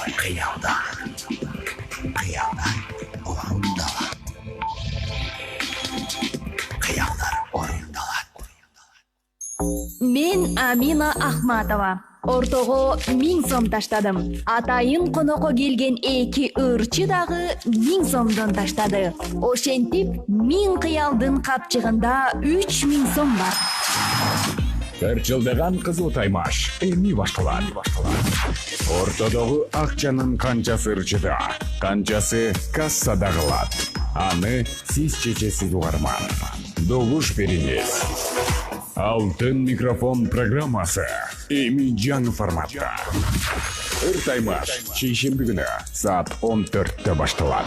Kıyamlar oyundalar. Kıyamlar oyundalar. Мен Амина Ахматова. Ортого 1000 сом таштадым. Атайын конокко келген эки ырчы дагы 1000 сомдон таштады. Ошентип 1000 кыялдын капчыгында 3000 сом бар. Ырчылдаган кызыл таймаш эми башталат. Ортодогу акчанын канчасы ырчыда, канчасы кассада калат. Аны сиз чечесиз угарман. Добуш бериңиз. Алтын микрофон программасы эми жаңы форматта. Ыр таймаш шейшемби күнү саат 14-тө башталат.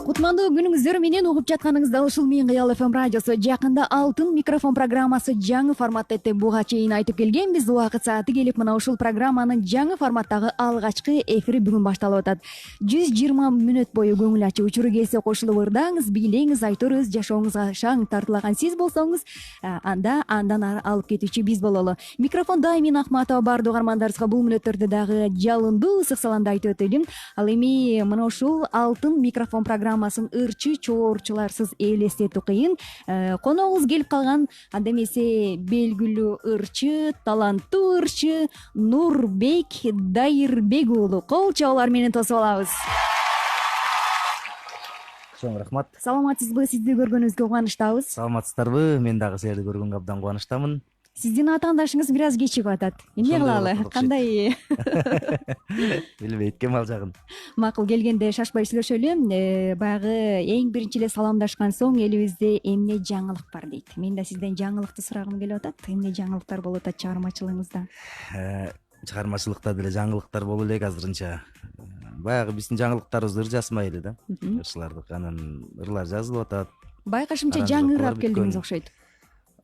Кутмандуу күнүңүздөр менен угуп жатканыңызда ушул Мен Кыял ФМ радиосу жакында алтын микрофон программасы жаңы форматта деп буга чейин айтып келгенбиз. Убакыт сааты келип мына ушул программанын жаңы форматтагы алгачкы эфири бүгүн башталып атат. 120 мүнөт бою көңүл ачуу учуру келсе кошулуп ырдаңыз, бийлеңиз, айтырыңыз, жашооңузга шаң тартылаган сиз болсоңуз, анда андан ары алып кетүүчү биз бололу. Микрофондо Амина Ахматова бар угармандарыбызга бул мүнөттөрдө дагы жалындуу ысык саламды айтып өтөлүм. Ал эми мына ушул алтын микрофон программасын ырчы чоорчуларсыз элестетүү кыйын. Коногубуз келип калган анда эмесе белгилүү ырчы, таланттуу ырчы Нурбек Дайырбек уулу. Кол чабуулар менен тосуп алабыз. Чоң рахмат. Саламатсызбы? Сизди көргөнүбүзгө кубанычтабыз. Саламатсыздарбы? Мен дагы силерди көргөнгө абдан кубанычтамын. Сиздин атаандашыңыз бир аз кечигип атат. Эмне кылалы? Кандай? Билбейт кем ал жагын. Макул, келгенде шашпай сүйлөшөлү. Баягы эң биринчи эле саламдашкан соң элибизде эмне жаңылык бар дейт. Мен да сизден жаңылыкты сурагым келип атат. Эмне жаңылыктар болуп атат чыгармачылыгыңызда? Чыгармачылыкта деле жаңылыктар болуп элек азырынча. Баягы биздин жаңылыктарыбыз ыр жазмай эле да. Ырчылардык анан ырлар жазылып атат. Байкашымча жаңы ыр алып келдиңиз окшойт.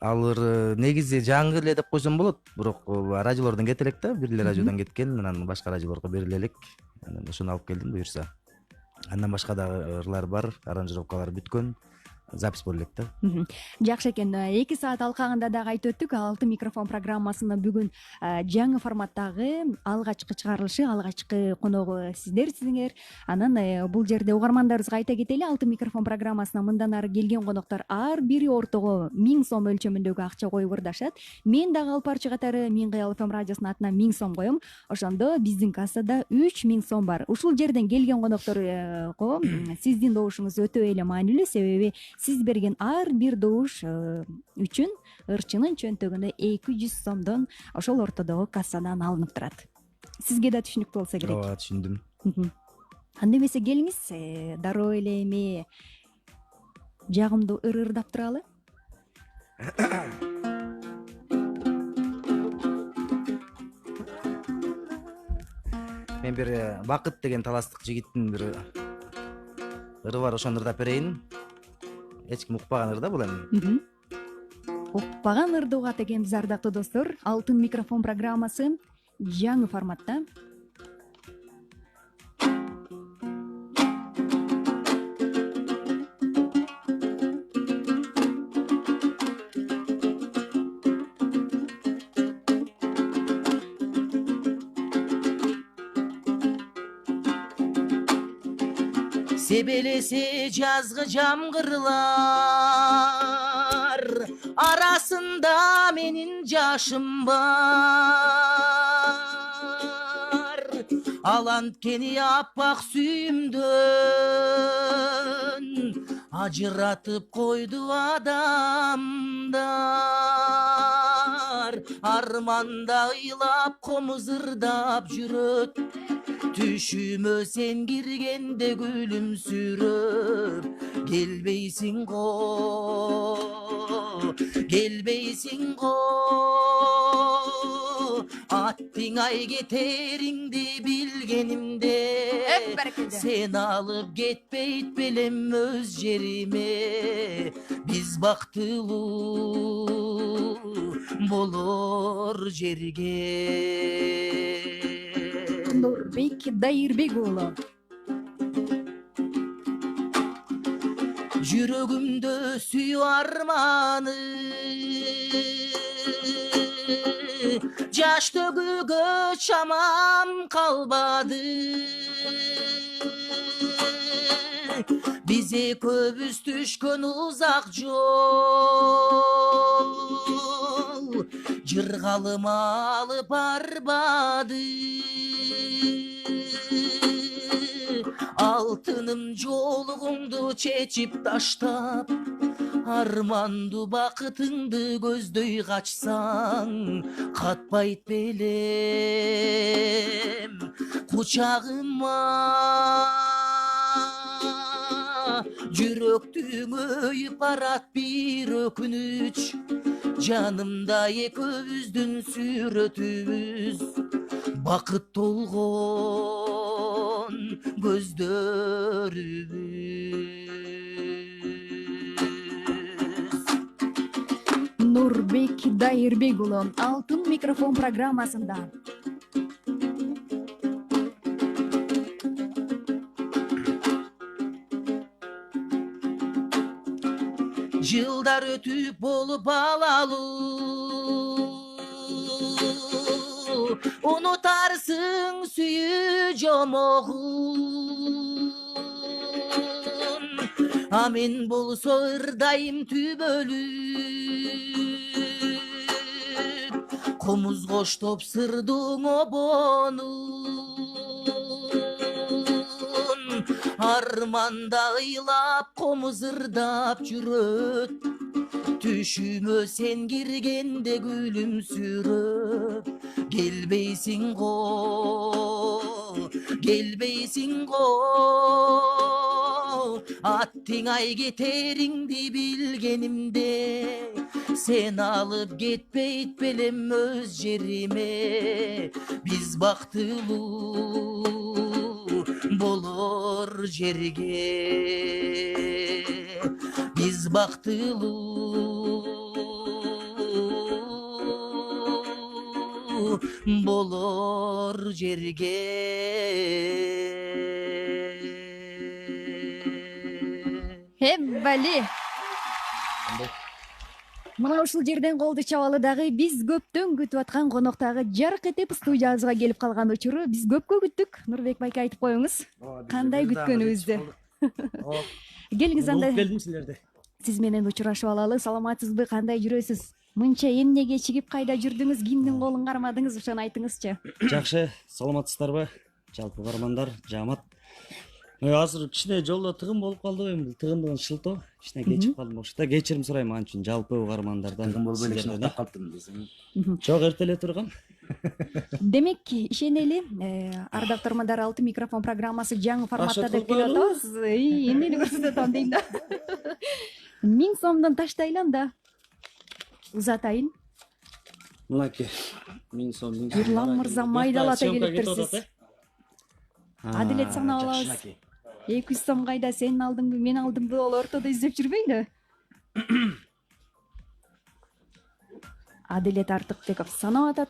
Ал ыр негизи жаңы эле деп койсом болот, бирок радиолордон кете элек да, бир эле радиодон кеткен, анан башка радиолорго бериле элек. Анан ошону алып келдим буюрса. Андан башка дагы ырлар бар, аранжировкалар бүткөн. Запись боло элек да. Жакшы экен. 2 саат алкагында дагы айтып өттүк. Алтын микрофон программасына бүгүн жаңы форматтагы алгачкы чыгарылышы, алгачкы коногу сиздерсиңер. Анан бул жерде угармандарыбызга айта кетели, алтын микрофон программасына мындан ары келген коноктор ар бири ортого 1000 сом өлчөмүндөгү акча коюп ырдашат. Мен дагы алып барчу катары Мен Кыял ФМ радиосунун атынан 1000 сом коем. Ошондо биздин кассада 3000 сом бар. Ушул жерден келген конокторго сиздин добушуңуз өтө эле маанилүү, себеби сиз берген ар бир добуш үчүн ырчынын чөнтөгүнө 200 сомдон ошол ортодогу кассадан алынып турат. Сизге да түшүнүктүү болсо керек. Ооба, түшүндүм. Анда эмесе келиңиз, дароо эле эми жагымдуу ыр ырдап туралы. Мен бир Бакыт деген таластык жигиттин бир ыры бар, ошону ырдап берейин. Эч ким укпаган ыр да бул эми. Укпаган ырды угат экенбиз, ардактуу достор. Алтын микрофон программасы жаңы форматта. Себелесе жазгы жамгырлар арасында менин жашым бар. Ал анткени аппак сүйүмдөн ажыратып койду адамдар. Арманда ыйлап комузырдап жүрөт, түшүмө сен киргенде күлүмсүрөп. Келбейсиң го, аттың ай кетериңди билгенимде. Сен алып кетпейт белем өз жериме. Биз бактылуу болор жерге. Нурбек Дайырбек уулу. Жүрөгүмдө сүйүү арманы жаш төгүүгө чамам калбады. Биз экөөбүз түшкөн узак жол жыргалым алып барбады. Алтыным жолугуңду чечип таштап, арманду бакытыңды көздөй качсаң, катпайт белем кучагыма. Жүрөктүң өйүп барат бир өкүнүч, жанымда экөөбүздүн сүрөтүбүз, бакыт толгон көздөрүбүз. Нурбек Дайырбек уулу Алтын микрофон программасында. Жылдар өтүп болуп балалуу, унутарсың сүйүү жомогун. А мен болсо ырдайым түбөлүп, комуз коштоп сырдың обонун. Арманда ыйлап комуз ырдап жүрөт, түшүмө сен киргенде күлүмсүрөп. Келбейсиң го, аттың ай кетериңди билгенимде, сен алып кетпейт белем өз жериме. Биз бактылуу болор жерге, биз бактылуу болор жерге. Эббали. Мына ушул жерден колду чабалы дагы биз көптөн күтүп аткан коноктогу жарык этип студиябызга келип калган учуру биз көпкө күттүк. Нурбек байке айтып коюңуз. Кандай күткөнүбүздү? Келиңиз анда. Келдим силерди. Сиз менен учурашып алалы. Саламатсызбы? Кандай жүрөсүз? Мынча эмнеге чыгып кайда жүрдүңүз? Кимдин колун кармадыңыз? Ошону айтыңызчы. Жакшы, саламатсыздарбы? Жалпы бармандар, жамат. Азыр кичине жолдо тыгын болуп калды, эми бул тыгындын шылтоо. Кичине кечип калдым ошто. Кечирим сурайм ан үчүн жалпы угармандардан. Тыгын болбой эле токтоп калдым десең. Жок, эртеле турган. Демек, ишенели, ардактуу көрөрмандар, Алтын микрофон программасы жаңы форматта деп келип атабыз. Эмнени көрсөтөт атам дейм да. 1000 сомдон таштайлам да. Узатайын. Мынакей 1000 сом. Эрлан мырза майдалата келиптирсиз. Адилет санап алабыз. 200 сом кайда, сен алдыңбы, мен алдымбы, ол ортодо издеп жүрбөйлү. Адилет Артыкбеков санап атат.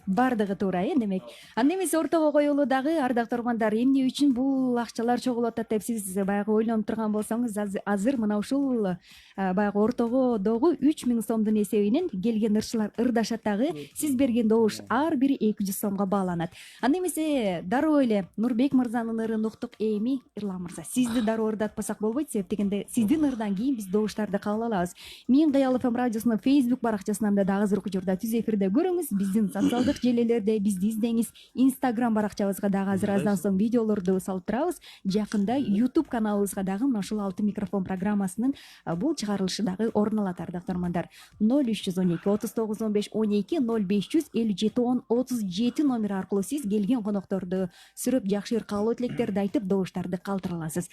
Бардыгы туура, демек. Анда эмесе ортого коюлуу дагы, ардактуу көрөрмандар, эмне үчүн бул акчалар чогулуп атат деп сиз баягы ойлонуп турган болсоңуз, азыр мына ушул баягы ортогодогу 3000 сомдун эсебинен келген ырчылар ырдашат дагы, сиз берген добуш ар бири 200 сомго бааланат. Анда эмесе дароо эле Нурбек мырзанын ырын уктук. Эми Эрлан мырза, сизди дароо ырдатпасак болбойт, себеп дегенде сиздин ырдан кийин биз добуштарды кабыл алабыз. Мен Кыял ФМ радиосунун Facebook баракчасынан да дагы азыркы учурда түз эфирде көрүңүз, биздин социалдык желелерде бизди издеңиз. Instagram баракчабызга дагы азыр аздан соң видеолорду салып турабыз. Жакында YouTube каналыбызга дагы мына ушул Алтын микрофон программасынын бул чыгарылышы дагы орун алат, ардактуу көрөрмандар. 0312 39 15 12 0557 10 37 номер аркылуу сиз келген конокторду сүрөп, жакшы кабыл тилектерди айтып, добуштарды калтыра аласыз.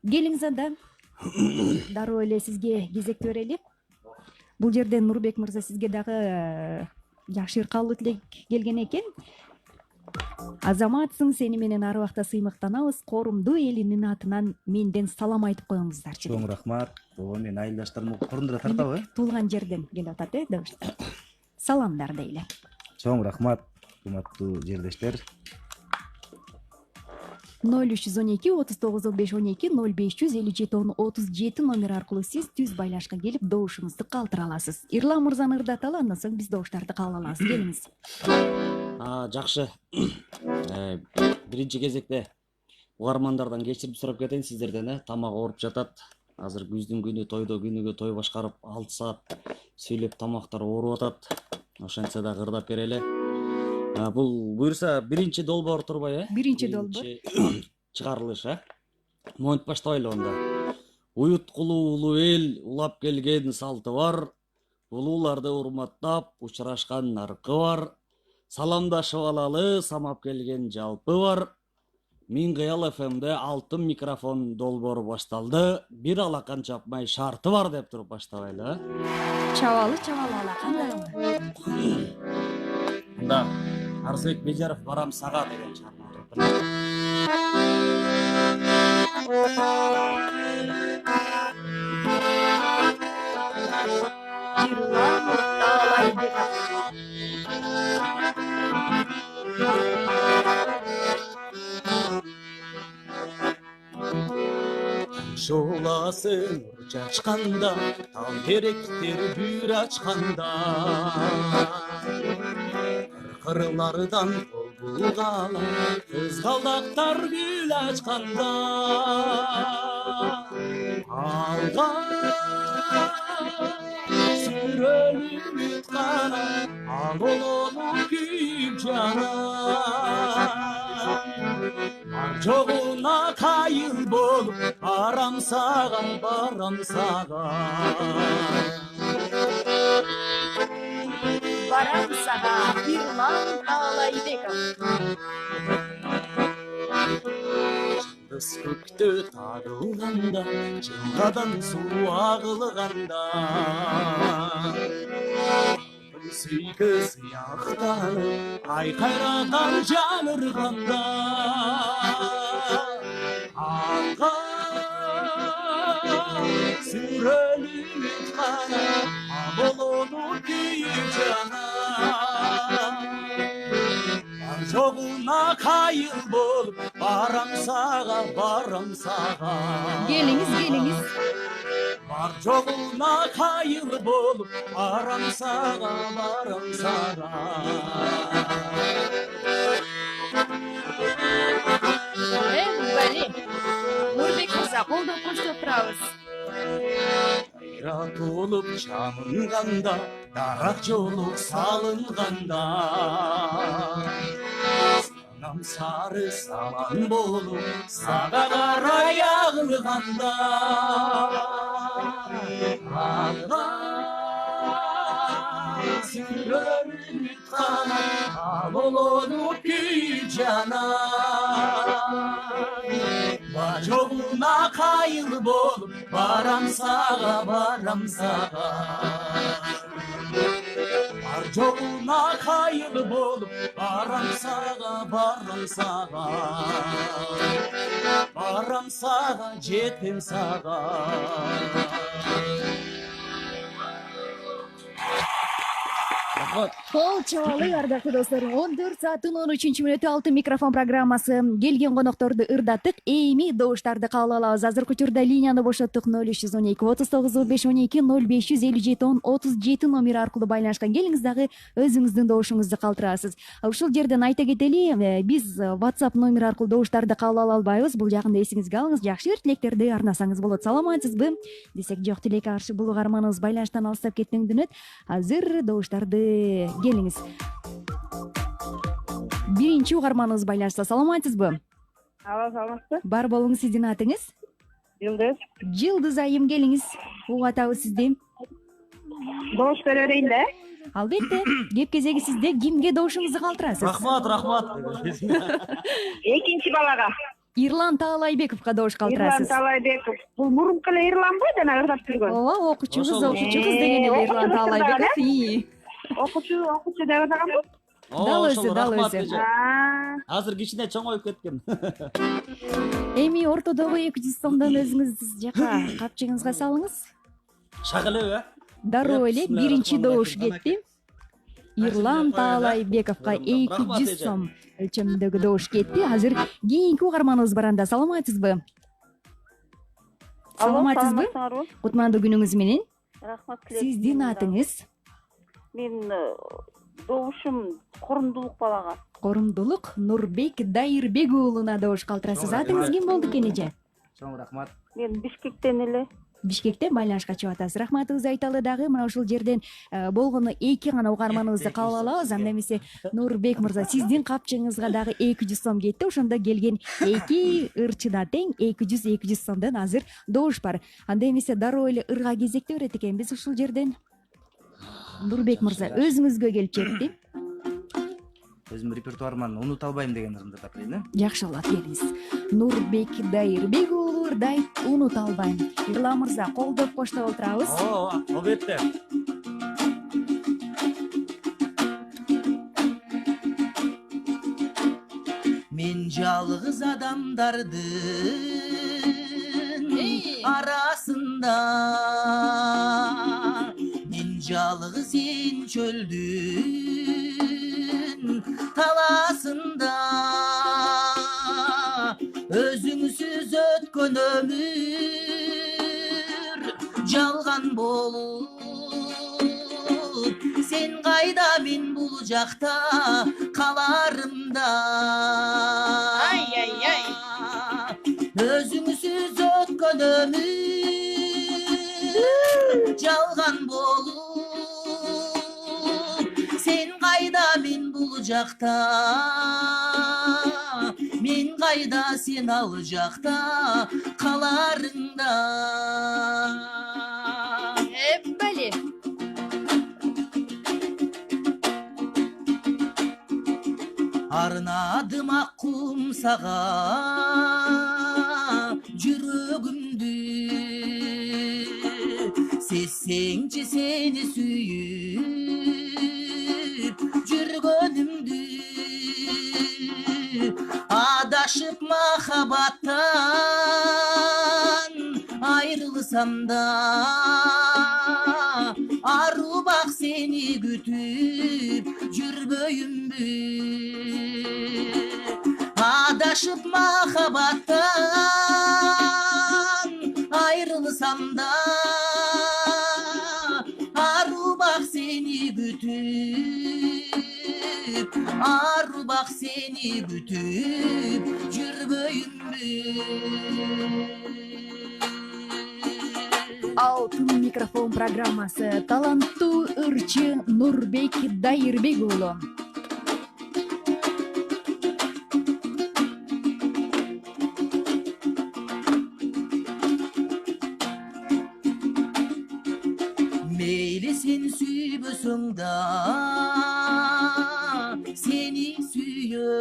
Келиңиз анда. Дароо эле сизге кезекти берели. Бул жерден Нурбек мырза сизге дагы жакшы кабыл тилек келген экен. Азаматсың, сени менен ар убакта сыймыктанабыз. Корумдуу элинин атынан менден салам айтып коюңуздарчы. Чоң рахмат. Ооба, мен айылдаштарымы корундура тартабы? Туулган жерден келип атат, саламдар дейли. Чоң рахмат, урматтуу жердештер. 0312 39 15 12 0557 номер аркылуу сиз түз байлашка келип добушуңузду калтыра аласыз. Ирлан мырзаны ырдаталы, андан соң биз добуштарды кабыл алабыз. Келиңиз. Жакшы. Биринчи кезекте угармандардан кечирим сурап кетейин сиздерден. Тамак ооруп жатат. Азыр күздүн күнү, тойдо күнүгө той башкарып 6 саат сүйлөп тамактар ооруп атат. Ошентсе да ырдап берели. Бул буюрса биринчи долбоор турбай, Биринчи долбоор. Чыгарылыш, Монт баштайлы онда. Уюткулуу улуу эл улап келген салты бар. Улууларды урматтап учурашкан наркы бар. Саламдашып алалы самап келген жалпы бар. Мин Кыял ФМде алтын микрофон долбоору башталды. Бир алакан чапмай шарты бар деп туруп баштабайлы, Чабалы алакан. Мында Арзбек Бежаров барам сага деген чарма туруп. Жоласың чачканда, тал теректер бүр ачканда, кырлардан кол булгала, кызгалдактар гүл ачканда, алга сүрөлүп кана, алолону күйүп жана. Жогуна кайыл болуп барам сага. Барам сага, Ирлан Таалайбеков. Жындыз көктө тагылганда, жылгадан суу агылганда, сүйкү сыяктанып айкайрадан жаңырганда, алга сүрөлүп кана, болонуп күйүп жана. Бар жогуна кайыл болуп барам сага. Келиңиз. Бар жогуна кайыл болуп барам сага. Бали. Нурбек мырза, колдоп коштоп турабыз. Кайра толуп чамынганда, дарак жолук салынганда, санам сары саман болуп сага карай агылганда, алга сүрөлүп кана, алолонуп күйүп жана. Жогуна кайыл болуп барам сага. Бар жогуна кайыл болуп барам сага. Барам сага, жетем сага. Кол чабалы, ардактуу достор. 14 сааттын 13-мүнөтү алтын микрофон программасы. Келген конокторду ырдаттык, эми добуштарды кабыл алабыз. Азыркы учурда линияны бошоттук 0312 39 5 12 0557 37 номер аркылуу байланышкан. Келиңиз дагы өзүңүздүн добушуңузду калтырасыз. Ушул жерден айта кетели, биз WhatsApp номер аркылуу добуштарды кабыл ала албайбыз. Бул жагында эсиңизге алыңыз. Жакшы бир тилектерди арнасаңыз болот. Саламатсызбы? Десек жок, тилекке каршы бул угарманыбыз байланыштан алыстап кеттеңдинет. Азыр добуштарды келиңиз. Биринчи угарманыбыз байланышта. Саламатсызбы? Саламатсызбы? Бар болуңуз, сиздин атыңыз? Жылдыз. Жылдыз айым, келиңиз. Угуп атабыз сизди. Добуш бере берейин да? Албетте. Кеп кезеги сизде. Кимге добушуңузду калтырасыз? Рахмат. Экинчи балага. Ирлан Таалайбековго добуш калтырасыз. Ирлан Таалайбеков. Бул мурунку эле Ирланбы, жана ырдап жүргөн? Ооба, окуучу кыз деген эле Ирлан Таалайбеков. Окуучу деп атаганбы? Дал өзү. Азыр кичине чоңоюп кеткен. Эми ортодогу 200 сомдон өзүңүз жака капчыгыңызга салыңыз. Шак эле, Дароо эле биринчи добуш кетти. Ирлан Таалайбековго 200 сом өлчөмүндөгү добуш кетти. Азыр кийинки угарманыбыз бар анда. Саламатсызбы? Саламатсызбы? Кутмандуу күнүңүз менен. Рахмат. Сиздин атыңыз? Мен добушум Корундулук балага. Корундулук Нурбек Дайырбек уулуна добуш калтырасыз. Атыңыз ким болду экен эже? Чоң рахмат. Мен Бишкектен эле. Бишкектен байланышка чыгып атасыз. Рахматыбызды айталы дагы. Мына ушул жерден болгону 2 гана угарманыбызды кабыл алабыз. Анда эмесе Нурбек мырза, сиздин капчыгыңызга дагы 200 сом кетти. Ошондо келген 2 ырчыда тең 200 сомдон азыр добуш бар. Анда эмесе дароо эле ырга кезекте берет экенбиз ушул жерден. Нурбек мырза, өзүңүзгө келип жетти. Өзүм репертуарыман унута албайм деген ырымды тапкан. Жакшы болот, келиңиз. Нурбек Дайырбек уулу ырдайт унута албайм. Ирлан мырза, колдоп коштоп отурабыз. Албетте. Мен жалгыз адамдардын арасында, мен жалгыз сен чөлдүн таласында, өзүңсүз өткөн өмүр жалган болуп, сен кайда мен бул жакта каларымда. Өзүңсүз өткөн өмүр жалган болуп, сен кайда мен бул жакта, мен кайда сен ал жакта каларыңда. Эббали. Арнадым ак кумсага жүрөгүмдү, сезсеңчи сени сүйүп жүргөнүмдү, адашып махабаттан айрылсам да, арубак сени күтүп жүрбөйүмбү, адашып махабаттан айрылсам да, арубак сени күтүп, арубак сени күтүп жүрбөйүмбү. Алтын микрофон программасы. Таланттуу ырчы Нурбек Дайырбек уулу. Мейли сен сүйбөсөң да, сени сүйөм,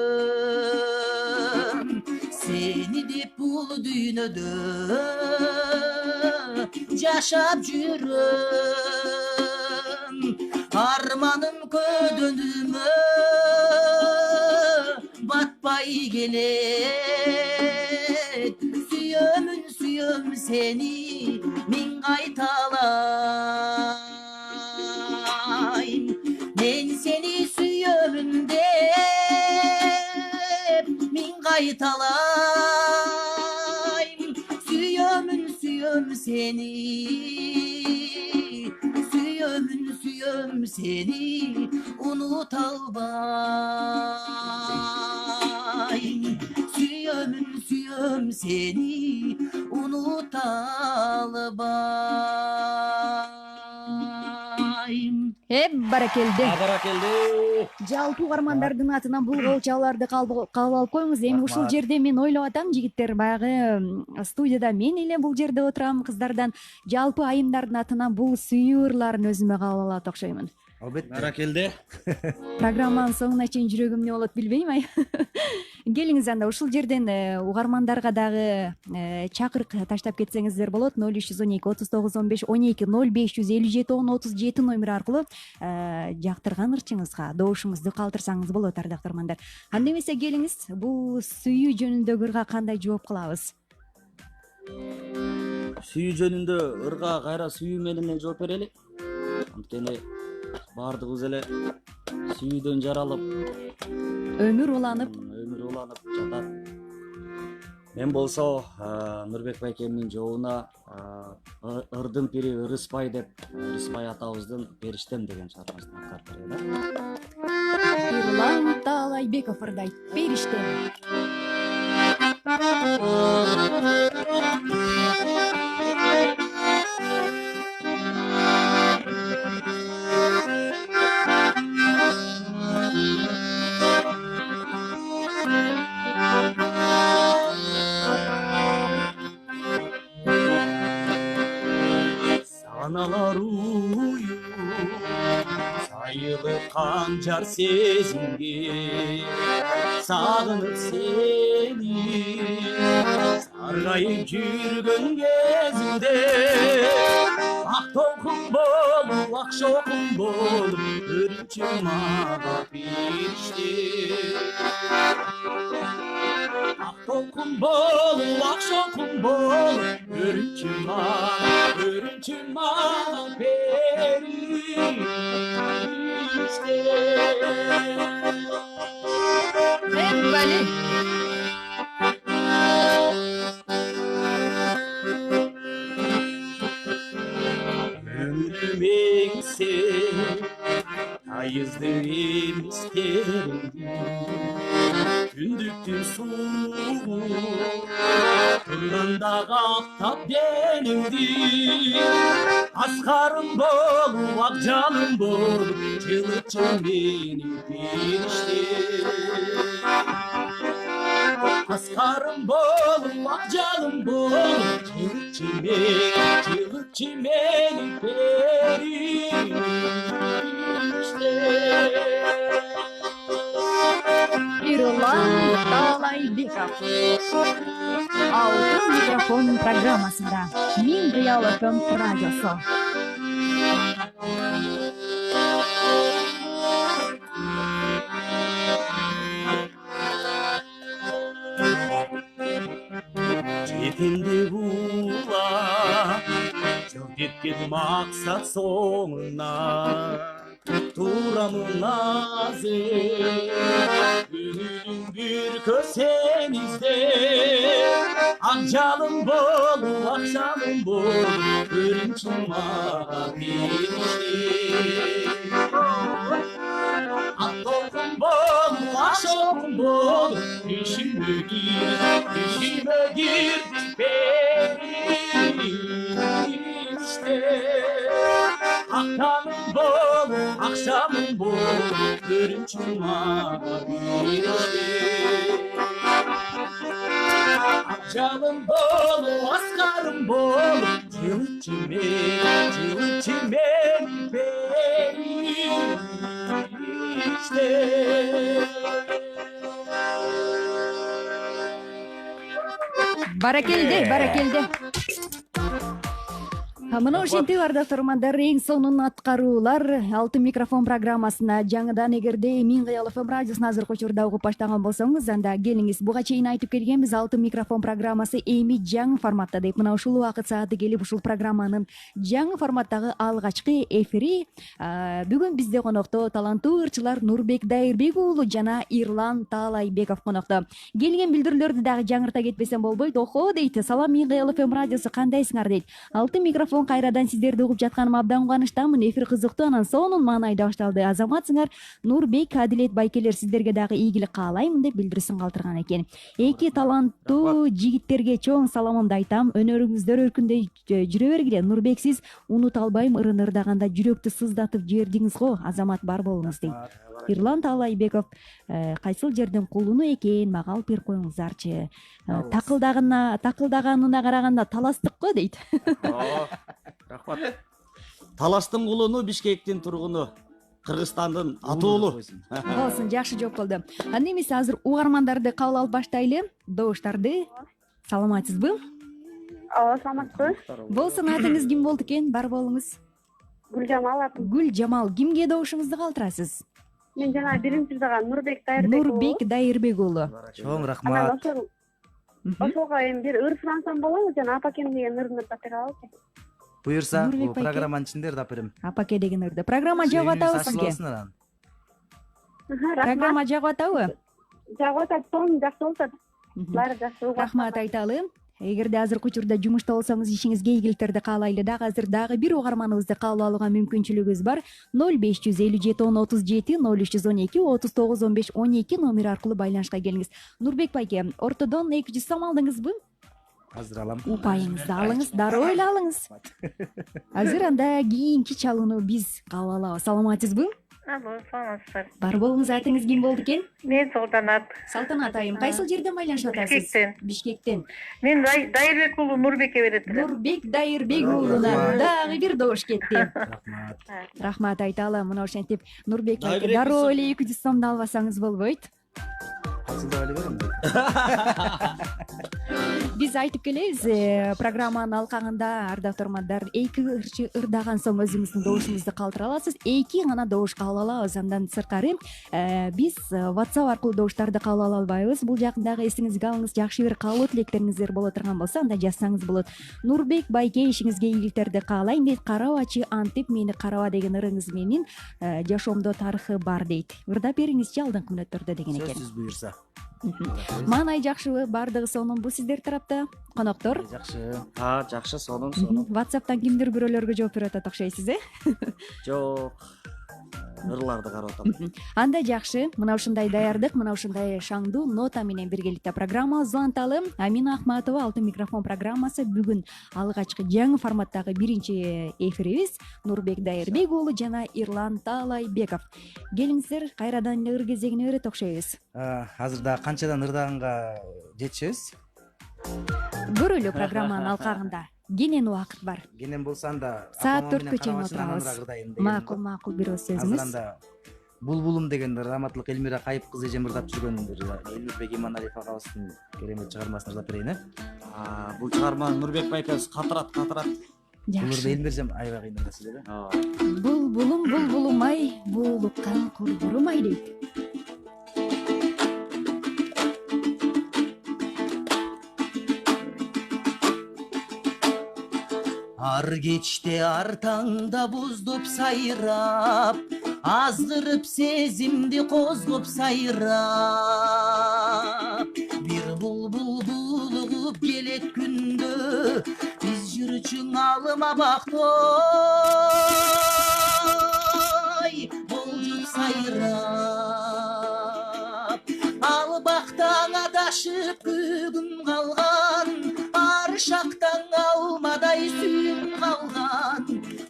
сени деп бул дүйнөдө жашап жүрөм, арманым көдөнүмө батпай келет, сүйөмүн сүйөм сени мен кайталайм, мен сени сүйөмүн деп мен кайталайм, сүйөмүн сүйөм сени, сүйөмүн сүйөм сени унута албайм, сүйөмүн сүйөм сени унута албайм. Баракелде. Баракелде. Жалпы угармандардын атынан бул кол кабыл алып коюңуз. Эми ушул жерде мен ойлоп атам, жигиттер, баягы студияда мен эле бул жерде отурам кыздардан. Жалпы айымдардын атынан бул сүйүү ырларын өзүмө кабыл алат окшоймун. Албетте. Баракелде. Программанын соңуна чейин жүрөгүм эмне болот билбейм. Келиңиз анда ушул жерден угармандарга дагы чакырык таштап кетсеңиздер болот. 0312 39 15 12 0557 10 37 номери аркылуу жактырган ырчыңызга добушуңузду калтырсаңыз болот, ардактуу угармандар. Анда эмесе келиңиз, бул сүйүү жөнүндөгү ырга кандай жооп кылабыз? Сүйүү жөнүндө ырга кайра сүйүү менен жооп берели. Анткени баардыгыбыз эле сүйүүдөн жаралып, өмүр уланып өмүр уланып жатат. Мен болсо Нурбек байкемдин жообуна ырдын пири Ырыспай деп, Ырыспай атабыздын Периштем деген чыгармасын аткарып берген да. Ирлан Таалайбеков ырдайт Периштем. Саналар уюп, сайылып канчар сезимге, сагынып сени, саргайып жүргөн кезимде, ак толкун болуп, ак шокун болуп, өрүнчү мага периште. Ак толкун болуп, ак шокун болуп, өрүнчү мага периште. Бали. Ömrüm engse, ayızdı emislerimdi. Gündüktün soğuğu, kırında kaptap denimdi. Askarım bolup, akcanım bolup, çılıçım beni perişte. Askarım bolup, akcanım bolup, çılıçım beni perişte. Ирлан Таалайбеков. Алтын микрофон программасында Мин Кыял ФМ радиосу. Жетинди була, жылт еткен мақсат соңына. Турамын назыр, көңілім бір көсен іздеп. Ақ жалын болуп, ақ жалын болуп, көрінчі мага периште. Ақ толқын болуп, ақ шоқын болуп, ішіме кир периште. Ақ таңым болуп, ақшамым болуп, көрінчі мага периште. Ақ жалын болуп, асқарым болуп, жылытчы мен периште. Баракелде, баракелде. Мына ушинтип ардактуу угармандар, эң сонун аткаруулар Алтын микрофон программасына жаңыдан эгерде Мин Кыял ФМ радиосун азыркы учурда угуп баштаган болсоңуз, анда келиңиз. Буга чейин айтып келгенбиз, Алтын микрофон программасы эми жаңы форматта деп. Мына ушул убакыт сааты келип, ушул программанын жаңы форматтагы алгачкы эфири. Бүгүн бизде конокто таланттуу ырчылар Нурбек Дайырбек уулу жана Ирлан Таалайбеков конокто. Келген билдирүүлөрдү дагы жаңырта кетпесем болбойт. Охо дейт, салам Мин Кыял ФМ радиосу, кандайсыңар дейт. Алтын микрофон кайрадан сиздерди угуп жатканыма абдан кубанычтамын. Эфир кызыктуу, анан сонун маанайда башталды. Азаматсыңар, Нурбек, Адилет байкелер, сиздерге дагы ийгилик каалаймын деп билдирүүсүн калтырган экен. Эки таланттуу жигиттерге чоң саламымды айтам. Өнөрүңүздөр өркүндөй жүрө бергиле. Нурбек, сиз унута албайм, ырын ырдаганда жүрөктү сыздатып жибердиңиз го. Азамат бар болуңуз дейт. Ирлан Таалайбеков, кайсыл жердин кулуну экен, мага алып берип коюңуздарчы. Такылдаганына караганда таластык го дейт. Рахмат. Талаштын кулуну, Бишкектин тургуну, Кыргызстандын атуулу. Болсун, жакшы жооп болду. Анда эмесе азыр угармандарды кабыл алып баштайлы. Добуштарды. Саламатсызбы? Ооба, саламатсызбы? Болсун, атыңыз ким болду экен? Бар болуңуз. Гүлжамал атым. Гүлжамал, кимге добушуңузду калтырасыз? Мен жана биринчи ырдаган Нурбек Дайырбек уулу. Нурбек Дайырбек уулу. Чоң рахмат. Ошого эми бир ыр сурансам болобу, жана Апакем деген ырдын ырдап бере алабы? Буюрса, Нурбек бул байке. программанын ичинде ырдап берем. Апаке деген ырды. Программа жагып атабы сизге? Рахмат. Программа жагып атабы? Жагып атат, тоң жакшы болуп атат. Баары жакшы болуп Рахмат айталы. Эгерде азыркы учурда жумушта болсоңуз, ишиңизге ийгиликтерди каалайлы да. Азыр дагы бир угарманыбызды кабыл алууга мүмкүнчүлүгүңүз бар. 0557 10 37 0312 39 15 12 номер аркылуу байланышка келиңиз. Нурбек байке, ортодон 200 сом алдыңызбы? Азыр алам. Упайыңызды алыңыз, дароо эле алыңыз. Азыр анда кийинки чалууну биз кабыл алабыз. Саламатсызбы? Алло, саламатсыздар. Бар болуңуз, атыңыз ким болду экен? Мен Салтанат. Салтанат айым, кайсыл жерден байланышып атасыз? Бишкектен. Бишкектен. Мен Дайырбек уулу Нурбекке берет элем. Нурбек Дайырбек уулуна дагы бир добуш кетти. Рахмат. Рахмат айталы. Мына ошентип Нурбек байке Дайырбек дароо мырза. эле 200 сомду албасаңыз болбойт. Кайсылдап эле берем. Биз айтып келебиз, программанын алкагында ардактуу урмандар, 2 ырчы ырдаган соң өзүңүздүн добушуңузду калтыра аласыз. 2 гана добуш кабыл алабыз. Андан сырткары биз WhatsApp аркылуу добуштарды кабыл ала албайбыз. Бул жакындагы эсиңизге алыңыз, жакшы бир каалоо тилектериңиздер боло турган болсо, анда жазсаңыз болот. Нурбек байке, ишиңизге ийгиликтерди каалайм дейт. Карабачы антип мени караба деген ырыңыз менин жашоомдо тарыхы бар дейт. Ырдап бериңизчи алдыңкы мүнөттөрдө деген экен. Сөзсүз буюрса. Маанай жакшыбы? Бардыгы сонунбу сиздер тарапта? Коноктор? Жакшы. Жакшы, сонун. WhatsApp'тан кимдир бирөөлөргө жооп берип атат окшойсуз, Жок. Ырларды карап атам. Анда жакшы. Мына ушундай даярдык, мына ушундай шаңдуу нота менен биргеликте программа уланталы. Амина Ахматова Алтын микрофон программасы бүгүн алгачкы жаңы форматтагы биринчи эфирибиз. Нурбек Дайырбек уулу жана Ирлан Таалайбеков. Келиңиздер, кайрадан эле ыр кезегине берет окшойбуз. Азыр да канчадан ырдаганга жетишебиз? Көрөлү программанын алкагында. Кенен убакыт бар. Кенен болсо анда Саат апама 4кө чейин менен отурабыз. карабачынан ырдайын деген. Макул бир Азыр сөзүңүз. анда Булбулум деген раматтылык Элмира Кайып кызы эжем ырдап жүргөн бир Элмирбек Иманалиев агабыздын керемет чыгармасын ырдап берейин. Бул чыгарманы Нурбек байкебиз катырат. Булурда Жакшы. Элмиржем аябай кыйналат эле. Булбулум ай, буулуккан кургурум ай дейт. Ар кечте ар таңда боздоп сайрап, азгырып сезимди козгоп сайрап, бир булбул булугуп келет күндө, биз жүрчүң алыма бактой, болжуп сайрап, ал бактан адашып бүгүн калган, ар шактан алмадай сүйүм калган,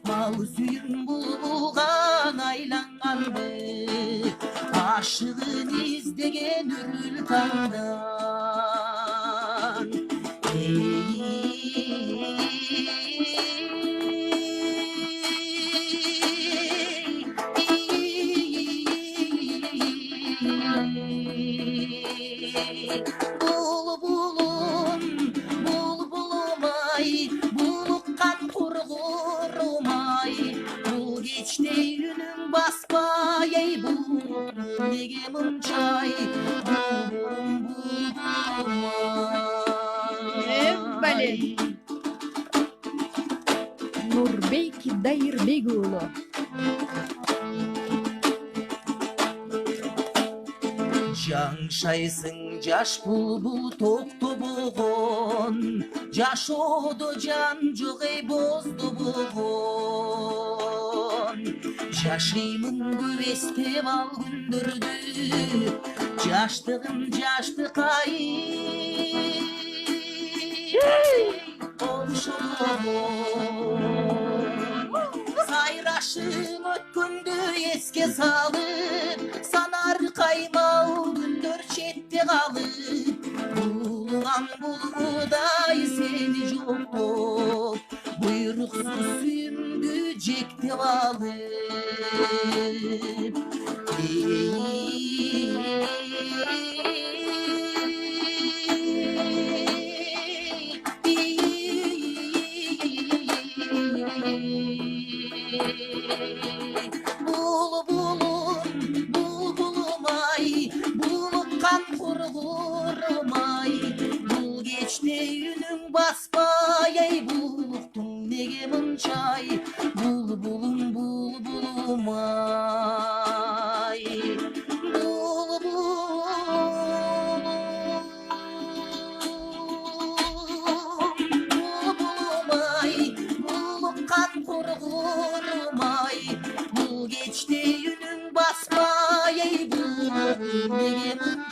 мал сүйүм булган айланганды, ашыгын издеген үрүл таңдан. Булбулум ай, булуккан кургурум ай, бул кечте үнүң баспай, ай булбулум неге мынчай, булбулум ай. Нурбек Дайырбек уулу. Жаңшайсың жаш булбул токтобогон, жашоодо жан жок эй боздобогон. Жашыймын көп эстеп ал күндөрдү, жаштыгым жаштыкай сайрашың өткөндү эске салып, санар каймал күндөр четте калып, булган булгудай сени жоктоп, буйруксуз сүйүмдү жектеп алып. Булбулум ай, булуккан кургурум ай, бул кечте үнүң баспай, ай булуктуң неге мынча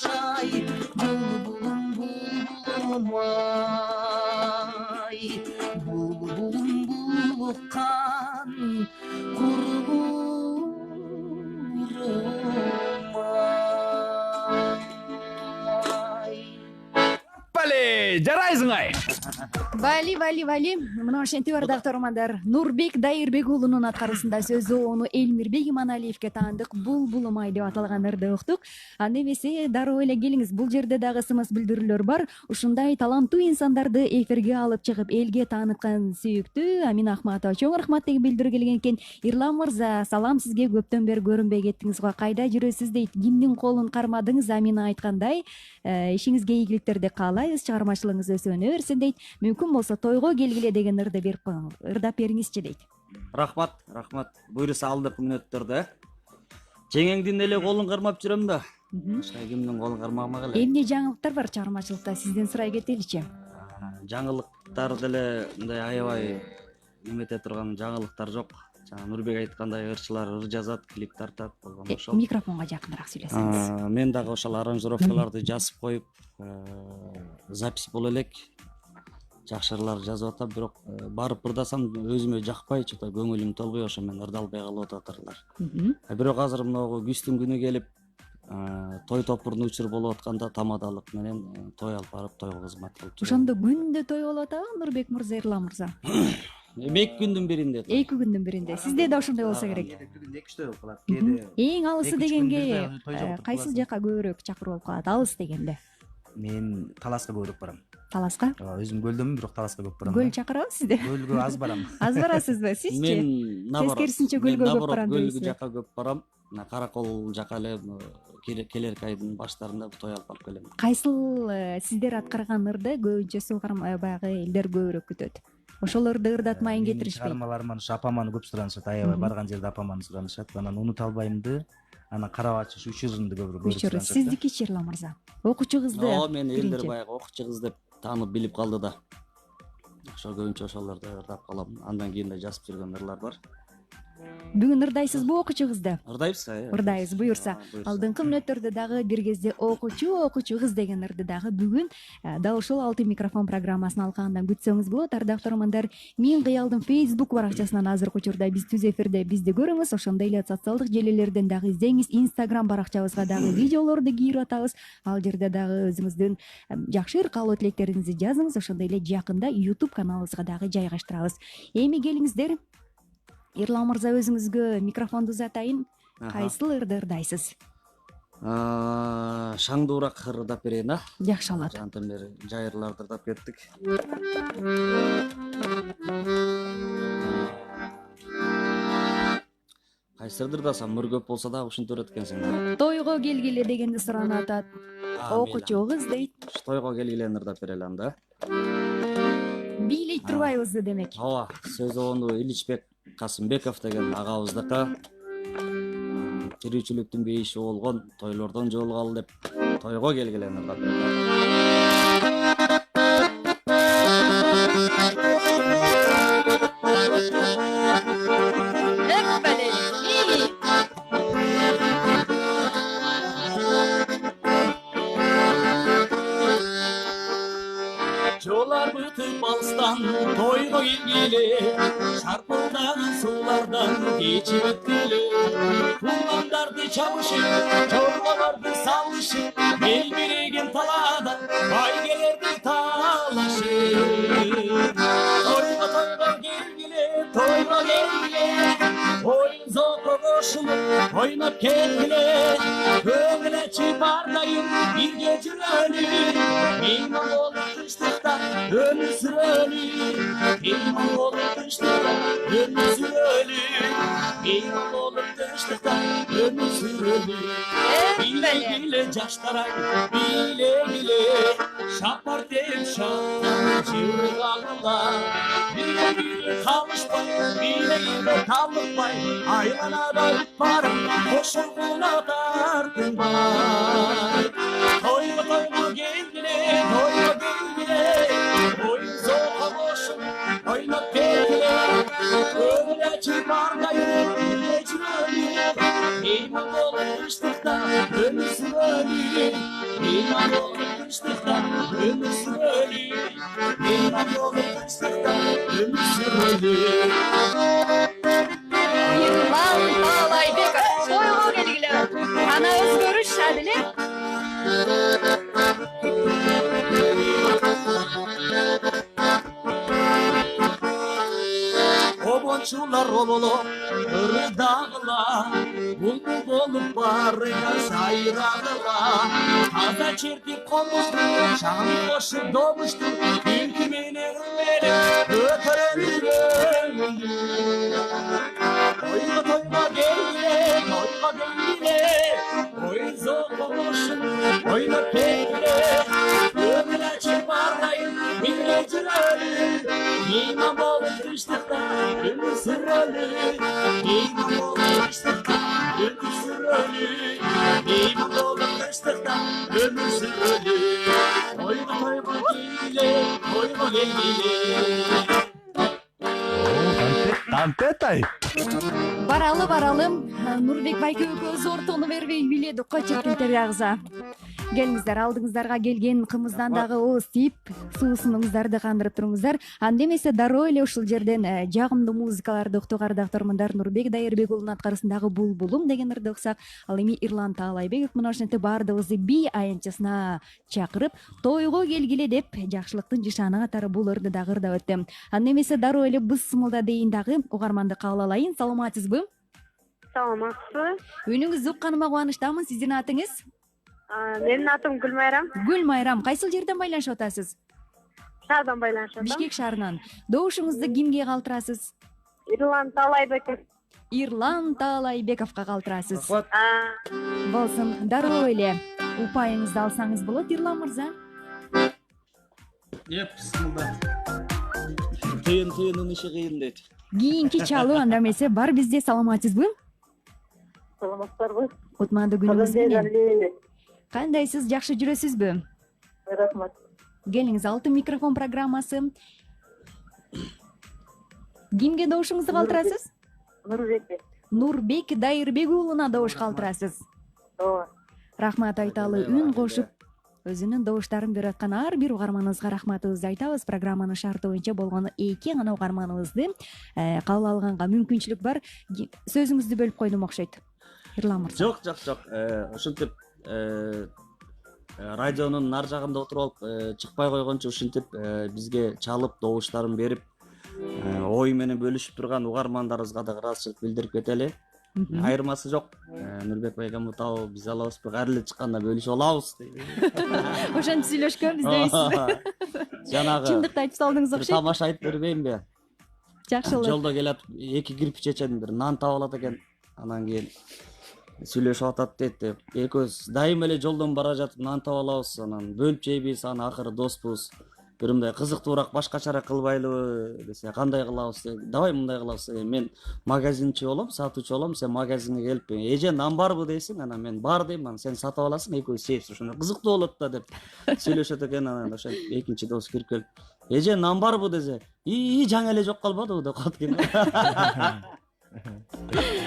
чай булбулум булбулум ай булбулум булбуккан кургурум ай. Пале, жарайсың ай. Вали мына ошентип бар дагы таармандар. Нурбек Дайырбек уулунун аткаруусунда сөзү ону Элмирбек Иманалиевке таандык Булбулум ай деп аталган ырды уктук. Анда эмесе дароо эле келиңиз, бул жерде дагы сымыс билдирүүлөр бар. Ушундай таланттуу инсандарды эфирге алып чыгып элге тааныткан сүйүктүү Амина Ахматова чоң рахмат деп билдирүү келген экен. Ирлан мырза, салам сизге, көптөн бери көрүнбөй кеттиңиз го. Кайда жүрөсүз дейт. Кимдин колун кармадыңыз? Амина айткандай, ишиңизге ийгиликтерди каалайбыз, чыгармачылыгыңыз өсө берсин дейт. Мүмкүн болсо тойго келгиле деген ырды берип коюңуз, ырдап бериңизчи дейт. Рахмат. Буйруса алдыркы мүнөттөрдө жеңеңдин эле колун кармап жүрөм да. Башка кимдин колун кармагыма келе. Эмне жаңылыктар бар чыгармачылыкта, сизден сурай кетеличи. Жаңылыктар деле мындай аябай эмете турган жаңылыктар жок. Жана Нурбек айткандай ырчылар ыр жазат, клип тартат болгон ошол. Микрофонго жакыныраак сүйлөсөңүз. Мен дагы ошол аранжировкаларды жазып коюп, запись боло элек. Жакшы ырлар жазып атам, бирок барып ырдасам өзүмө жакпай, чото көңүлүм толбой, ошо мен ырдалбай калып атат ырлар. Бирок азыр мына күздүн күнү келип, той топурдун учуру болуп атканда тамадалык менен той алып барып тойго кызмат кылып жүрөм. Ошондо күндө той болуп атабы Нурбек мырза, Ирлан мырза? 2 күндүн биринде. 2 күндүн биринде. Сизде да ошондой болсо керек. 2-3 болуп калат. Кээде Эң алысы 2-3 дегенге күндүн той жок кайсы жака көбүрөөк чакыруу болуп калат? Алыс дегенде. мен Таласка көбүрөөк барам. Таласка? Өзүм көлдөмүн, бирок Таласка көп барам. Көл чакырабы сизди? Көлгө аз барам. Аз барасызбы? Сизчи? Мен Тескерисинче көлгө көп барам көлгө дейсизби? жака көп барам. Каракол жака эле келерки айдын баштарында той алып келем. Кайсыл сиздер аткарган ырды көбүнчө баягы элдер көбүрөөк күтөт? Ошол ырды ырдатмайын кетиришпейт. Чыгармаларыман ушу апаманы көп суранышат, аябай барган жерде апаманы суранышат. Анан унута албаймды. Анан карап ачыш үч ырымды көбүрөөк суранышат. Сиздики Ирлан мырза? Окуучу кызды. Мен элдер баягы окуучу кыз деп таанып билип калды да. Ошо көбүнчө ошолорду ырдап калам. Андан кийин да жазып жүргөн ырлар бар. Бүгүн ырдайсызбы окуучу кызды? Ырдайбыз, Ырдайбыз, буюрса. Алдыңкы мүнөттөрдө дагы бир кезде окуучу кыз деген ырды дагы бүгүн дал ушул Алтын микрофон программасын алкандан күтсөңүз болот. Ардактуу таармандар, Мен кыялдын Facebook баракчасынан азыркы учурда биз түз эфирде бизди көрүңүз. Ошондой эле социалдык желилерден дагы издеңиз. Instagram баракчабызга дагы видеолорду кийирип атабыз. Ал жерде дагы өзүңүздүн жакшы ыркалуу тилектериңизди жазыңыз. Ошондой эле жакында YouTube каналыбызга дагы жайгаштырабыз. Эми келиңиздер. Ирлан мырза, өзүңүзгө микрофонду узатайын. Кайсыл ырды ырдайсыз? Шаңдуураак ырдап берейин, а? Жакшы болот. Жантан бери жайырларды ырдап кеттик. Кайсы ырды ырдасам мөр көп болсо да ушинтип ырдат экенсиң. Тойго келгиле дегенди суранып атат. Окуучу кыз дейт. Тойго келгиле ырдап берели анда. Бийлей турбайбызбы демек? Ооба, сөз ону Иличбек Касымбеков деген агабыздыкы. Тирүүчүлүктүн бейиши болгон тойлордон жолугалы деп тойго келгиле ырдап берели. Жолар бүтүп алыстан тойго келгиле, шарпылдаган суулардан кечип өткүлө. Кулмандарды чабышып, жорголорду салышып, эл биреген талаада байгелерди талашып. Тойго келгиле, оюн зоко кошулуп, ойноп келгиле. Көңүл ачып ардайым бирге жүрөлү, мейман болуп тынчтыкта өмүр сүрөлү. Мейман болуп тынчтыкта өмүр сүрөлү. Мейман болуп тынчтыкта өмүр сүрөлү. Бийлегиле жаштар ай, бийлегиле, шапар деп жыргалыла. Бийлегиле калышпай, бийлегиле калыкпай, айланада барым кошулгуна тартынбай. Тойго келгиле, оюн зоко кошуп, ойноп келгиле. Көңүл ачып ардайым бирге жүрөлү, мейман болуп тынчтыкта өмүр сүрөлү. сүрөлү мейман болуп тынчтыкта өмүр сүрөлү мейман болуп тынчтыкта өмүр сүрөлү Ирлан Таалайбеков тойго келгиле ана өзгөрүш адиле обончулар оболоп ырдагыла булбул болуп барыңа сайрагыла таза чертип комузду шаң кошуп добушту күлкү менен көтөрөлү тойго келгиле ой зокошун ойноп келгиле өмүр ачып барайын бирге жүрөлү мейман болуп тынчтыкта өмүр сүрөлү мейман болуп тынчтыкта өмүр сүрөлү мейман болуп тынчтыкта өмүр сүрөлү тойго келгиле Конфетай. баралы Нурбек байке экөөбүз ортону бербей биледик го чиркинтер агза келиңиздер алдыңыздарга келген кымыздан дагы ооз тип суусуңуздарды кандырып туруңуздар анда эмесе дароо эле ушул жерден жагымдуу музыкаларды уктук ардактуу армандар Нурбек Дайырбек уулунун аткарысындагы булбулум деген ырды уксак ал эми Ирлан Таалайбеков мына ошентип баардыгыбызды би аянтчасына чакырып тойго келгиле деп жакшылыктын жишаны катары бул ырды дагы ырдап өттү анда эмесе дароо эле быз сымылда дейин дагы угарманды кабыл алайын саламатсызбы саламатсызбы үнүңүздү укканыма кубанычтамын сиздин атыңыз менин атым Гүлмайрам Гүлмайрам кайсыл жерден байланышып атасыз шаардан байланышып атам Бишкек шаарынан добушуңузду кимге калтырасыз Ирлан Таалайбеков Ирлан Таалайбековго калтырасыз болсун дароо эле упайыңызды алсаңыз болот Ирлан мырза бисмилла тыйынын иши кыйын дейт кийинки чалуу анда эмесе бар бизде саламатсызбы саламатсыздарбы кутмандуу күнүңүз менен кандайсыз жакшы жүрөсүзбү рахмат келиңиз алтын микрофон программасы кимге добушуңузду калтырасыз Нурбек Дайырбек уулуна добуш калтырасыз ооба рахмат айталы үн кошуп өзүнүн добуштарын берип аткан ар бир угарманыбызга рахматыбызды айтабыз программанын шарты боюнча болгону эки гана угарманыбызды кабыл алганга мүмкүнчүлүк бар сөзүңүздү бөлүп койдум окшойт Ирлан мырза жок ушинтип радионун нар жагында отуруп алып чыкпай койгончу ушинтип бизге чалып добуштарын берип ой менен бөлүшүп турган угармандарыбызга да ыраазычылык билдирип кетели айырмасы жок Нурбек байкем утабы биз алабызбы кайра эле чыкканда бөлүшүп алабыз ошентип сүйлөшкөнбүз дейсизби жанагы чындыкты айтып салдыңыз бир окшойт тамаша айтып бербейинби жакшы болот жолдо келатып эки кирпич чечен бир нан таап алат экен анан кийин сүйлөшүп атат дейт деп экөөбүз дайыма эле жолдон бара жатып нан таап алабыз анан бөлүп жейбиз анан акыры доспуз бир мындай кызыктуураак башкачараак кылбайлыбы десе кандай кылабыз давай мындай кылабыз деген мен магазинчи болом сатуучу болом сен магазинге келип эже нан барбы дейсиң анан мен бар дейм анан сен сатып аласың экөөбүз жейбиз ошондо кызыктуу болот да деп сүйлөшөт экен анан ошентип экинчи дос кирип келип эже нан барбы десе жаңы эле жок калбадыбы деп калат экен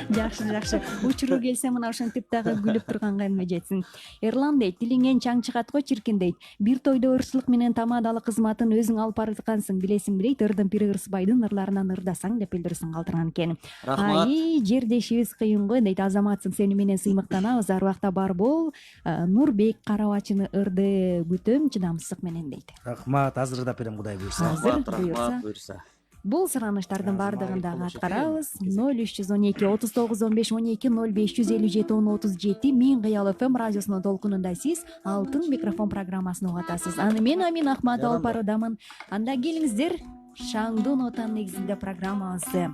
жакшы учуру келсе мына ошентип дагы күлүп турганга эмне жетсин Эрлан дейт тилиңен чаң чыгат го чиркин дейт бир тойдо ырчылык менен тамадалык кызматын өзүң алып бараткансың билесиң дейт ырдын пири ырсыбайдын ырларынан ырдасаң деп билдирүүсүн калтырган экен рахмат жердешибиз кыйын го дейт азаматсың сени менен сыймыктанабыз ар убакта бар бол Нурбек Карабачыны ырды күтөм чыдамсыздык менен дейт рахмат азыр ырдап берем кудай буюрса рахмат буюрса бул суранычтардын баардыгын дагы аткарабыз 0312 39 05 12 0557 1037 Кыял ФМ радиосунун толкунунда сиз алтын микрофон программасын угуп атасыз аны мен Амин Ахматова алып баруудамын анда келиңиздер шаңдуу нотанын негизинде программабызды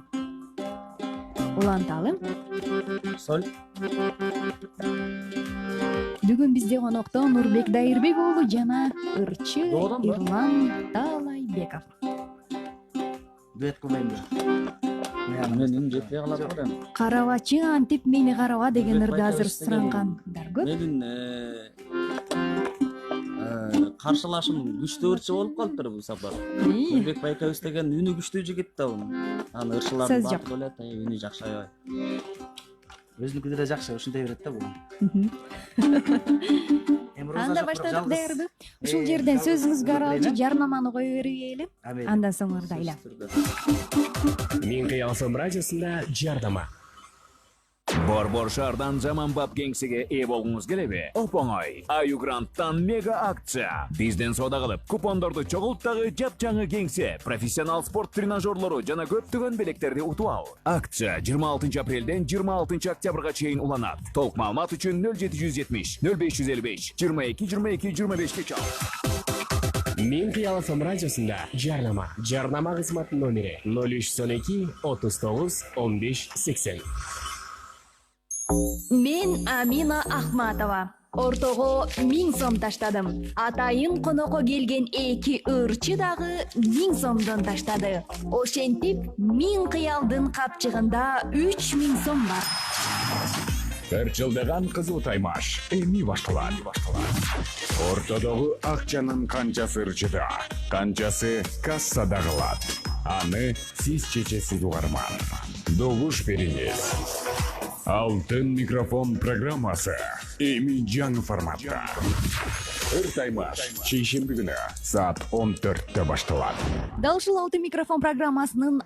уланталы соль бүгүн бизде конокто Нурбек Дайырбек уулу жана ырчы Ирлан Таалайбеков дуэт кылбайм мен үнүм жетпей калат го эми Карабачы антип мени караба деген ырды азыр сурангандар көп менин каршылашым күчтүү ырчы болуп калыптыр бул сапар Нурбек байкебиз деген үнү күчтүү жигит да анын ырчыларын Сөз жок. баардыгы билет үнү жакшы аябай өзүнүкү деле жакшы ушинтей берет да бул. Анда баштадык даярбы? Ушул жерден сөзүңүзгө аралчы жарнаманы кое бергейли. Андан соң ырдайлы. Мен кыял ФМ радиосунда жардама. Борбор шаардан жаманбап кеңсеге ээ болгуңуз келеби? Оп-оңой. Аюгранттан мега акция. Бизден соода кылып, купондорду чогулт дагы жапжаңы кеңсе, профессионал спорт тренажерлору жана көптөгөн белектерди утуп ал. Акция 26 апрелден 26 октябрга чейин уланат. Толук маалымат үчүн 0770 0555 22 25 чал. Мен кыял ФМ радиосунда жарнама. Жарнама кызмат номери 0312 39 15 80. Мен Амина Ахматова. Ортого 1000 сом таштадым. Атайын конокко келген 2 ырчы дагы 1000 сомдон таштады. Ошентип 1000 кыялдын капчыгында 3000 сом бар. Ырчылдаган кызыл таймаш эми башталат. Ортодогу акчанын канчасы ырчыда, канчасы кассада калат. Аны сиз чечесиз угарман. Добуш бериңиз. Алтын микрофон программасы эми жаңы форматта. Ыр таймаш чейшемби күнү саат 14-те башталат. Дал ушул алтын микрофон программасынын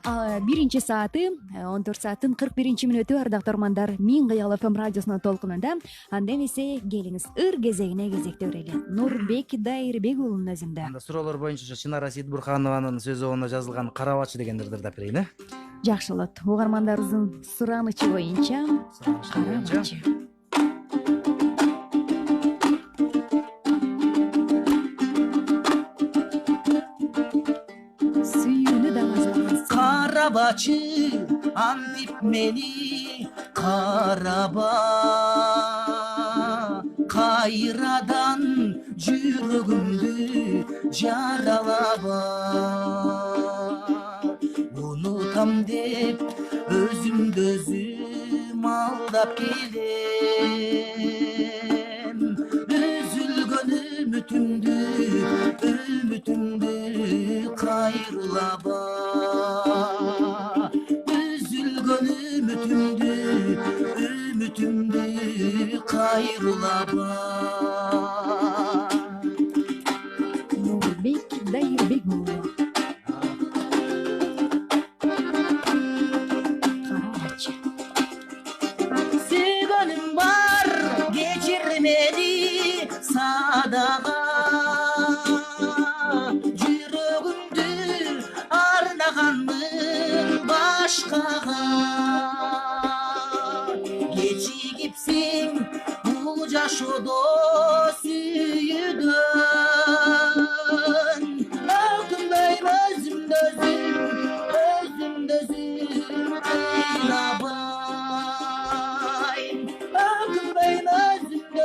биринчи сааты 14 сааттын 41 мүнөтү ардактуу угармандар. Мен кыял ФМ радиосунун толкунунда. Анда эмесе келиңиз ыр кезегине кезекте берели. Нурбек Дайырбек уулунун өзүндө. Анда суроолор боюнча Чынара Сейитбурханованын сөзүнө жазылган карабачы дегендерди ырдап берейин. Жакшы болот. Угармандарыбыздын суранычы боюнча карабачы. Карабачы антип мени караба, кайрадан жүрөгүмдү жаралаба. Унутам деп өзүмдү өзүм алдап келем. Үзүлгөн үмүтүмдү кайрылаба. Üzülgön ümütümdü kayrılaba. Нурбек Дайырбек уулу. Карабачы. Sevgönüm var geçir beni sadaka. Жүрөгүмдү арнагандын башкага. Кечигипсиң бул жашоодо сүйүүдөн. Өкүнбөйм өзүмдү өзүм кыйнабайм. Өкүнбөйм өзүмдү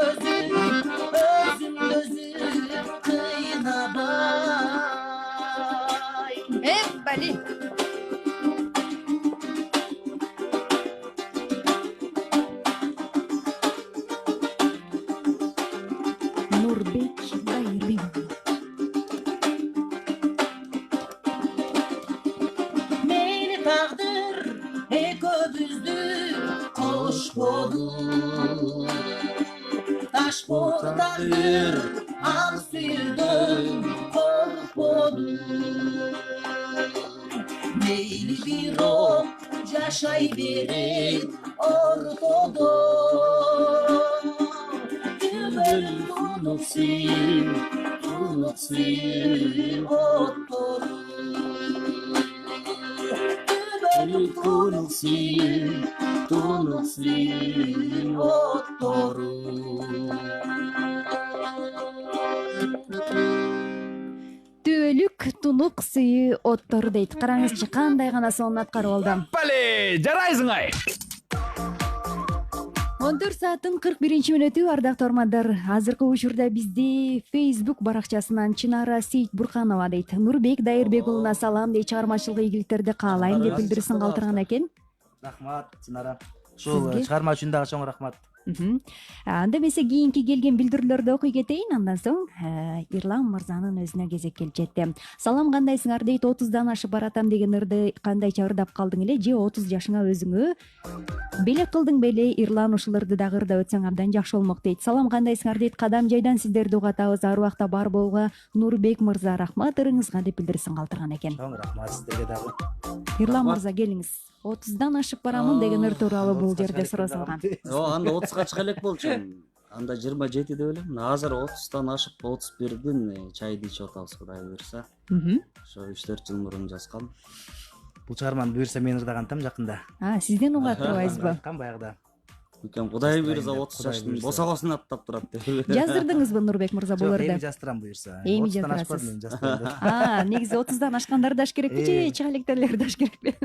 өзүм кыйнабайм. Бали. Нурбек Дайырбек. Мени тагдыр экөөбүздү кошподу. Ташподу тагдыр ак сүйүүдөн коркподу. Мейли бирок жашай берет ортодо. Түбөлүм тунуксин оттору. Түбөлүм тунуксин оттору. Түбөлүк тунук сүйүү оттору дейт. Караңызчы кандай гана сонун аткарып алды. Пале, жарайсың ай. 14 сааттын 41 мүнөтү ардактуу угармандар. Азыркы учурда бизди Facebook баракчасынан Чынара Сейитбурханова дейт. Нурбек Дайырбек уулуна салам дейт, чыгармачылык ийгиликтерди каалайм деп билдирүүсүн калтырган экен. Рахмат, Чынара. Ушул чыгарма үчүн дагы чоң рахмат. Анда эмесе кийинки келген билдирүүлөрдү окуй кетейин, андан соң Ирлан мырзанын өзүнө кезек келип жетти. Салам, кандайсыңар дейт. 30дан ашып баратам деген ырды кандайча ырдап калдың эле же 30 жашыңа өзүңө белек кылдың беле? Ирлан, ушул ырды дагы ырдап өтсөң абдан жакшы болмок дейт. Салам, кандайсыңар дейт. Кадам жайдан сиздерди угатабыз. Ар убакта бар болууга Нурбек мырза, рахмат ырыңызга деп билдирсин калтырган экен. Чоң рахмат сиздерге дагы. Ирлан мырза, келиңиз. 30дан ашып барамын деген ыр тууралуу бул жерде сурасылган. Анда 30га чыга элек болчу. Анда 27 деп элем. Азыр 30тан ашып 31дин чайды ичип атабыз, Кудай буйрса. Ошо 3-4 жыл мурун жазгам. Бул чыгарманы буйрса мен ырдагантам жакында. Сизден угаттырбайсызбы? Баягыда. Үкем Кудай буйрса 30 жаштын босогосун аттап турат деп. Жаздырдыңызбы Нурбек мырза бул ырды? Эми жастырам буйрса. Эми 30тан жаздырасыз. ашпадым, мен жастырам. Негизи 30дан ашкандар даш керекпи же чыга электерлер даш керекпи?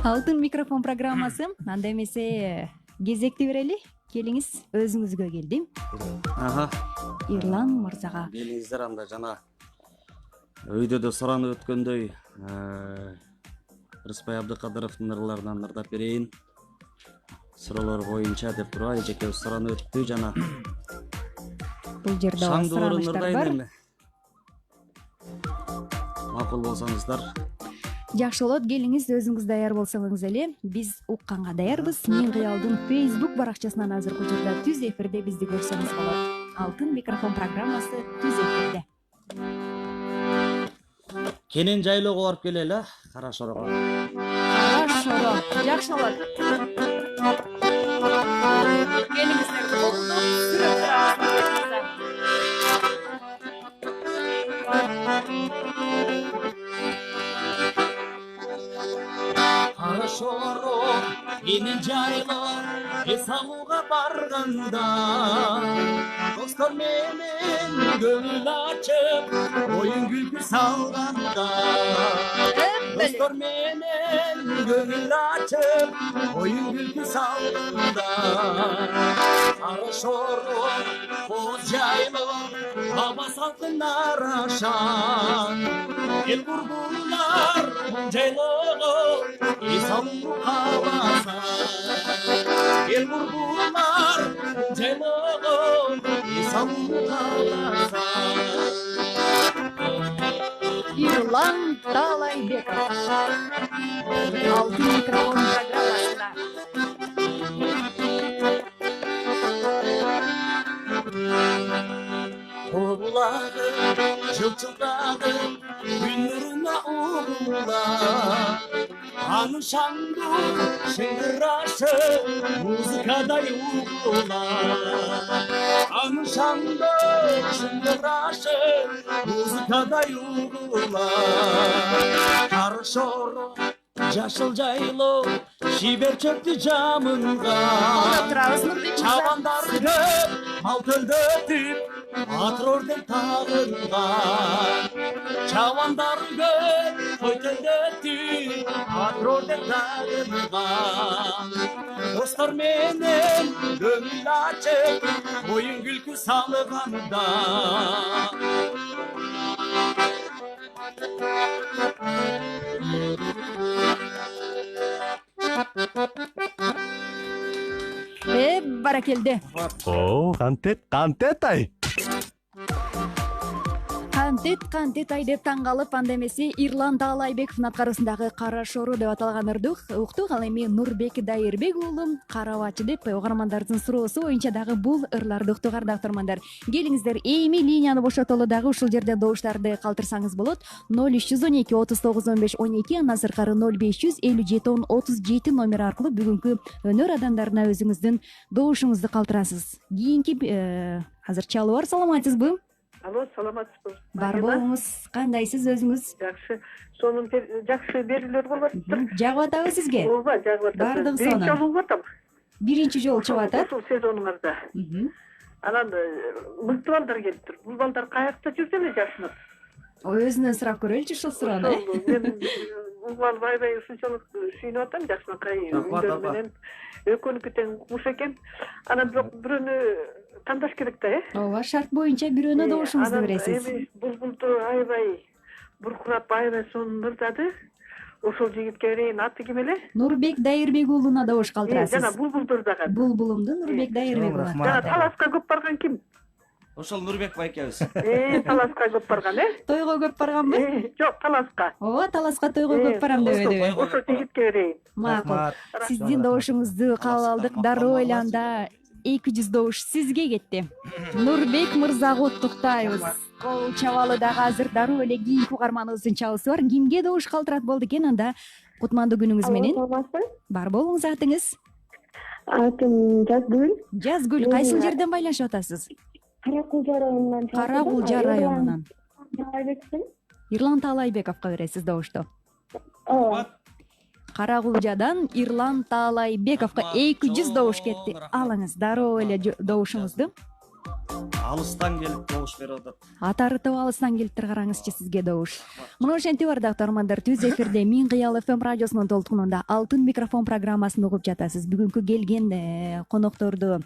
Алтын микрофон программасы. Анда эмесе кезекти берели. Келиңиз, өзүңүзгө келдим. Ирлан мырзага. Келиңиздер, анда жана өйдө да суранып өткөндөй Рыспай Абдыкадыровдун ырларынан ырдап берейин. Суроолор боюнча деп туруп эжекебиз суранып өттү жана бул жерде сураныштар бар. Макул болсоңуздар. Жакшы болот, келиңиз, өзүңүз даяр болсоңуз эле биз укканга даярбыз. Мен кыялдын Facebook баракчасынан азыркы учурда түз эфирде бизди көрсөңүз болот. Алтын микрофон программасы түз эфирде. Кенен жайлоого барып келели, Кара Шорого. Кара Шоро, жакшы болот. Келиңиздер, болду. Сүрөт турабыз. Кара Шоро кенен жайлоо эс алууга барганда, достор менен көңүл ачып оюн күлкү салганда, достор менен көңүл ачып оюн күлкү салганда, Кара Шоро боз жайлоо аба салкын арашан, эл курбулар жайлоого эс алуу кааласа, эл курбулар жайлоого эс алуу кааласа. Ирлан Таалайбеков. Алтын микрофон программасында. Обулагы жылчылдады күн нуруна угула, анын шаңдуу шыңгырашы музыкадай угула, анын шаңдуу шыңгырашы музыкадай угула. Кара Шоро жашыл жайлоо шибер чөптү жамынга, чабандар көп мал төлдөтүп атрорден тагылган, чабандар көп кой төлдөтүп атрорден тагылган, достор менен көңүл ачып оюн күлкү салганда. Баракелде. О, кантет ай. Кантет ай деп таң калып, анда эмесе Ирлан Таалайбековдун аткарысындагы Кара Шоро деп аталган ырды уктук. Ал эми Нурбек Дайырбек уулу карабачы деп угармандардын суроосу боюнча дагы бул ырларды уктук, ардактуу угармандар. Келиңиздер, эми линияны бошотолу, дагы ушул жерде добуштарды калтырсаңыз болот. 0312 39 15 12, андан сырткары 0557 10 37 номери аркылуу бүгүнкү өнөр адамдарына өзүңүздүн добушуңузду калтырасыз. Кийинки азыр чалуу бар. Саламатсызбы? Алло, саламатсызбы? Бар болуңуз, кандайсыз өзүңүз? Жакшы. Сонун жакшы берүүлөр болуп атыптыр. Жагып атабы сизге? Ооба, жагып атат. Бардык Биринчи сонун. жолу болуп атам. Биринчи жолу чыгып атат. Ушул сезонуңарда. Анан мыкты балдар келиптир. Бул балдар каякта жүрсө эле жашынат. Өзүнөн сурап көрөлүчү ушул суроону. Мен бул балды аябай ушунчалык сүйүнүп атам, жакшынакай үндөр менен. Экөөнүкү тең куш экен. Анан бирок бирөөнү тандаш керек да, Ооба, шарт боюнча бирөөнө добушуңузду бересиз. Эми булбулду аябай буркурап, аябай сонун ырдады. ошол жигитке берейин. Аты ким эле? Нурбек Дайырбек уулуна добуш Жана калтырасыз. булбулдур дагы. Булбулумду Нурбек Дайырбек уулу. Рахмат. Жана таласка көп барган ким? Ошол Нурбек байкебиз. Таласка көп барган, Тойго көп барганбы? Жок, таласка. Ооба, таласка тойго көп барам дебедиби? Ошол жигитке берейин. Макул. Сиздин добушуңузду кабыл алдык. Дароо эле анда 200 добуш сизге кетти. Нурбек мырзага куттуктайбыз. Кол чабалы дагы азыр дароо эле кийинки угарманыбыздын чабысы бар. Кимге добуш калтырат болду экен анда? Кутмандуу күнүңүз менен. Бар болуңуз атыңыз? Атым Жазгүл. Жазгүл, кайсы жерден байланышып атасыз? Каракулжа районунан. Каракулжа районунан. Таалайбекпин. Ирлан Таалайбековго бересиз добушту. Ооба. Каракулжадан Ирлан Таалайбековго 200 добуш кетти. Алыңыз дароо эле добушуңузду. Алыстан келип добуш берип атат. Атарытып алыстан келиптир, караңызчы сизге добуш. Мына ошентип бар доктормандар, түз эфирде Миң кыял FM радиосунун толкунунда алтын микрофон программасын угуп жатасыз. Бүгүнкү келген конокторду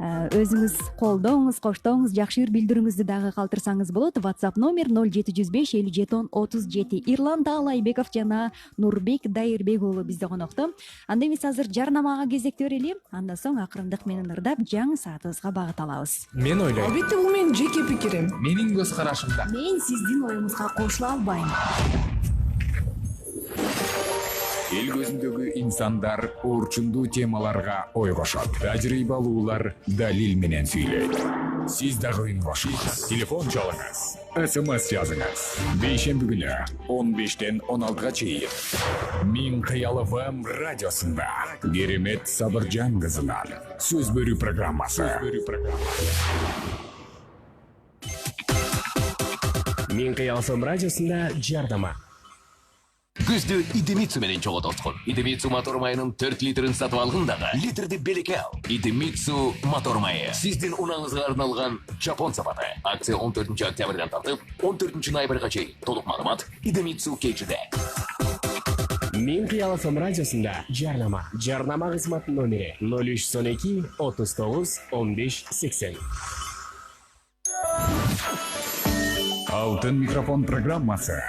өзүңүз колдооңуз, коштооңуз, жакшы бир билдирүүңүздү дагы калтырсаңыз болот. WhatsApp номер 0705 57 37. Ирлан Таалайбеков жана Нурбек Дайырбек уулу бизде конокто. Анда эмес азыр жарнамага кезекти берели. Андан соң акырындык менен ырдап жаңы саатыбызга багыт алабыз. Мен ойлойм. Албетте бул менин жеке пикирим. Менин көз карашымда. Мен сиздин оюңузга кошула албайм. Эл көзүндөгү инсандар орчундуу темаларга ой кошот. Тажрыйбалуулар далил менен сүйлөйт. Сиз дагы үн кошуңуз. Телефон чалыңыз. СМС жазыңыз. Бейшемби күнү 15-тен 16-га чейин. Миң кыял FM радиосунда Керемет Сабыржан кызынан сөз берүү программасы. Миң кыял FM радиосунда жардама. Күздү Идемитсу менен чогототкун. Идемитсу мотор майынын 4 литрин сатып алгын дагы. Литрди белекке ал. Идемитсу мотор майы. Сиздин унаңызга арналган жапон сапаты. Акция 14 октябрдан тартып 14 ноябрга чейин. Толук маалымат Идемитсу кейчиде. Миң кыял FM радиосунда жарнама. Жарнама кызматынын номери 0312 39 15 80. Алтын микрофон программасы.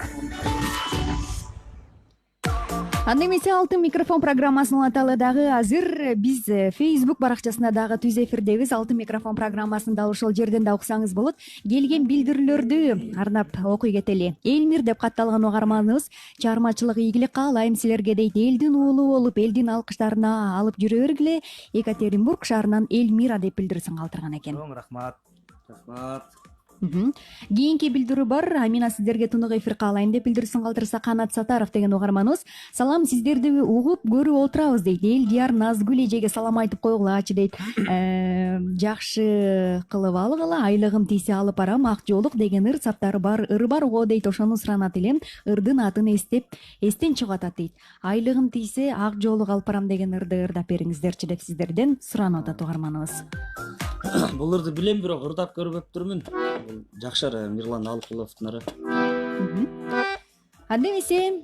Анда эмесе алтын микрофон программасынын аталы дагы азыр биз Facebook баракчасында дагы түз эфирдебиз. Алтын микрофон программасын дал ошол жерден да уксаңыз болот. Келген билдирүүлөрдү арнап окуй кетели. Элмир деп катталган угарманыбыз чыгармачылык ийгилик каалайм силерге дейт. Элдин уулу болуп, элдин алкыштарына алып жүрө бергиле. Екатеринбург шаарынан Элмира деп билдирүүсүн калтырган экен. Рахмат. Кийинки билдирүү бар. Амина сиздерге тунук эфир каалайм деп билдирүүсүн калтырса Канат Сатаров деген угарманыбыз. Салам, сиздерди угуп көрүп отурабыз дейт. Элдияр Назгүл эжеге салам айтып койгулачы дейт. Жакшы кылып алгыла, айлыгым тийсе алып барам, ак жоолук деген ыр саптары бар, ыры бар го дейт. Ошону суранат элем. Ырдын атын эстен чыгып атат дейт. Айлыгым тийсе ак жоолук алып барам деген ырды ырдап бериңиздерчи деп сиздерден суранып атат угарманыбыз. Бул ырды билем, бирок ырдап көрбөптүрмүн. Жакшыр Мирлан Алкуловдун ыры. Анда эмесе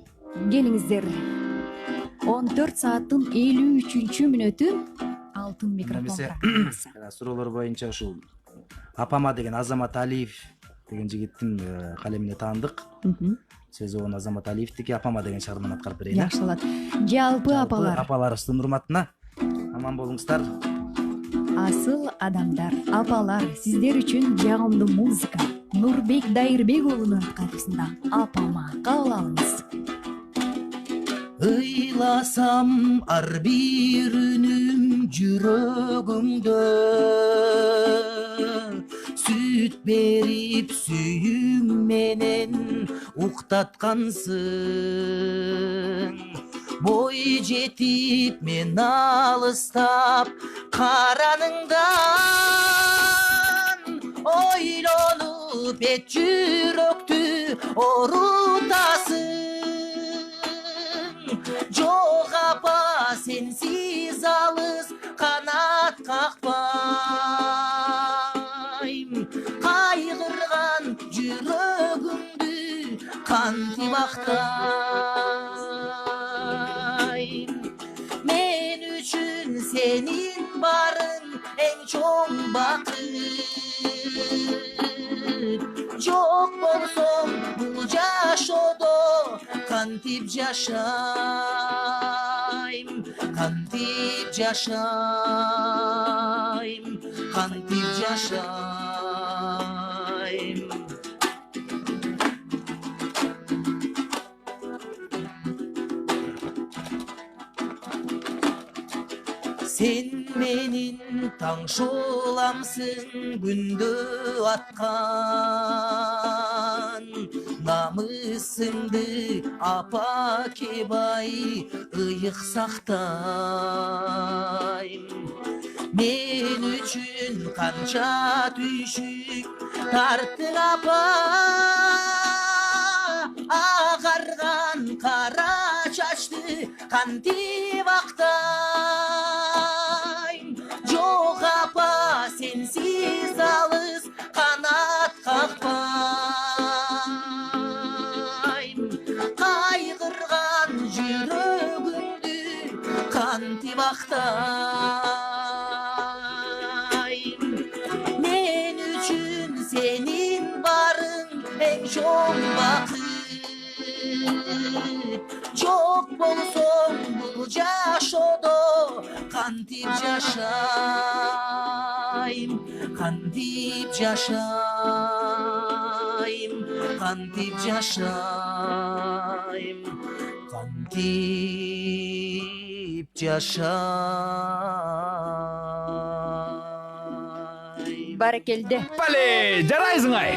келиңиздер. 14 сааттын 53-мүнөтү алтын микрофон программасы. Суроолор боюнча ушул Апама деген Азамат Алиев деген жигиттин калемине таандык. Сөзү Азамат Алиевдики. Апама деген чыгарманы аткарып берейин. Жакшы болот. Жалпы апалар. Апаларыбыздын урматына аман болуңуздар. Асыл адамдар, апалар, сиздер үчүн жагымдуу музыка. Нурбек Дайырбек уулунун катысында Апама кабыл алыңыз. Ыйласам ар бир үнүм жүрөгүмдө, сүт берип сүйүң менен уктаткансың. Бой жетип мен алыстап караныңдан, ойлонуп эт жүрөктү орутасың. Жок апа, сенсиз алыс канат какпайм. Кайгырган жүрөгүмдү кантип актайм. Мен үчүн сенин барың эң чоң бакыт. Жок болсоң бул жашоодо кандай кантип жашайм, кантип жашайм, кантип жашайм. Sen menin таңшоламсың күндө аткан, намысыңды апа кебай ыйык сактайм. Мен үчүн канча түйшүк тарттың апа, агарган кара чачты кантип актайм. Жок апа, сенсиз алыс канат какпайм. Кайгырган жүрөгүмдү кантип актайм. Мен үчүн сенин барың эң чоң бакыт. Жок болсоң бул жашоодо кантип жашайм, кантип жашайм, кантип жашайм, кантип жашайм. Баракелде. Бале, жарайсың ай.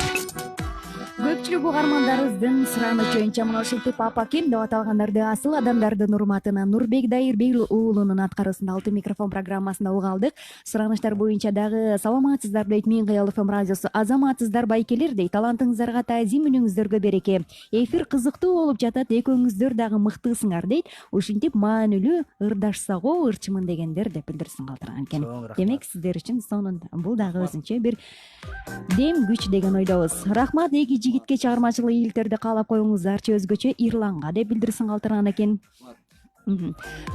Көпчүлүк угармандарыбыздын суранычы боюнча мына ушинтип апа ким деп аталгандарды асыл адамдардын урматына Нурбек Дайырбек уулунун аткаруусунда алтын микрофон программасында уга алдык. Сураныштар боюнча дагы саламатсыздар дейт Мен Кыял ФМ радиосу. Азаматсыздар байкелер дейт. Талантыңыздарга таазим, үнүңүздөргө береке. Эфир кызыктуу болуп жатат, экөөңүздөр дагы мыктысыңар дейт. Ушинтип маанилүү ырдаштсагоо ырчымын дегендер деп билдирсин калтырган экен. Демек сиздер үчүн сонун бул дагы өзүнчө бир дем күч деген ойдобуз. Рахмат эки жигитке чыгармачылык ийгиликтерди каалап коюңуздарчы, өзгөчө Ирланга деп билдирсин калтырган экен.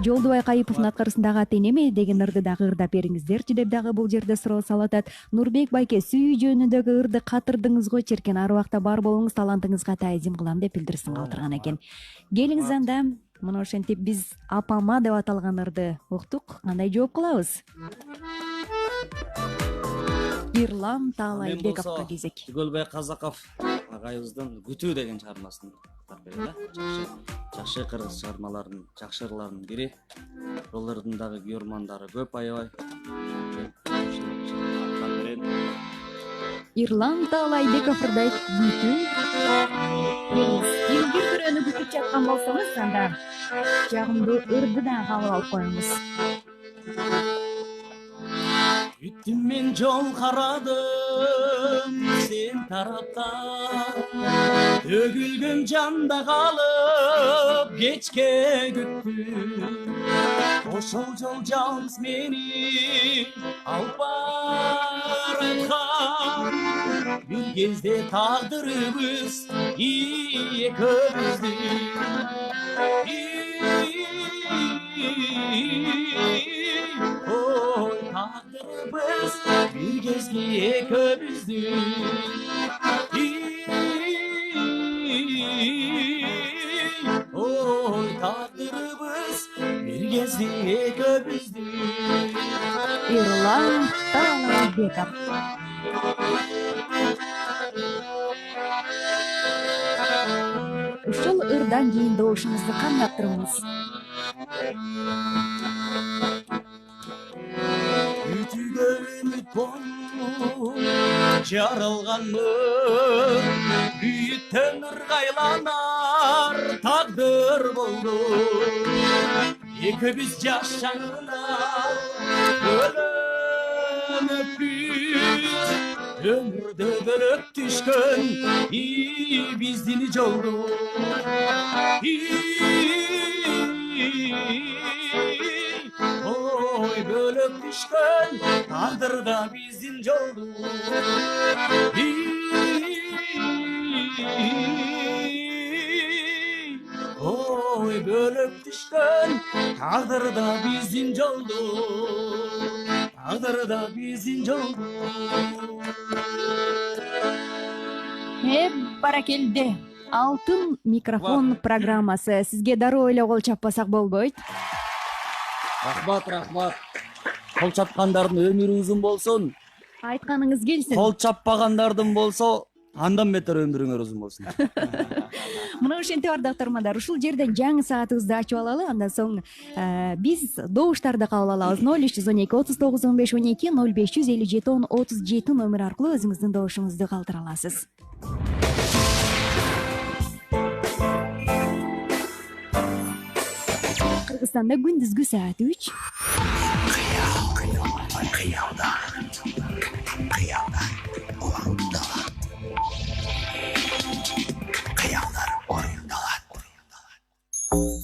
Жолдубай Кайыповдун аткарысындагы аты эме деген ырды дагы ырдап бериңиздерчи деп дагы бул жерде суроо салып атат. Нурбек байке, сүйүү жөнүндөгү ырды катырдыңыз го чиркен, ар убакта бар болуңуз, талантыңызга таазим кылам деп билдирсин калтырган экен. Келиңиз анда мына ошентип биз апама деп аталган ырды уктук, кандай жооп кылабыз? Ирлан Таалайбековго кезек. Түгөлбай Казаков агайыбыздын Күтүү деген чыгармасын берди. Жакшы кыргыз чыгармаларынын жакшы ырларынын бири. Бул ырдын дагы күйөрмандары көп аябай. Ирлан Таалайбеков ырдайт Күтүү. Бир бирөөнү күтүп жаткан болсоңуз, анда жагымдуу ырды да кабыл алып коюңуз. Күттүм мен жол карадым сен тараптан, төгүлгөн жанда калып кечке күттүм. Ошол жол жалгыз мени алып бараткан, бир кезде тагдырыбыз экөөбүздү. Ой, тагдырыбыз бир кезде экөөбүздү. Ой, тагдырыбыз бир кезде экөөбүздү. Ирлан Таалайбеков. Ушул ырдан кийин добушуңузду кандаттырыңыз. Күтүүгө үмүт болуп жаралганмын, күйүттөн ыргайланар тагдыр болду. Экөөбүз жашаңына бөлөнөппүз, өмүрдө бөлөп түшкөн биздин жолду. Ой, бөлөп түшкөн тагдырда биздин жолду. Ой, бөлөп түшкөн тагдырда биздин жолду. Тагдырда биздин жолду. Баракелде. алтын микрофон программасы. Сизге дароо эле кол чаппасак болбойт. Рахмат. Кол чапкандардын өмүрү узун болсун. Айтканыңыз келсин. Кол чаппагандардын болсо, андан бетер өмүрүңөр узун болсун. Мына ошентип ардактармандар, ушул жерден жаңы саатыбызды ачып алалы. Андан соң биз добуштарды кабыл алабыз. 0312 39 15 12 0557 10 37 номер аркылуу өзүңүздүн добушуңузду калтыра аласыз. Кыргызстанда күндүзгү саат 3.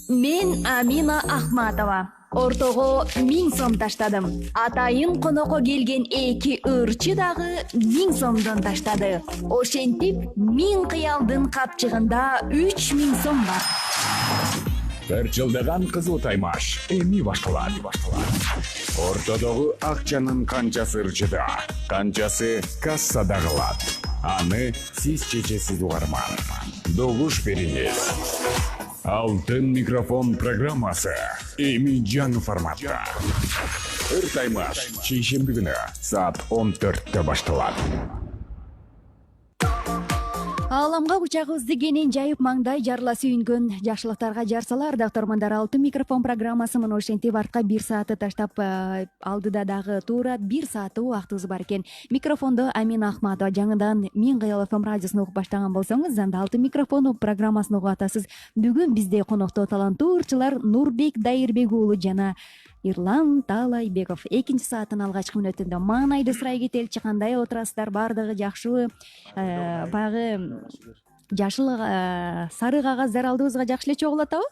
Мен Амина Ахматова. Ортого 1000 сом таштадым. Атайын конокко келген эки ырчы дагы 1000 сомдон таштады. Ошентип 1000 кыялдын капчыгында 3000 сом бар. Ырчылдаган кызыл таймаш эми башталат. Ортодогу акчанын канчасы ырчыда, канчасы кассада калат. Аны сиз чечесиз угарман. Добуш бериңиз. Алтын микрофон программасы эми жаңы форматта. Ыр таймаш шейшемби күнү саат 14-те башталат. Ааламга кучагыбызды кенен жайып маңдай жарыла сүйүнгөн жакшылыктарга жарсалар, дактармандар, алтын микрофон программасы мына ошентип артка 1 саатты таштап алдыда дагы туура 1 саатты убактыбыз бар экен. Микрофондо Амина Ахматова. Жаңыдан Мен Кыял ФМ радиосун угуп баштаган болсоңуз, анда алтын микрофон программасын угуп атасыз. Бүгүн бизде конокто таланттуу ырчылар Нурбек Дайырбек уулу жана Ирлан Талайбеков. Экинчи сааттын алгачкы мүнөтүндө маанайды сурай кетеличи, кандай отурасыздар? Бардыгы жакшыбы? Баягы жашыл сары кагаздар алдыбызга жакшы эле чогулуп атабы?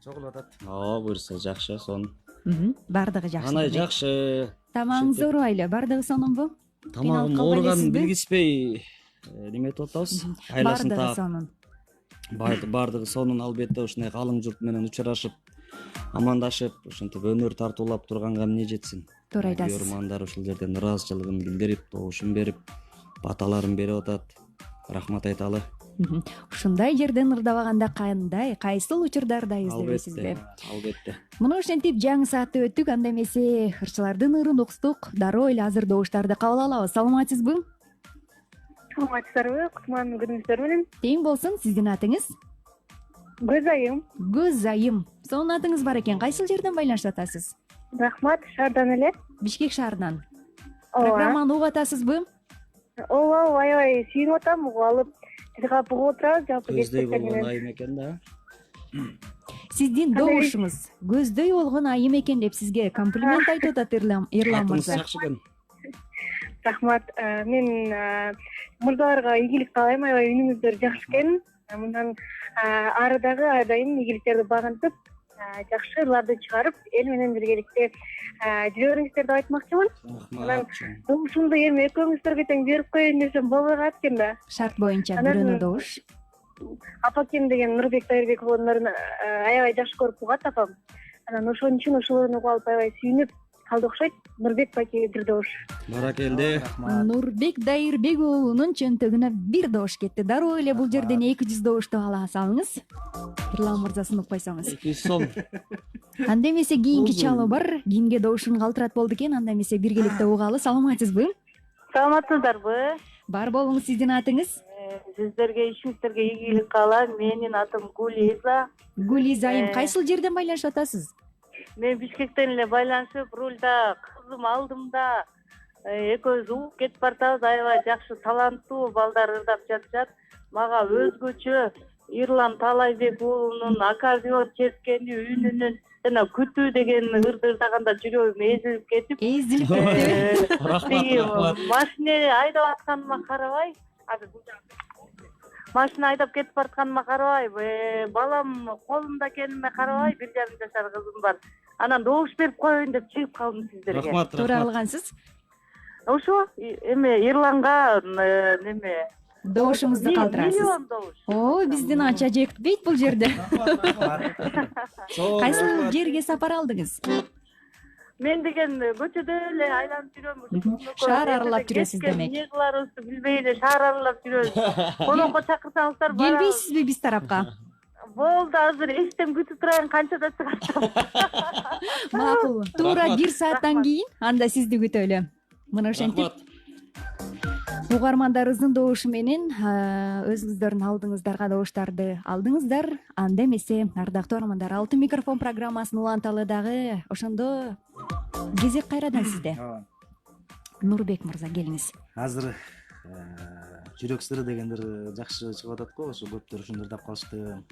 Чогулуп атат. Буюрса жакшы, сонун. Бардыгы жакшы. Анай жакшы. Тамагыңыз оорубайлы? Бардыгы сонунбу? Тамагым ооруганын билгиспей неметип атабыз. Бардыгы сонун. Бардыгы сонун, албетте ушундай калың журт менен учурашып, амандашып, ошентип өнөр тартуулап турганга эмне жетсин. Туура айтасыз. Көрөрмандар ушул жерден ыраазычылыгын билдирип, добушун берип, баталарын берип атат. Рахмат айталы. Ушундай жерден ырдабаганда кайсыл учурдарда издебейсизби? Албетте. Мына ошентип жаңы саатты өттүк. Анда эмесе ырчылардын ырын уктук. Дароо эле азыр добуштарды кабыл алабыз. Саламатсызбы? Саламатсыздарбы? Кутман күнүңүздөр менен. Тең болсун. Сиздин атыңыз? Көзайым. Көзайым. Сонун атыңыз бар экен. Кайсыл жерден байланышып атасыз? Рахмат, шаардан эле. Бишкек шаарынан. Программаны угуп атасызбы? Ооба, аябай сүйүнүп атам, угуп алып, тилгап угуп отурабыз. Жалпы Көздөй болгон айым экен да. Сиздин добушуңуз көздөй болгон айым экен деп сизге комплимент айтып атат Ирлан мырза. Жакшы экен. Рахмат. Мен мырзаларга ийгилик каалайм, аябай үнүңүздөр жакшы экен. Мындан ары дагы айдайым ийгиликтерди багынтып, жакшы ырларды чыгарып, эл менен биргеликте жүрө бериңиздер деп айтмакчымын. Анан добушумду эми экөөңүздөргө тең берип коеюн десем болбой калат экен да. Шарт боюнча бирөөнө добуш. Апакем деген Нурбек Дайырбековдун аябай жакшы көрүп угат апам. Анан ошон үчүн ошолорун угуп алып аябай сүйүнүп калды окшойт. Нурбек баке бир добуш. Баракелде. Нурбек Дайырбек уулунун чөнтөгүнө бир добуш кетти. Дароо эле бул жерден 200 добушту ала салыңыз. Ирлан мырзасын укпайсаңыз. 200 сом. Анда эмесе кийинки чалуу бар. Кимге добушун калтырат болду экен? Анда эмесе биргеликте угалы. Саламатсызбы? Саламатсыздарбы? Бар болуңуз. Сиздин атыңыз? Сиздерге, ишиңиздерге ийгилик каалайм. Менин атым Гулиза. Гулизайым, кайсыл жерден байланышып атасыз? Мен Бишкектен эле байланышып, рулда кызым алдымда. Экөөбүз угуп кетип баратабыз. Аябай жакшы таланттуу балдар ырдап жатышат. Мага өзгөчө Ирлан Талайбек уулунун аккордеон ческени үнүнүн жана күтүү деген ырды ырдаганда жүрөгүм эзилип кетип. Рахмат. Машина айдап атканыма карабай, машина айдап кетип баратканыма карабай, балам колумда экениме карабай, 1,5 жашар кызым бар. Анан добуш берип коеюн деп чыгып калдым сиздерге. Рахмат. Туура кылгансыз. Ошо эме Ирланга неме Добушуңузду калтырасыз. О, биздин ача жекпейт бул жерде. Кайсыл жерге сапар алдыңыз? мен деген көчөдө эле айланып жүрөм. Шаар аралап жүрөсүз демек. Эмне кыларыбызды билбей эле шаар аралап жүрөбүз. Конокко чакырсаңыздар барабыз. Келбейсизби биз тарапка? Болду, азыр эштен күтүп турайын, канчада чыгасам. Макул. Туура 1 сааттан кийин анда сизди күтөлү. Мына ошентип угармандарыбыздын добушу менен өзүңүздөрдүн алдыңыздарга добуштарды алдыңыздар. Анда эмесе, ардактуу угармандар, Алтын микрофон программасын уланталы дагы ошондо кезек кайрадан сизде. Нурбек мырза, келиңиз. Азыр жүрөк сыры дегендер жакшы чыгып атат го, ошо көптөр ушуну ырдап калышты.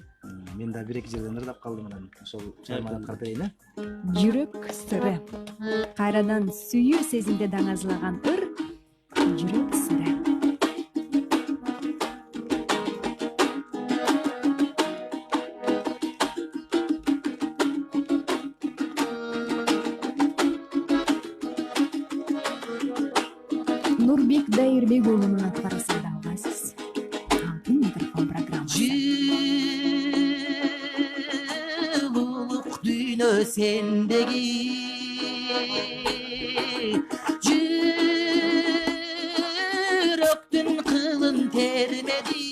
Мен да 1-2 жерден ырдап калдым анан ошол чайман аткартайын, Жүрөк сыры. Кайрадан сүйүү сезимде даңазылаган ыр жүрөк сыры. Нурбек Дайырбек уулунун аткарысында алгансыз. Алтын микрофон программасы. Жылуулук дүйнө сендеги жүрөктүн кылын термеди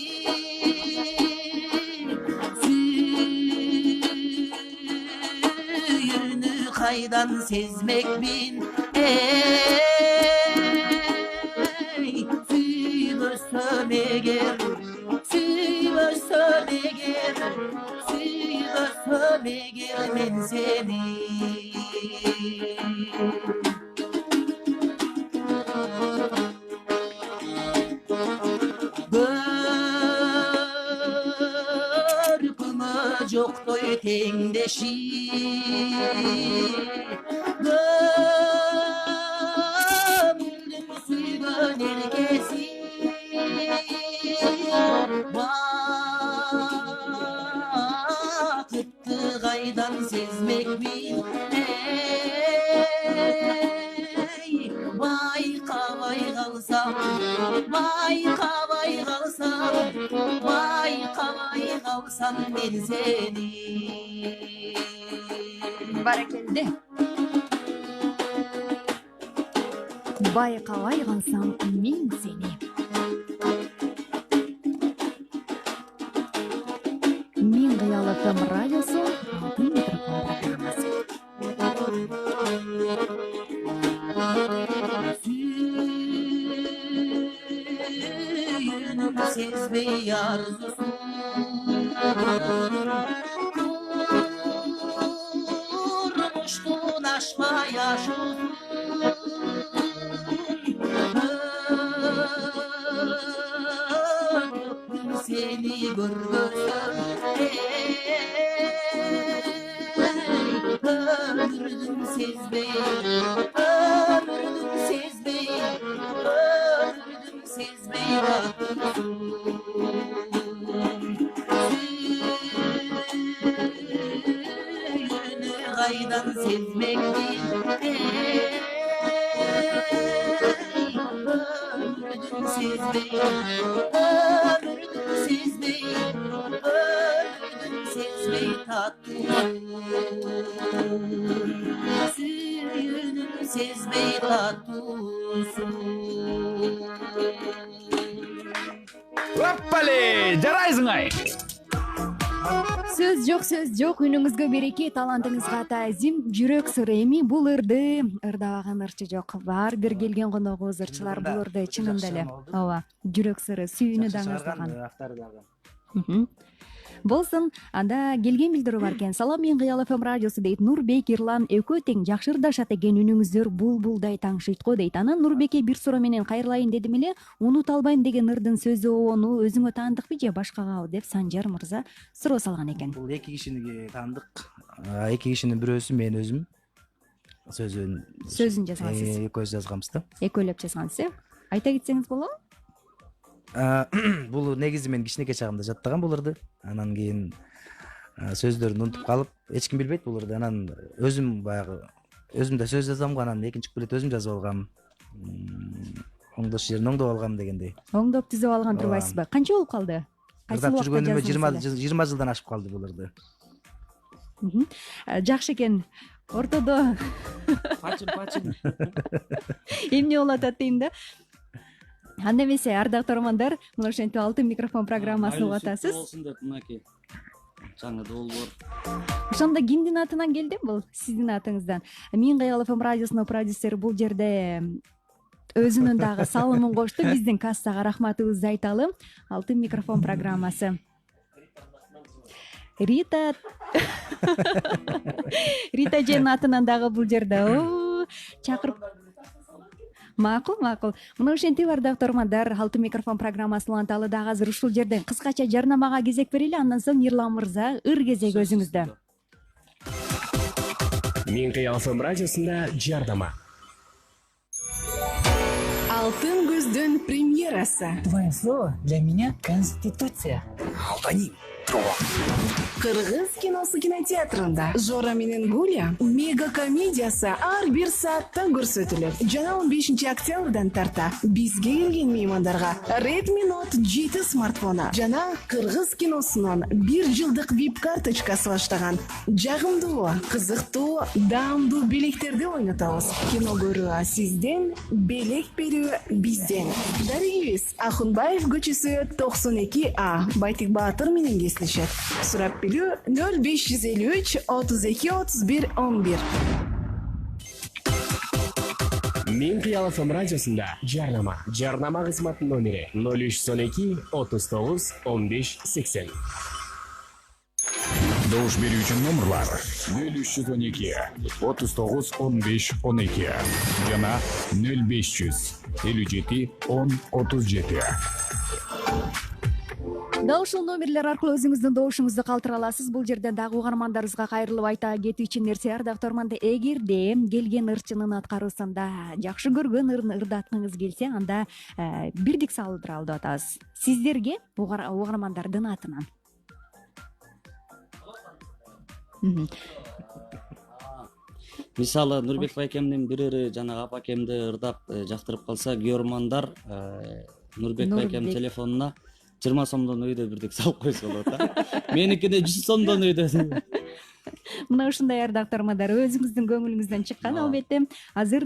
сүйүүнү кайдан сезмекмин сүйбөсөм эгер мен сени көркүмө жоктой теңдеши көңүлдүн сүйгөн эркеси бакытты кайдан сезмекмин байкабай калсам мен сени Баракелде. Байкабай калсам мен сени. Мен кыял ФМ радиосу Алтын микрофон программасы. сүйүүнү сезбей арзусун турмуштун ашпай ашуусун сени көргөзсөм өмүрдүн сезбей сүйүүнү кайдан сезмекмин өмүрдүн сезбей сүйүүнү сезбей татуусун Оппали, жарайсың ай. Сөз жок, үнүңүзгө береке, талантыңызга таазим. Жүрөк сыры эми бул ырды ырдабаган ырчы жок. Бар бир келген коногубуз ырчылар бул ырды чынында эле. Ооба, жүрөк сыры сүйүүнү даңазлаган. Болсун, анда келген билдирүү бар экен. Салам, мен Кыял ФМ радиосу дейт. Нурбек, Ирлан экөө тең жакшы ырдашат экен, үнүңүздөр булбулдай таңшыйт го дейт. Анан Нурбекке бир суроо менен кайрылайын дедим эле. Унута албайм деген ырдын сөзү ону өзүңө таандыкпы же башкагабы деп Санжар мырза суроо салган экен. Бул эки кишиниги таандык. Эки кишинин бирөөсү мен өзүм. Сөзүн жазгансыз. Экөөбүз жазганбыз да. Экөөлөп жазгансыз. Айта кетсеңиз болобу? Бул негизи мен кичинекей чагымда жаттаган бул ырды. Анан кийин сөздөрүн унутуп калып, эч ким билбейт бул ырды. Анан өзүм да сөз жазам го, анан экинчи куплет өзүм жазып алгам. Оңдош жерин оңдоп алгам дегендей. Оңдоп түзүп алган турбайсызбы? Канча болуп калды? Ырдап жүргөнүмө 20 жылдан ашып калды бул ырды. Жакшы экен. ортодо пачын эмне болуп атат дейм да. Анда эмесе ардактуу угармандар, мына ошентип алтын микрофон программасын угуп атасыз. болсун деп мынакей жаңы долбоор. Ошондо кимдин атынан келди бул? Сиздин атыңыздан. Мен Кыял ФМ радиосунун продюсери бул жерде өзүнүн дагы салымын кошту. Биздин кассага рахматыбызды айталы. Алтын микрофон программасы. Рита Женин атынан дагы бул жерде чакырып. Макул. Мына ошентип ардактуу угармандар, алтын микрофон программасын уланталы дагы азыр ушул жерден кыскача жарнамага кезек берели, андан соң Эрлан мырза ыр кезеги өзүңүздө. Мен Кыял ФМ радиосунда жарнама. Алтын көздөн премьерасы. Твое слово для меня конституция. Алтанин, Кыргыз киносы кинотеатрында Жора менен Гуля мега комедиясы ар бир саатта көрсөтүлөт. Жана 15 октябрдан тарта бизге келген меймандарга Redmi Note 7 смартфону жана кыргыз киносунун 1 жылдык VIP карточкасы баштаган жагымдуу, кызыктуу, даамдуу белектерди ойнотобуз. Кино көрүү сизден, белек берүү бизден. Дарегибиз Ахунбаев көчөсү 92А Байтик Баатыр менен кесилишет. Сурап билүү 0553 32 31 11. Мен Кыял ФМ радиосунда жарнама. Жарнама кызматынын номери 0312 39 15 80. Добуш берүүчү номерлар 0312 39 15 12 жана 0500 57 10 37. Да ушул номерлер аркылуу өзүңүздүн добушуңузду калтыра аласыз. Бул жерден дагы угармандарыбызга кайрылып айта кетүүчү нерсе, ардактуу угармандар, эгерде келген ырчынын аткаруусунда жакшы көргөн ырдаткыңыз келсе, анда бирдик салдыра алып атабыз. Сиздерге угармандардын атынан. Мисалы Нурбек байкемдин бирири жанагы апакемди ырдап жактырып калса, көрөрмандар Нурбек байкем телефонуна 20 сомдон өйдө бирдик салып койсо болот. Меникине 100 сомдон өйдө. Мына ушундай ардактуу угармандар, өзүңүздүн көңүлүңүздөн чыккан албетте. Азыр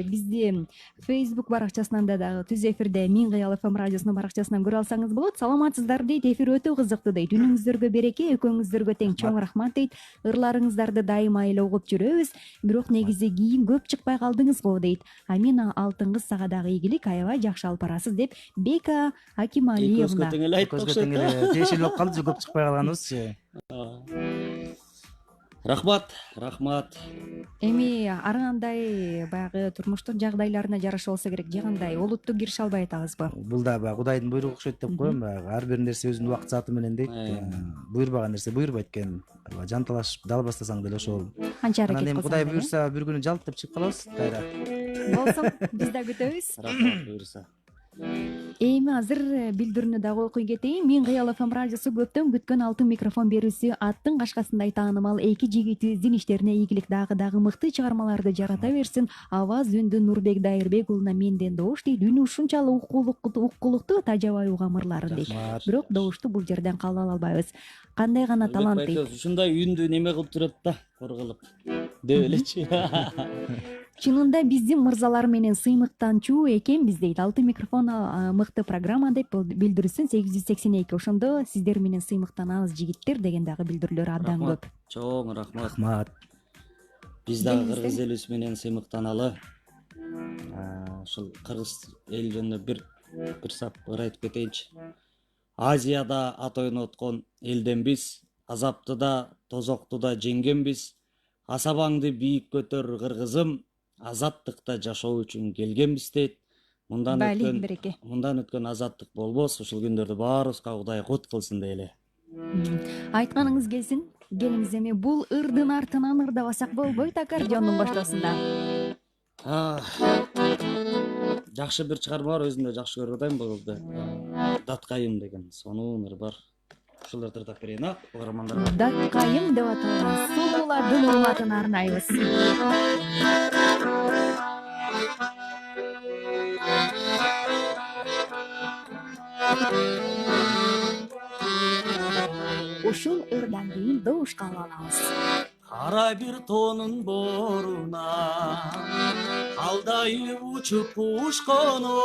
бизди Facebook баракчасынан да дагы түз эфирде Мен Кыял ФМ радиосунун баракчасынан көрө алсаңыз болот. Саламатсыздар дейт, эфир өтө кызыктуу дейт. Үнүңүздөргө береке, экөөңүздөргө тең чоң рахмат дейт. Ырларыңыздарды дайыма эле угуп жүрөбүз. Бирок негизи кийин көп чыкпай калдыңыз го дейт. Амин алтын кыз сага дагы ийгилик, аябай жакшы алып барасыз деп Бека Акималиевна. Көзгө теңеле айтып койсо. Тиешелүү болуп калды, көп чыкпай калганыбыз. Рахмат. Эми ар кандай баягы турмуштук жагдайларына жараша болсо керек, же кандай олуттуу кириш албай атабызбы? Бул да баягы Кудайдын буйругу окшойт деп коем. Ар бир нерсе өзүнүн убакыт сааты менен дейт. Буйрбаган нерсе буйрбайт экен. Жанталашып дал бастасаң деле ошол. Канча аракет Анан кылсаң Кудай буйрса бир күнү жалт деп чыгып калабыз кайра. болсун, биз да күтөбүз. Рахмат буйрса. Эми азыр билдирүүнү дагы окуй кетейин. Мен Кыял ФМ радиосу көптөн күткөн алтын микрофон берүүсү аттын кашкасындай таанымал эки жигитибиздин иштерине ийгилик дагы мыкты чыгармаларды жарата берсин. Аваз үндү Нурбек Дайырбек уулуна менден добуш дейт. Үнү ушунчалык уккулуктуу тажабай угамырларын дейт. Бирок добушту бул жерден кабыл албайбыз. Кандай гана талант дейт. Ушундай үндү неме кылып турат да, коргулуп. Деп элечи. Чынында биздин мырзалар менен сыймыктанчу экенбиз дейт. Алтын микрофон мыкты программа деп билдирүүсүн 882. Ошондо сиздер менен сыймыктанабыз жигиттер деген дагы билдирүүлөр абдан көп. Чоң рахмат. Биз дагы кыргыз элибиз менен сыймыктаналы. Ушул кыргыз эл жөнүндө бир сап ыр айтып кетейинчи. Азияда ат ойноткон элденбиз, азапты да, тозокту да жеңгенбиз. Асабаңды бийик көтөр кыргызым, азаттыкта жашоо үчүн келгенбиз дейт. Мындан өткөн азаттык болбос, ушул күндөрдү баарыбызга Кудай кут кылсын дейли. Айтканыңыз келсин. Келиңиз, эми бул ырдын артынан ырдабасак болбойт, аккордеондун баштоосунда. Жакшы бир чыгарма бар, өзүм да жакшы көрүп атайм булду. Даткайым деген сонун ыр бар. Ушул ырды ырдап берейин, угармандарга. Даткайым деп аталган сулуулардын урматына арнайбыз. Ушул ырдан кийин добушка алабыз. кара бир тоонун боруна алдайып учуп кушкону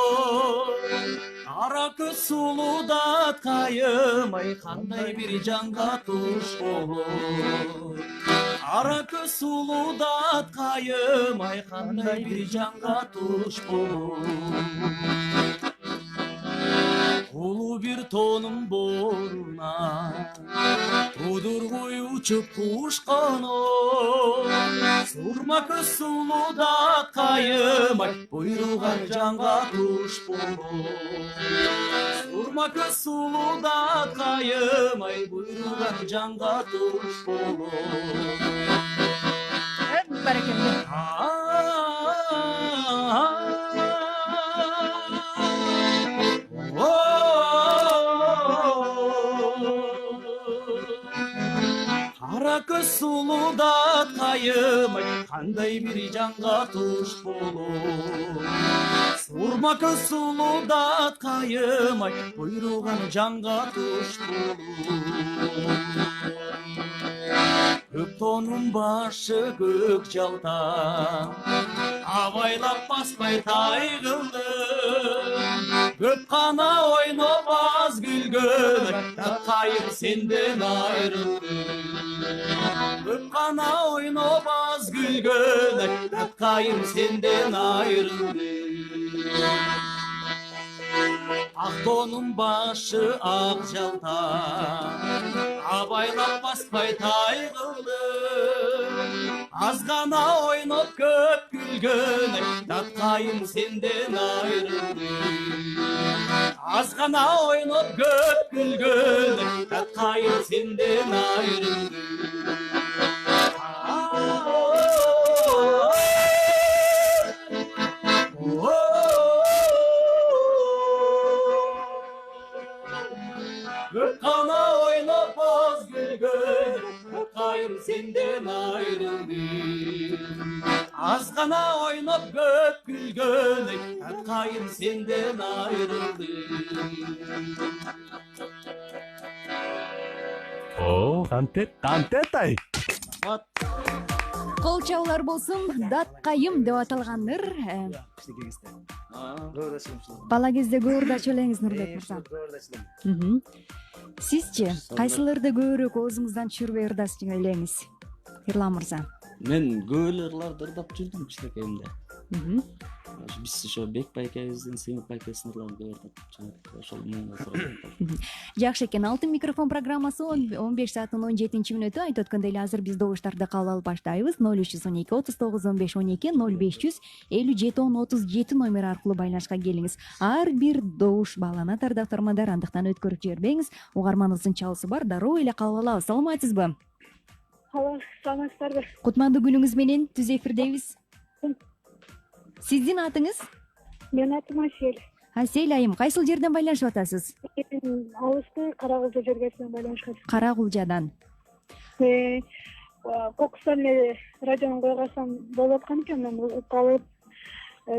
кара көз сулуудат кайымай кандай бир жанга туш болот кара көз сулуудат кайымай кандай бир жанга туш болот улуу бир тоонун боруна удургуй учуп кушкону сурма көз сулуудат кайымай буйруган жанга туш болот сурма көз сулуудат кайымай буйруган жанга туш болот баракелде. Кара көз сулуудат кайымай кандай бир жанга туш болот сурма көз сулуудат кайымай буйруган жанга туш болот көк тоонун башы көк жалтан абайлап баспай тайгылды көп кана ойноп аз күлгөн кайым сенден айрылды көп кана ойноп аз күлгөн кайым сенден айрылды ак тоонун башы ак жалтан абайлап баспай тайгылды аз гана ойноп көп күлгөн кайым сенден айрылды аз гана ойноп көп күлгөн кайым сенден айрылды көп кана ойноп аз күлгөн кайым сенден айрылды аз гана ойноп көп күлгөн кайым сенден айрылды О, кантет ай. Кол чабуулар болсун, дат кайым деп аталгандыр. Бала кезде көп ырдачу элеңиз Нурбек мырза. Сизчи кайсыларды көбүрөөк оозуңуздан түшүрбөй ырдачу элеңиз? Эрлан мырза. Мен көп эле ырларды ырдап жүрдүм кичинекейимде. Биз ошо Бек байкебиздин Сыймык байкесинин ырларын көп ырдап ошол менен Жакшы экен. Алтын микрофон программасы 15 сааттын 17-мүнөтү. Айтып өткөндөй эле азыр биз добуштарды кабыл алып баштайбыз. 0312 39 15 12 0500 57 10 37 номери аркылуу байланышка келиңиз. Ар бир добуш бааланат ардактармандар, андыктан өткөрүп жибербеңиз. Угарманыбыздын чалысы бар, дароо эле кабыл алабыз. Саламатсызбы? Саламатсыздарбы? Кутмандуу күнүңүз менен түз эфирдебиз. Сиздин атыңыз? Менин атым Асель. Асель айым, кайсыл жерден байланышып атасыз? Алысты Карагулжа жергесинен байланышкан. Карагулжадан. Кокустан эле радиону койгосом болуп аткан экен, мен угуп калып,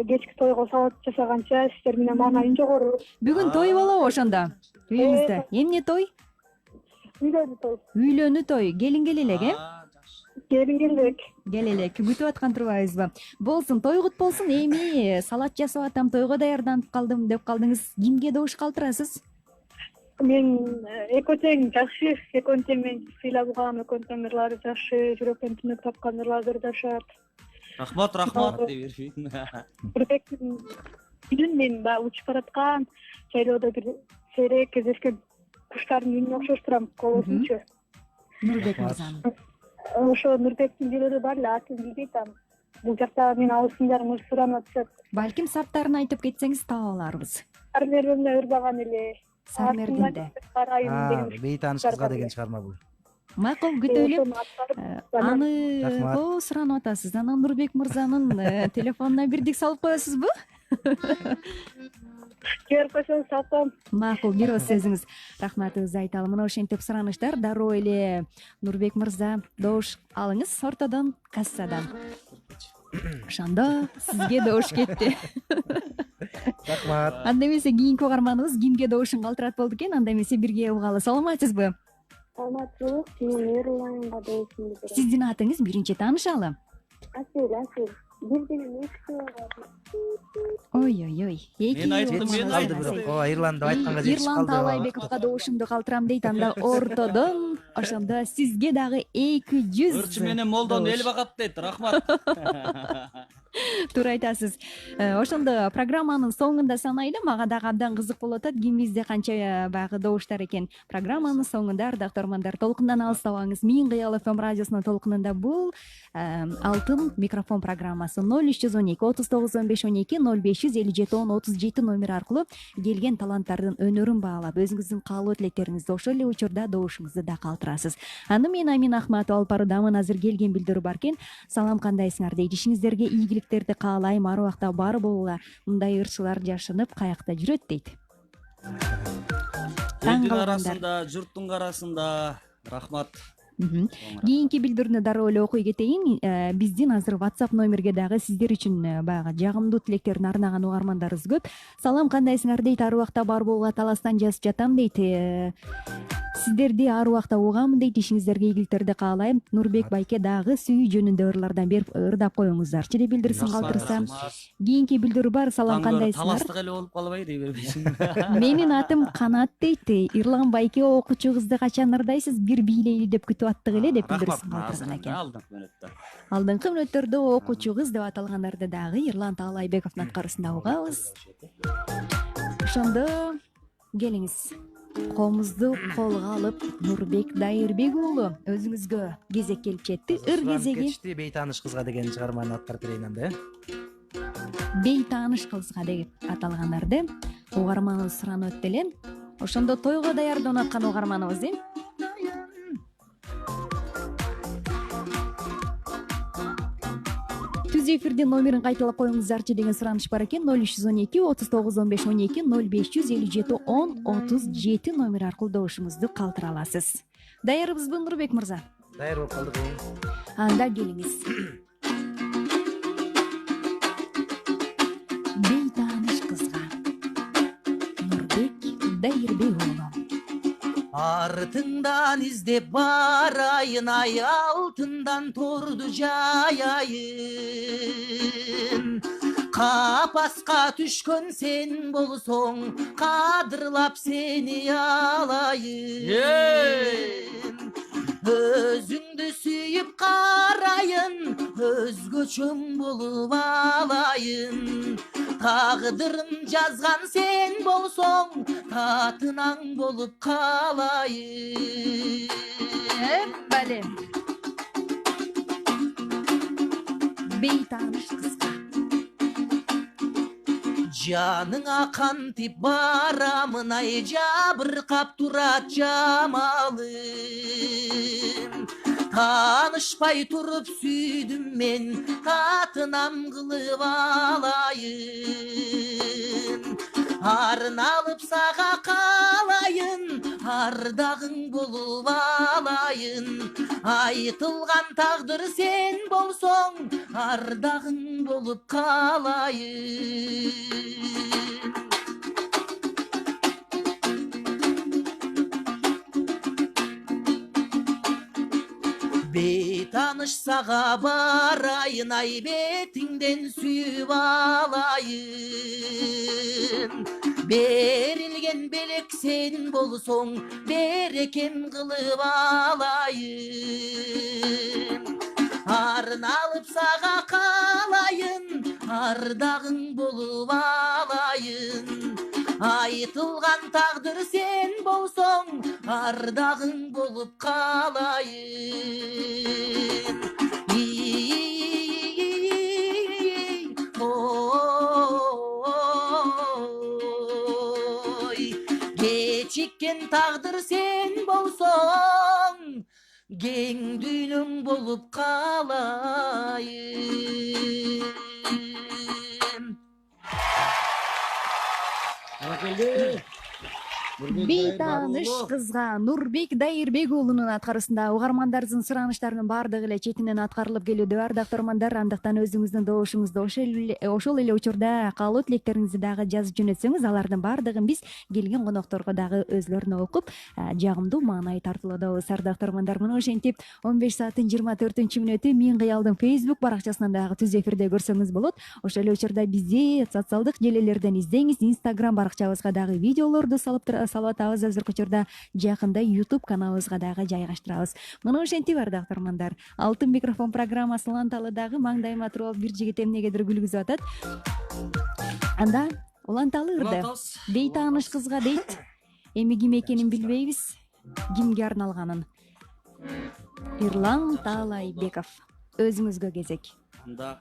кечки тойго салат жасаганча сиздер менен маанайым жогору. Бүгүн той болобу ошондо? Үйүңүздө. Эмне той? Үйлөнүү той. Үйлөнүү той. Келин келелек, Келин келек. Келелек. Күтүп аткан турбайбызбы? Болсун, той кут болсун. Эми салат жасап атам, тойго даярданып калдым деп калдыңыз. Кимге добуш калтырасыз? Мен экөө тең жакшы, экөө тең мен сыйлап алгам, экөө тең ырлары жакшы, жүрөктөн түнөк тапкан ырларды ырдашат. Рахмат дей бербейм. Нурбектин үнүн мен баягы учуп бараткан жайлоодо бир сейрек кездешкен куштардын үнүнө окшоштурам, колосунчу. Нурбек мырзанын. Ошо Нурбектин жерлери бар эле, атын билбейт ам. Бул жакта мен алысындарым суранып атышат. Балким сарттарын айтып кетсеңиз таап аларбыз. Сармердинде ырдаган эле. Сармердинде. Бей тааныш кызга деген чыгарма бул. Макул, күтөлүп. Аны коо суранып атасыз. Анан Нурбек мырзанын телефонуна бирдик салып коесузбу? Жиберип койсоңуз салсам. Макул, бир ооз сөзүңүз. Рахматыбызды айталы. Мына ошентип сураныштар дароо эле Нурбек мырза добуш алыңыз ортодон, кассадан. Ошондо сизге добуш кетти. Рахмат. Анда эмесе кийинки угарманыбыз кимге добушун калтырат болду экен, анда эмесе бирге угалы. Саламатсызбы? Саламатчылык, мен Эрланга да ишин билдирем. Сиздин атыңыз биринчи таанышалы. Асыл. Бир деген эки Ой. Мен айттым, мен Алды бирок ооба Ирланд деп айтканга жетишип Ирланд калды. Алайбековго добушумду калтырам дейт. Анда ортодон ошондо сизге дагы 200. Өрчү менен молдон эл багат дейт. Рахмат. Туура айтасыз. Ошондо программанын соңунда санайлы, мага дагы абдан кызык болуп атат. Ким бизде канча баягы добуштар экен. Программанын соңунда ардактуу угармандар толкундан алыстабаңыз. Миң кыял ФМ радиосунун толкунунда бул алтын микрофон программасы 0312 39 15 12 0557 10 37 номер аркылуу келген таланттардын өнөрүн баалап, өзүңүздүн каалоо тилектериңизди ошол эле учурда добушуңузду да калтырасыз. Аны мен Амина Ахматова алып баруудамын. Азыр келген билдирүү бар экен. Салам, кандайсыңар дейт. Ишиңиздерге ийгиликтерди каалайм. Ар убакта бар болула. Мындай ырчылар жашынып каякта жүрөт дейт. Элдин арасында, журттун арасында рахмат. Кийинки билдирүүнү дароо эле окуй кетейин. Биздин азыр WhatsApp номерге дагы сиздер үчүн баягы жагымдуу тилектерин арнаган угармандарыбыз көп. Салам, кандайсыңар дейт. Ар убакта бар болууга таластан жазып жатам дейт. Сиздерди ар убакта угам дейт. Ишиңиздерге ийгиликтерди каалайм. Нурбек байке дагы сүйүү жөнүндө ырлардан берип ырдап коюңуздарчы деп билдирсин калтырса. Кийинки билдирүү бар. Салам, кандайсыңар? Таластык эле болуп калбай дей бербейсиң. Менин атым Канат дейт. Ирлан байке окуучу кызды качан ырдайсыз, бир бийлейли деп күтүп аттык эле деп билдирсин калтырган экен. Алдыңкы мүнөттөрдө окуучу кыз деп аталгандарды дагы Ирлан Алайбековдун аткарысында угабыз. Ошондо келиңиз. Коомузду колго алып, Нурбек Дайырбек уулу өзүңүзгө кезек келип жетти. Ыр кезеги Бейтааныш кызга деген чыгарманы аткарып берейин анда. Бейтааныш кызга деп аталгандарды угарманыбыз суранып өттү эле. Ошондо тойго даярданып аткан угарманыбыз Түз эфирдин номерин кайталап коюңуздарчы деген сураныш бар экен. 0312 39 15 12 0557 10 37 номер аркылуу добушуңузду калтыра аласыз. Даярбызбы Нурбек мырза? Даяр болуп калдык. Анда келиңиз. Бейтааныш кызга Нурбек Дайырбек уулу. Артыңдан издеп барайын, ай алтындан торду жаяйын. Капаска түшкөн сен болсоң, кадырлап сени алайын. Өзүңдү сүйүп карайын, өзгөчөм болуп алайын. Тагдырым жазган сен болсоң, татынаң болуп калайын. Бале. Бейтааныш кызга. Жаныңа кантип барамын, ай жабыркап турат жамалым. Танышпай туруп сүйдүм мен, татынам кылып алайын. Арналып сага калайын, ардагың болуп алайын. Айтылган тагдыр сен болсоң, ардагың болуп калайын. Бейтаныш сага барайын, ай бетиңден сүйүп алайын. Берилген белек сен болсоң, берекем кылып алайын. Арналып сага калайын, ардагың болуп алайын. Айтылган тагдыр сен болсоң, ардагың болуп калайын. Кечиккен тагдыр сен болсоң, кең дүйнөң болуп калайын. бейтааныш кызга Нурбек Дайырбек уулунун аткарысында угармандардын суранычтарынын баардыгы эле четинен аткарылып келүүдө. Ардактуу угармандар, андыктан өзүңүздүн добушуңузду ошол эле учурда каалоо тилектериңизди дагы жазып жөнөтсөңүз, алардын баардыгын биз келген конокторго дагы өзүлөрүнө окуп, жагымдуу маанай тартуулоодобуз. Ардактуу угармандар, мына ошентип 15 сааттын 24-мүнөтү Миң кыялдын Facebook баракчасынан дагы түз эфирде көрсөңүз болот. Ошол эле учурда бизди социалдык желелерден издеңиз. Instagram баракчабызга дагы видеолорду салып атабыз. Азыркы учурда жакында YouTube каналыбызга дагы жайгаштырабыз. Мына ошентип, ардактуу угармандар, алтын микрофон программасы уланталы дагы маңдайыма туруп алып бир жигит эмнегедир күлгүзүп атат. Анда уланталы ырды. Бейтааныш кызга дейт. Эми ким экенин билбейбиз, кимге арналганын. Ирлан Таалайбеков. Өзүңүзгө кезек. Анда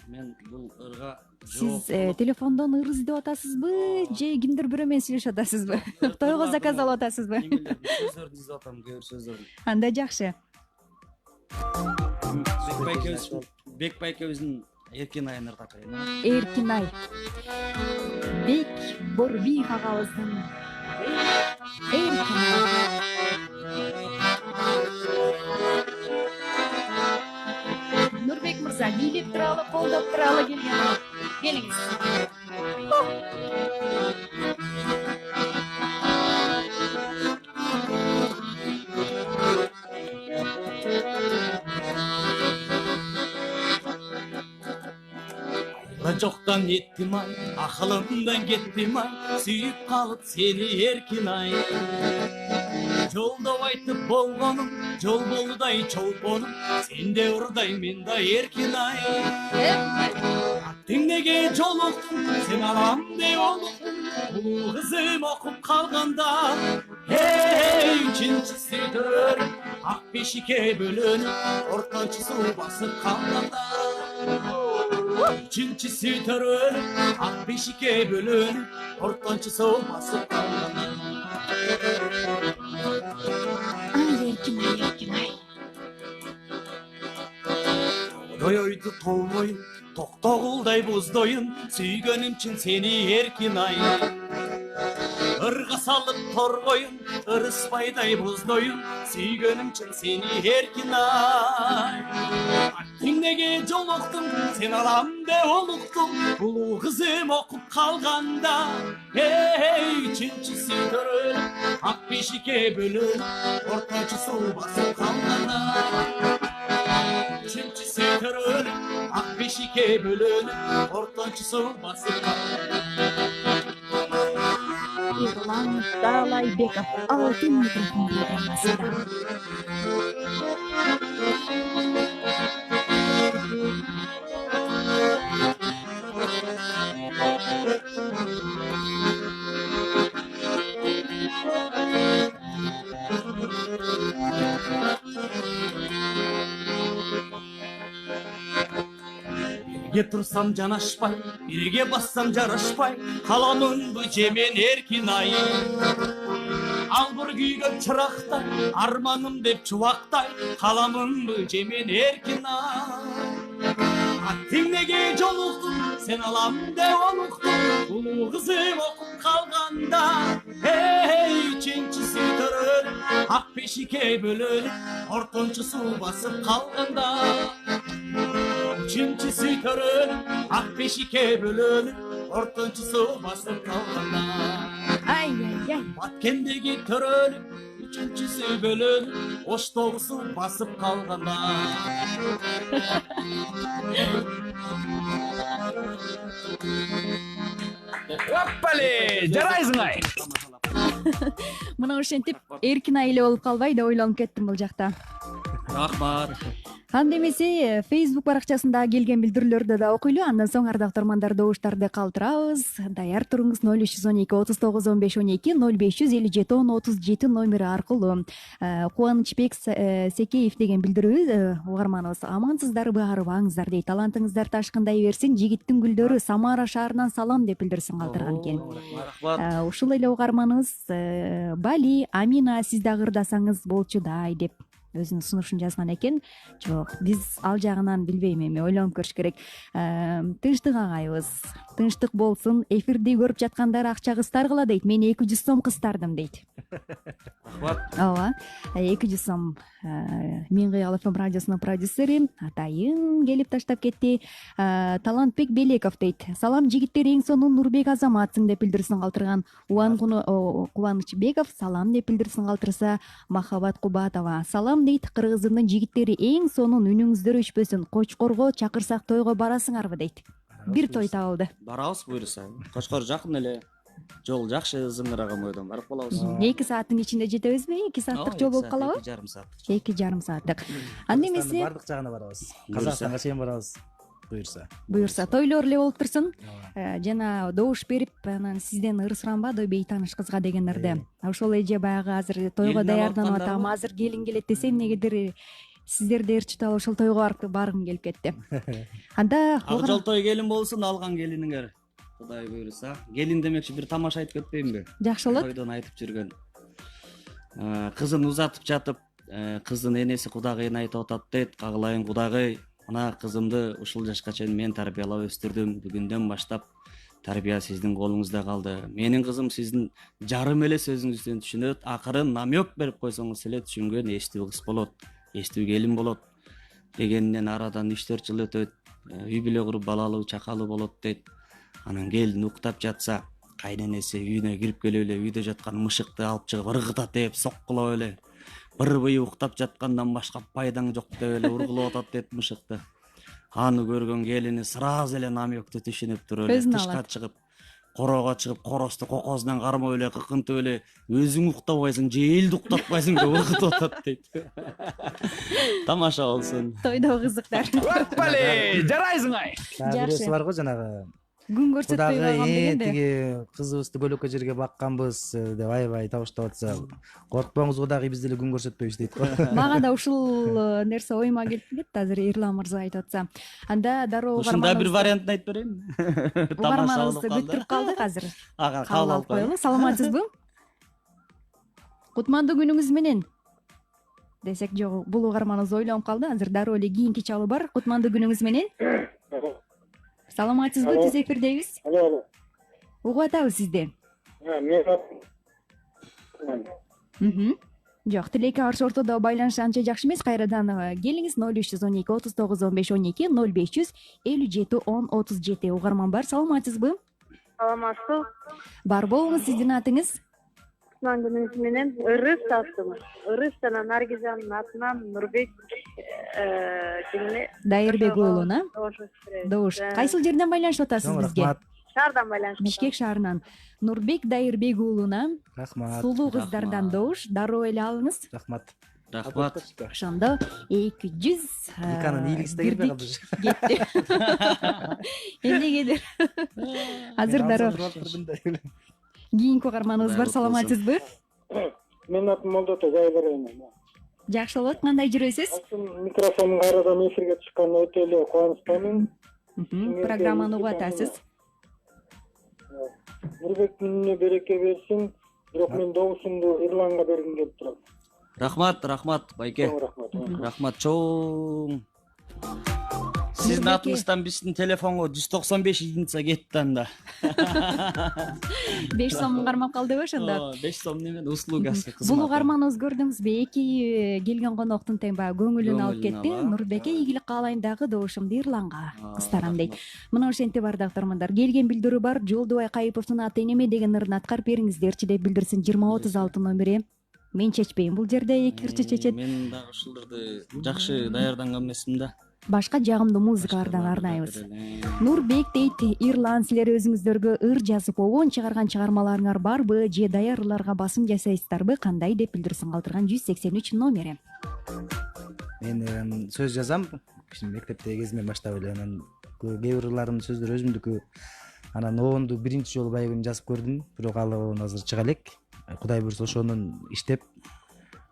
мен бул ырга Сиз телефондон ыр издеп атасызбы же кимдир бирөө менен сүйлөшүп атасызбы? Тойго заказ алып атасызбы? сөздөрдү издеп атам, кээ бир сөздөрдү. Анда жакшы. Бекбай экөөбүздүн Эркин айын ырдап берейин. Эркин ай. Бек Борбиев агабыздын Эркин ай. Нурбек мырза, бийлеп туралы, колдоп туралы келген. Келиңиз. Жоктан еттим ай, акылымдан кеттим ай, сүйүп калып сени эркин ай. Жолдо айтып болгонум, жол болудай чолпонум, сенде урдай мен да эркин ай. Аттеңдеге жолуктум, сен алам деп олуктум, улуу кызым окуп калганда. Үчүнчүсү төрөр, ак бешикке бөлөнүп, орточусу басып калганда. Üçüncüsü törür, ak beşike bölür, ortançısı basıp kalganda. Ay Erkin ay, Erkin ay. Doyoydu tolmoyun, toktogulday buzdoyun, süygönüm için seni Erkin ay. Irga salıp torgoyun, ırıspayday buzdoyun, süygönüm için seni Erkin ay. Attengdege joluktum, sen alam de oluktum, uluu kızım okup kalganda. Üçüncüsü törür, ak beşike bölür, ortancısı basıp kalganda. Üçüncüsü törür, ak beşike bölür, ortancısı basıp kalganda. Ирлан Таалайбеков, алтын микрофон программасында. Birге tursam janaşpay, birge bassam жарашпай, kalamın bu cemen erkin ay. Al bir kүйгөн çıraqтай, armanım dep çubaqтай, kalamın bu cemen erkin ay. Attengdege joluktum, sen alam de oluktun, uluu kızım okup kalganda. Üçüncüsü törür, ak beşike bölür, ortançısı basıp kalganda. Üçüncüsü törür, ak beşike bölür, ortançısı basıp kalganda. Ay ay ay. Batkendegi törür, üçüncüsü bölür, oş doğusu basıp kalganda. Оппали, жарайсың ай. Мына ошентип Эркин ай эле болуп калбай деп ойлонуп кеттим бул жакта. Рахмат. Анда эмесе Facebook баракчасында келген билдирүүлөрдү да окуйлу. Андан соң ардактуу угармандар, добуштарды калтырабыз. Даяр туруңуз. 0312 39 15 12 0557 10 37 номери аркылуу. Кубанычбек Секеев деген билдирүү угарманыбыз. Амансыздарбы, арыбаңыздар дейт. Талантыңыздар ташкындай берсин. Жигиттин гүлдөрү Самара шаарынан салам деп билдирсин калтырган экен. Рахмат. Ушул эле угарманыбыз Бали, Амина, сиз дагы ырдасаңыз болчудай деп өзүнүн сунушун жазган экен. Жок, биз ал жагынан билбейм, эми ойлонуп көрүш керек. Тынчтык агайыбыз, тынчтык болсун, эфирди көрүп жаткандар акча кыстаргыла дейт. Мен 200 сом кыстардым дейт. Рахмат. Ооба, 200 сом. Мен Кыял ФМ радиосунун продюсери атайын келип таштап кетти. Талантбек Белеков дейт. Салам жигиттер, эң сонун Нурбек Азаматсың деп билдирсин калтырган. Кубанычбеков салам деп билдирсин калтырса, Махабат Кубатова салам дейт. Кыргызымдын жигиттери, эң сонун үнүңүздөр өчпөсүн. Кочкорго чакырсак тойго барасыңарбы дейт. Бир той табылды. Барабыз буюрса. Кочкор жакын эле. Жол жакшы, зымыраган бойдон барып калабыз. 2 сааттын ичинде жетебизби? 2 сааттык жол болуп калабы? 2,5 саат. 2,5 сааттык. Анда эмесе бардык жагына барабыз. Казакстанга чейин барабыз. Буюрса. Тойлор эле болуп турсун. Жана добуш берип, анан сизден ыр суранбады бейтаныш кызга дегендерде. Ошол эже баягы азыр тойго даярданып атам, азыр келин келет десе, эмнегедир сиздерди ырчытып алып ошол тойго баргым келип кетти. Анда Ак той келин болсун, алган келиниңер. Кудай буйруса. Келин демекчи бир тамаша айтып кетпеймби? Жакшы болот. Тойдон айтып жүргөн. Кызын узатып жатып, кыздын энеси кудагыйын айтып атат дейт. Кагылайын кудагый, мына кызымды ушул жашка чейин мен тарбиялап өстүрдүм. Бүгүндөн баштап тарбия сиздин колуңузда калды. Менин кызым сиздин жарым эле сөзүңүздөн түшүнөт. Акырын намек берип койсоңуз эле түшүнгөн эстүү кыз болот, эстүү келин болот дегенден арадан 3-4 жыл өтөт. Үй бүлө куруп балалуу, чакалуу болот дейт. Анан келин уктап жатса, кайненеси үйүнө кирип келип эле үйдө жаткан мышыкты алып чыгып ыргыта тээп соккулап эле бир быйы уктап жаткандан башка пайдаң жок деп эле ургулап атат дейт мышыкты. Аны көргөн келини сразу эле намекти түшүнүп туруп эле тышка чыгып, корого чыгып, коросту кокосунан кармап эле кыкынтып эле өзүң уктабайсың, же элди уктатпайсың деп ыргытып атат дейт. Тамаша болсун. Тойдо кызыктар. Аппале, жарайсың ай. Бирөөсү бар го жанагы. Күн көрсөтпөй калган дегенде. Тиги кызыбызды көлөккө жерге бакканбыз деп аябай табыштап атса, коркпоңуз, кудагы биз деле күн көрсөтпөйбүз дейт го. Мага да ушул нерсе оюма келип кетти, азыр Эрлан мырза айтып атса. Анда дароо ушунда бир вариантын айтып берейин. Угарманыбыз күттүрүп калдык азыр. Кабыл алып коелу. Саламатсызбы? Кутмандуу күнүңүз менен. Десек жок, бул угарманыбыз ойлонуп калды. Азыр дароо эле кийинки чалуу бар. Кутмандуу күнүңүз менен. Саламатсызбы? Түз эфирдебиз. Алло. Угуп атабыз сизди. Жок, тилекке каршы ортодо байланыш анча жакшы эмес. Кайрадан келиңиз 0312 39 15 12 0500 57 10 37. Угарман бар. Саламатсызбы? Саламатсыз. Бар болуңуз, сиздин атыңыз? Күнүңүз менен Ырыс аттым. Ырыс жана Наргизанын атынан Нурбек Дайырбек уулуна. Добуш. Кайсыл жерден байланышып атасыз бизге? Шаардан байланышып. Бишкек шаарынан. Нурбек Дайырбек уулуна. Рахмат. Сулуу кыздардан добуш. Дароо эле алыңыз. Рахмат. Рахмат. Ошондо 200 Никанын ийгиси да келбей калды. Кетти. Эмнегедир. Азыр дароо кийинки угарманыбыз бар. Саламатсызбы? Менин атым Молдото Жайбарайым. Жакшы болот. Кандай жүрөсүз? Микрофонун кайрадан эфирге чыкканына өтө эле кубанычтамын. Программаны угуп атасыз. Нурбектин үнүнө береке берсин. Бирок мен добушумду Ирланга бергим келип турат. Рахмат, байке. Рахмат чоң. Сиздин атыңыздан биздин телефонго 195 единица кетти анда. 5 сом кармап калдыбы ошондо? 5 сом немен услугасы кызматы. Бул угарманыбыз көрдүңүзбү? Эки келген коноктун тең баягы көңүлүн алып кетти. Нурбекке ийгилик каалайм дагы добушумду Ирланга кыстарам дейт. Мына ошентип бардык тормундар. Келген билдирүү бар. Жолдубай Кайыповдун аты энеме деген ырын аткарып бериңиздерчи деп билдирсин. 2036 номери. Мен чечпейм. Бул жерде эки кырчы чечет. Мен дагы ушуларды жакшы даярданган эмесмин да. Башка жагымдуу музыкалардан арнайбыз. Нурбек дейт, Ирлан, силер өзүңүздөргө ыр жазып обон чыгарган чыгармаларыңар барбы же даяр ырларга басым жасайсыздарбы? Кандай деп билдирсин калтырган 183 номери. Мен сөз жазам. Мектептеги кезимден баштап эле анан кээ бир ырларымдын сөздөрү өзүмдүкү. Анан обонду биринчи жолу баягы жазып көрдүм, бирок ал обон азыр чыга элек. Кудай буйрса ошонун иштеп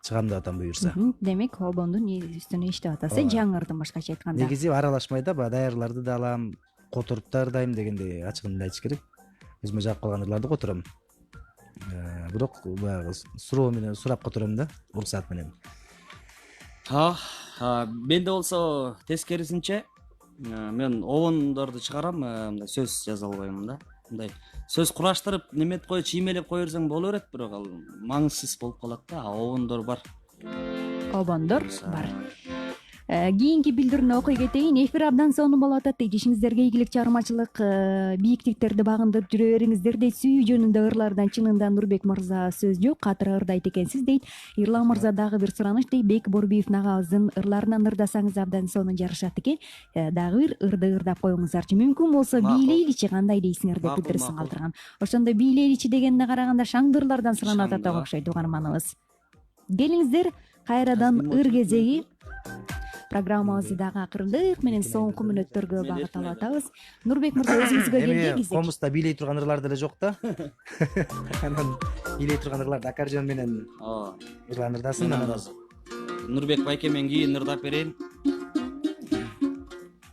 чыгам деп атам буюрса. Демек, обондун үстүнө иштеп атасыз, жаңы ырдын башкача айтканда. Негизи аралашмай да, баягы даярларды да алам, которуп да ырдайм дегенде ачыгын эле айтыш керек. Өзүмө жагып калган ырларды котором. Бирок баягы суроо менен сурап котором да, уруксаат менен. Менде болсо тескерисинче мен обондорду чыгарам, мындай сөз жаза албаймын да. Мындай сөз кураштырып неметип койчу имелеп кое берсең боло берет, бирок ал маңызсыз болуп калат да. Обондор бар. Обондор бар. Кийинки билдирүүнү окуй кетейин. Эфир абдан сонун болуп атат дейт. Ишиңиздерге ийгилик, чыгармачылык бийиктиктерди багындырып жүрө бериңиздер дейт. Сүйүү жөнүндө ырлардан чынында Нурбек мырза сөз жок, катыр ырдайт экенсиз дейт. Эрлан мырза дагы бир сураныч дейт. Бек Борбиев нагабыздын ырларынан ырдасаңыз абдан сонун жарышат экен. Дагы бир ырды ырдап коюңуздарчы. Мүмкүн болсо бийлейличи кандай дейсиңер деп билдирсин калтырган. Ошондо бийлейличи дегенине караганда шаңдырлардан суранып атат окшойт угарманыбыз. Келиңиздер, кайрадан ыр кезеги. Программабызды дагы акырындык менен соңку мүнөттөргө багытталып атабыз. Нурбек мырза, өзүңүзгө келген кезек. Комузда бийлей турган ырлар деле жок да. Анан бийлей турган ырларды аккордеон менен ырлан ырдасын. Нурбек байкемен кийин ырдап берейин.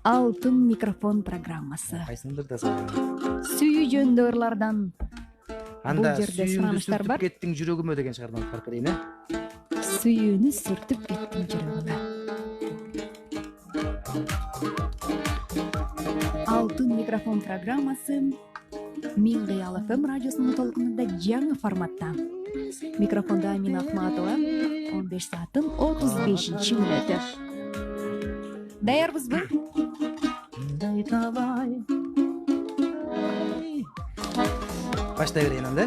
Алтын микрофон программасы. Кайсыны ырдасың? Сүйүү жөнүндө ырлардан Анда бул жерде суранычтар бар. кеттиң жүрөгүмө деген чыгарманы фаркы дейин, Сүйүүнү сүртүп кеттиң жүрөгүмө. Алтын микрофон программасы Миң кыял ФМ радиосунун толкунунда жаңы форматта. Микрофонда Амина Ахматова, 15 сааттын 35 мүнөтү. Даярбызбы? Баштай берейин анда.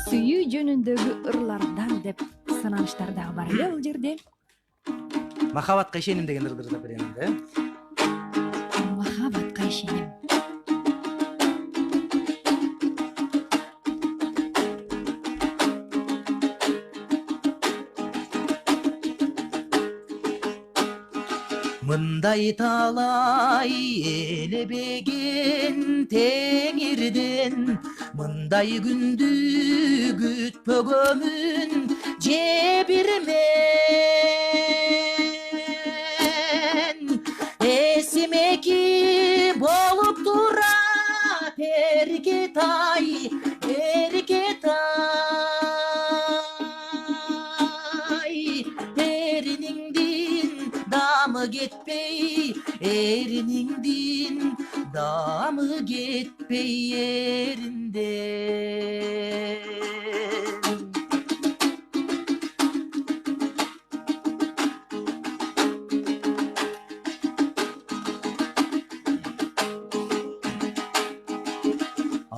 Сүйүү жөнүндөгү ырлардан деп сананыштар дагы бар эле бул жерде. Махабатка ишеним деген ырды ырдап берейин анда. Махабатка ишеним. Мындай талай элебеген теңирден, мындай күндү күтпөгөмүн жебирмен. Эсимеки болуп турат эркетай, эркетай. Эриниңдин дамы кетпей, эриниңдин дамы кетпей еринден.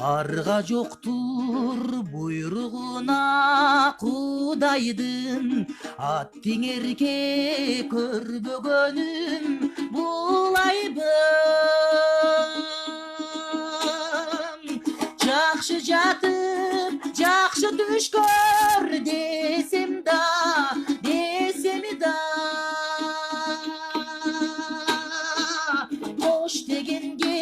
Арга жоктур буйругуна Кудайдын, аттиңерге көрбөгөнүм булайбын. Жакшы жатып, жакшы түш көр десем да, кош дегенге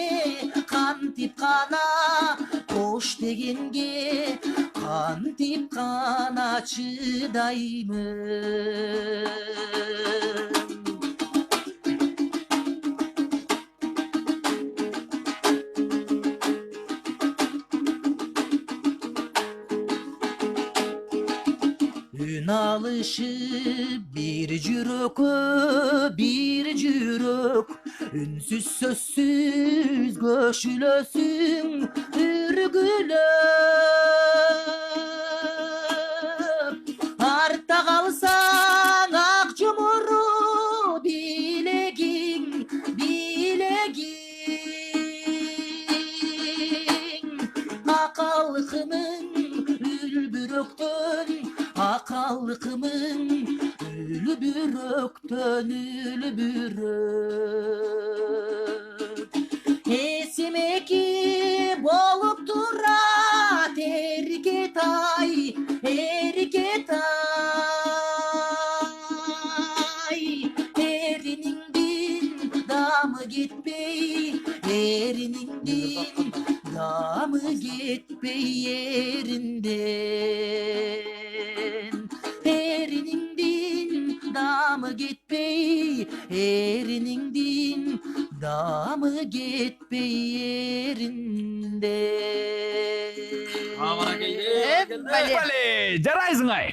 кантип кана, кош дегенге кантип кана чыдаймын. Үн алышып бир жүрөккө бир жүрөк, үнсүз сөзсүз көшүлөсүң үргүлөп. Артта калсаң ак жумуру билегиң, акалкымың үлбүрөктөн, акалкымың үлбүрөктөн, үлбүрөк. Эсимеки болуп турат эркетай, эркетай. Эриниңдин дамы кетпей, эриниңдин дамы кетпей еринден. Эриниңдин дамы кетпей, эриниңдин дамы кетпей еринден. Жарайсың ай.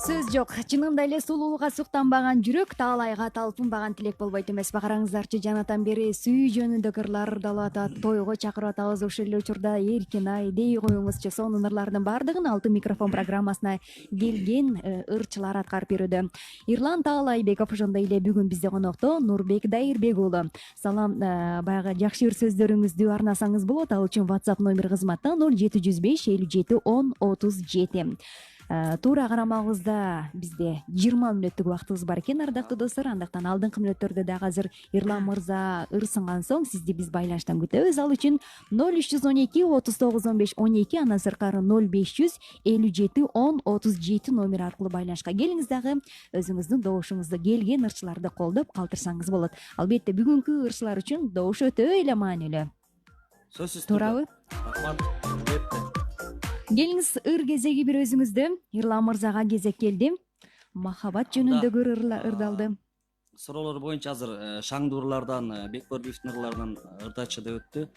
Сөз жок, чынында эле сулуулукка суктанбаган жүрөк таалайга талпынбаган тилек болбойт эмеспи? Караңыздарчы, жанатан бери сүйүү жөнүндөгү ырлар ырдалып атат, тойго чакырып атабыз. Ошол эле учурда эркин-ай дей коюңузчу, сонун ырлардын баардыгын Алтын микрофон программасына келген ырчылар аткарып берүүдө. Ирлан Таалайбеков ошондой эле бүгүн бизде конокто Нурбек Дайырбек уулу. Салам, баягы жакшы ыр сөздөрүңүздү арнасаңыз болот. Ал үчүн WhatsApp номер кызматта 0705 57 10 37. Туура карамагыбызда бизде 20 мүнөттүк убактыбыз бар экен, ардактуу достор. Андыктан алдыңкы мүнөттөрдө дагы азыр Ирлан мырза ыр сынган соң сизди биз байланыштан күтөбүз. Ал үчүн 0312 39 15 12 андан сырткары 0500 57 10 37 номер аркылуу байланышка келиңиз, дагы өзүңүздүн добушуңузду келген ырчыларды колдоп калтырсаңыз болот. Албетте бүгүнкү ырчылар үчүн добуш өтө эле маанилүү. Сөзсүз туурабы? Келиңиз, ыр кезеги бир өзүңүздө. Ирлан мырзага кезек келди. Махабат жөнүндөгү ырдалды. Суроолор боюнча азыр шаңдуу ырлардан, Бекборбиевдин ырларынан ырдачы деп өттү.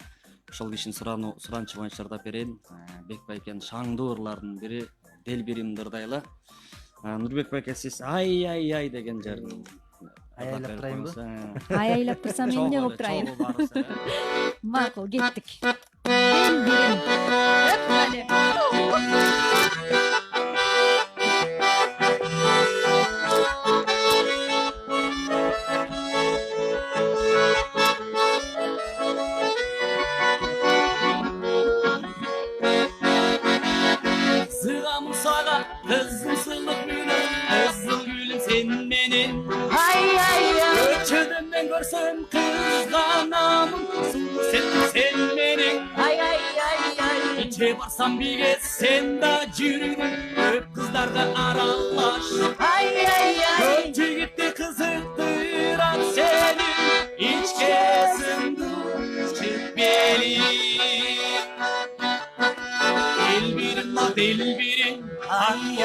Ошол кишинин суранычы боюнча ырдап берейин. Бек байкенин шаңдуу ырларынын бири Дел биримди ырдайлы. Нурбек байке, сиз ай деген жерин айлап турайынбы? Айлап турсам мен эмне кылып турайын? Макул, кеттик. Дел бирим. Sığamın sağa kızım sılık gülüm, kızıl gülüm sen benim. Öçöden ben görsem kızganamın, sen benim. İçe barsam bir kez sen de yürüdün, öp kızlarla aralaş. Götü gitti kızıktıran seni, hiç kesin dur, çık benim. Del birim la del birim, ay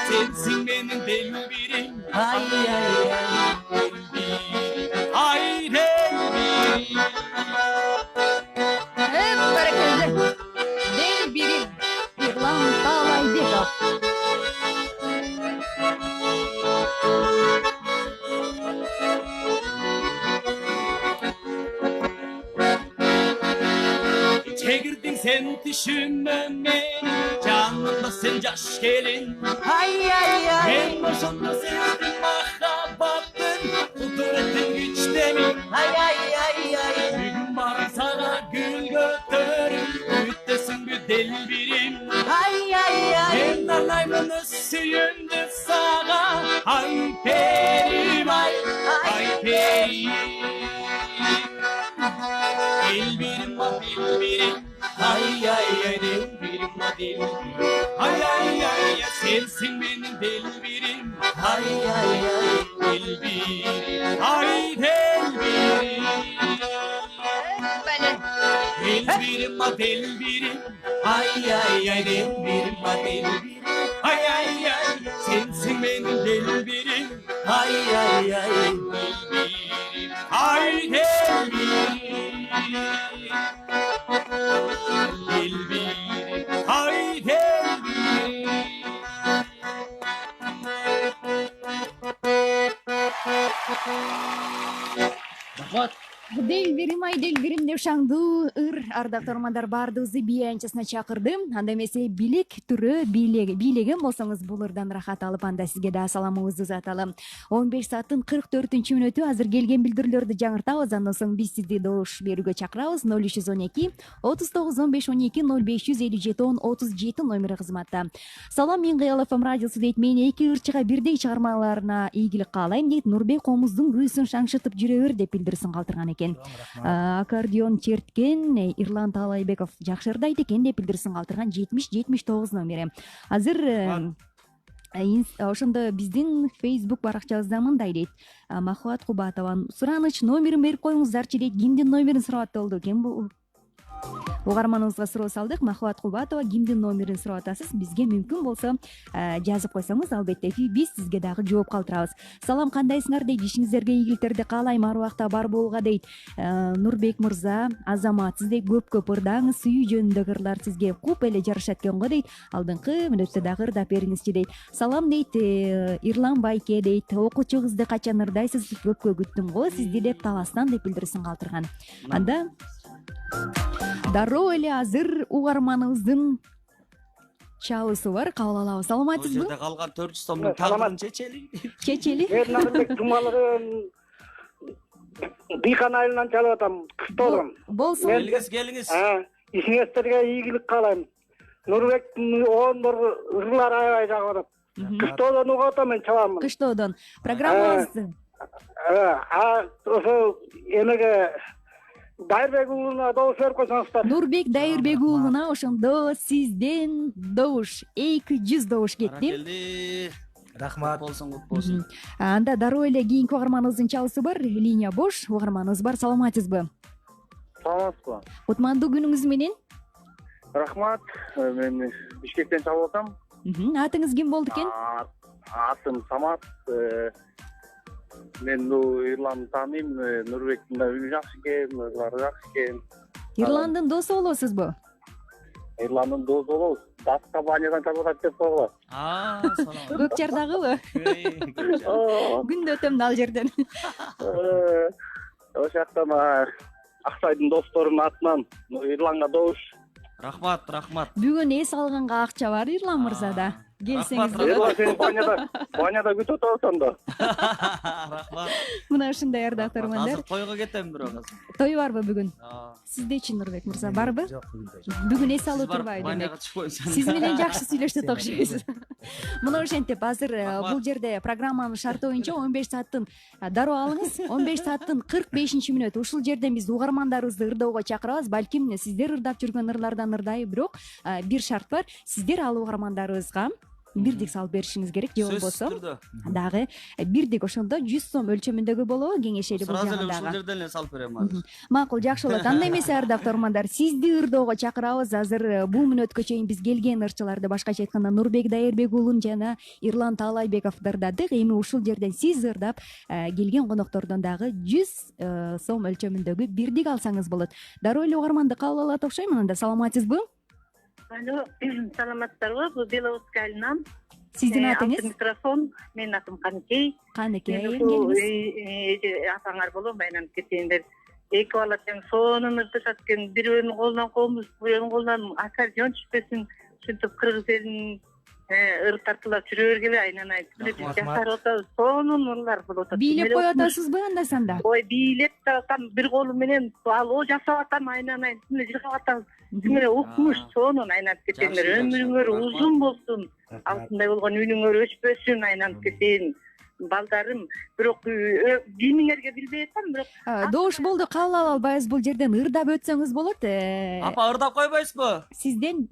sensin benim del birim, ay del birim. Hep bereketli. Del birim. Iрлан Таалайбеков. Çekirdin sen düşünme beni, canımda sen yaş gelin. Ben boşanma sevdim mahabbattın, kudretin güçte mi? Bugün bana sana gül götürüm, müttesin bir del birim. Ben anayımın süyündü sana, ay perim ay perim. Del birim ma del birim, ay del birim ma del birim. Ay sensin benim del birim, ay del birim, ay del birim. Del birim ma del birim, ay del birim ma del birim. Ay sensin benim del birim, ay del birim, ay del birim. Del birim, ay del birim. Del birim ай del бирим деп шаңдуу ыр ардактуу угармандар баардыгыбызды бий аянтчасына чакырды. Анда эмесе билек түрү бийлеген болсоңуз бул ырдан рахат алып, анда сизге да саламыбызды узаталы. 15 сааттын 44-мүнөтү азыр келген билдирүүлөрдү жаңыртабыз. Андан соң биз сизди добуш берүүгө чакырабыз. 0312 39 15 12 0500 57 10 37 номери кызматта. Салам, мен Кыял ФМ радиосу дейт. Мен эки ырчыга бирдей чыгармаларына ийгилик каалайм дейт. Нурбек комуздун күүсүн шаңшытып жүрө бер деп билдирсин калтырган экен. Аккордеон черткен Ирлан Таалайбеков жакшы ырдайт экен деп билдирсин калтырган 70-79 номери. Азыр ошондо биздин Facebook баракчабызда мындай дейт. Махабат Кубатова, сураныч номерин берип коюңуздарчы дейт. Кимдин номерин сурап болду? Ким бул? угарманыбызга суроо салдык. Махабат Кубатова кимдин номерин сурап атасыз? Бизге мүмкүн болсо жазып койсоңуз, албетте биз сизге дагы жооп калтырабыз. Салам, кандайсыңар дейт. Ишиңиздерге ийгиликтерди каалайм, ар убакта бар болууга дейт. Нурбек мырза, Азамат, сиздей көп ырдаңыз, сүйүү жөнүндөгү ырлар сизге куп эле жарашат экен го дейт. Алдыңкы мүнөттө дагы ырдап бериңизчи дейт. Салам дейт, Ирлан Байке дейт. Окуучу кызды качан ырдайсыз, көпкө күттүм го сизди деп Таластан деп билдирисин калтырган. Анда дароо эле азыр угарманыбыздын чалуусу бар, кабыл алабыз. Саламатсызбы? Бул жерде калган 400 сомдун тагдырын чечели. Мен Нарымбек Жумалыгын Бийкан айылынан чалып атам, Кыштоодон. Болсун. Келиңиз. Ишиңизге ийгилик каалайм. Нурбектин оондору ырлары аябай жагып атат. Кыштоодон угуп атам, мен чалам. Кыштоодон. Программабызды. Ошо эмеге Дайырбек уулуна добуш берип койсоңуздар. Нурбек Дайырбек уулуна ошондо сизден добуш 200 добуш кетти. Рахмат. Болсун, болсун. Анда дароо эле кийинки угарманыбыздын чалуусу бар. Линия бош. Угарманыбыз бар. Саламатсызбы? Саламатсызбы? Кутмандуу күнүңүз менен. Рахмат. Мен Бишкектен чалып атам. Атыңыз ким болду экен? Атым Самат. Мен Ирланды тааныйм, Нурбектин да үнү жакшы экен, ырлары жакшы экен. Ирландын досу болосузбу? Ирландын досу болобуз. Даска банядан чалып атат деп коебуз. Салам. Көк Жардагыбы? Күндө өтөм да ал жерден. Ошол жактан Аксайдын досторунун атынан Ирланга добуш. Рахмат. Бүгүн эс алганга акча бар Ирлан мырзада. Келсеңиз. Сени баняда күтүп атабыз анда. Рахмат. Мына ушундай ардактуу көрөрмандар. Азыр тойго кетем бирок азыр. Той барбы бүгүн? Сиздечи Нурбек мырза барбы? Жок, Бүгүн эс алуу турбайбы? Баняга чыкпойсуң. Сиз менен жакшы сүйлөштү окшойсуз. Мына ошентип азыр бул жерде программанын шарты боюнча 15 сааттын дароо алыңыз. 15 сааттын 45-мүнөт ушул жерден биз угармандарыбызды ырдоого чакырабыз. Балким сиздер ырдап жүргөн ырлардан ырдайбы, бирок бир шарт бар. Сиздер ал угармандарыбызга бирдик салып беришиңиз керек, же болбосо дагы бирдик ошондо 100 сом өлчөмүндөгү болобу, кеңешели бул жагында. жагында. Ушул жерден эле салып берем азыр. Макул, жакшы болот. Анда эмесе ардактуу угармандар, сизди ырдоого чакырабыз. Азыр бул мүнөткө чейин биз келген ырчыларды, башкача айтканда Нурбек Дайырбек уулун жана Ирлан Таалайбековду ырдадык. Эми ушул жерден сиз ырдап келген коноктордон дагы 100 сом өлчөмүндөгү бирдик алсаңыз болот. Дароо эле угарманды кабыл алат окшойм. Анда саламатсызбы? Алло, саламатсыздарбы? Бул Беловодская айылынан. Сиздин атыңыз? Микрофон. Менин атым Каныкей. Каныкей, атаңар болом, байланып кетейиндер. Эки бала тең сонун ырдашат экен. Бирөөнүн колунан комуз, бирөөнүн колунан асар жон түшпөсүн. Ушинтип кыргыз элинин ыр тартуулап жүрө бергиле, айнанай. Биз жашарып атабыз. Сонун ырлар болуп атат. Бийлеп коюп атасызбы анда санда? Ой, бийлеп атам, бир колум менен ал жасап атам, айнанай. Жыгап атам. Сиңер укмуш, сонун айнанып кетеңдер. Өмүрүңөр узун болсун. Алтындай болгон үнүңөр өчпөсүн, айнанып кетейин. Балдарым, бирок димиңерге билбей атам, бирок добуш болду, кабыл ала албайбыз. Бул жерден ырдап өтсөңүз болот. Апа, ырдап койбойсузбу? Сизден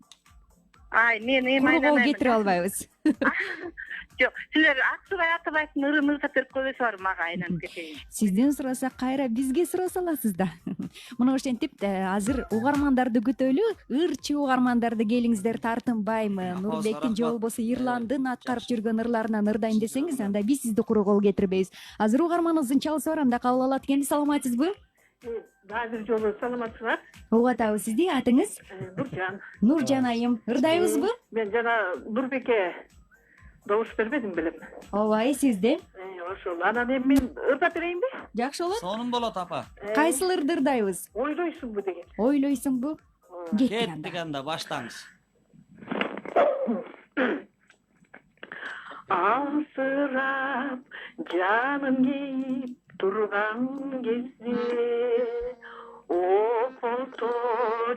мен эми айнанай кетире албайбыз. Жок, силер Аксубай Атабаевдин ырын ырдап берип койбойсуңар мага, айнанып кетейин. Сизден сурасак кайра бизге суроо саласыз да. Мына ошентип азыр угармандарды күтөлү. Ырчы угармандарды келиңиздер, тартынбайм. Нурбектин же болбосо Ирландын аткарып жүргөн ырларынан ырдайм десеңиз, анда биз сизди куру кол кетирбейбиз. Азыр угарманыбыздын чалуусу бар, анда кабыл алат экен. Саламатсызбы? Азыр жолу саламатсызбы? Угуп атабыз. Сизди атыңыз? Нуржан. Нуржан айым, ырдайбызбы? Мен жана Нурбекке добуш бербедим белем. Ооба, сизде? Ошол. Анан эми мен ырдап берейинби? Жакшы болот. Сонун болот, апа. Кайсыл ырды ырдайбыз? Ойлойсуңбу деген. Ойлойсуңбу? Кеттик анда, баштаңыз. Асырап жаным кейип турган кезде опото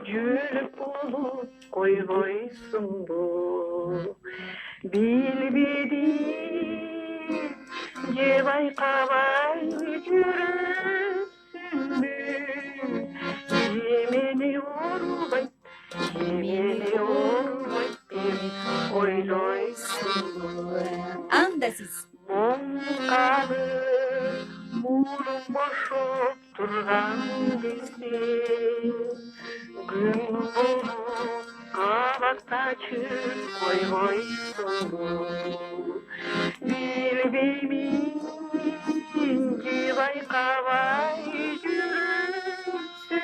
жүрөк болуп койбойсуңбу? Билбедим же байкабай жүрөсүңбү? Же мени оорубайт, же мени оорубайт деп ойлойсуңбу? Анда сиз Моңкалы мурун бошоп турган кезде күн Kabaktaçıp koygoysunu bilbeymin civay kavay yürüsün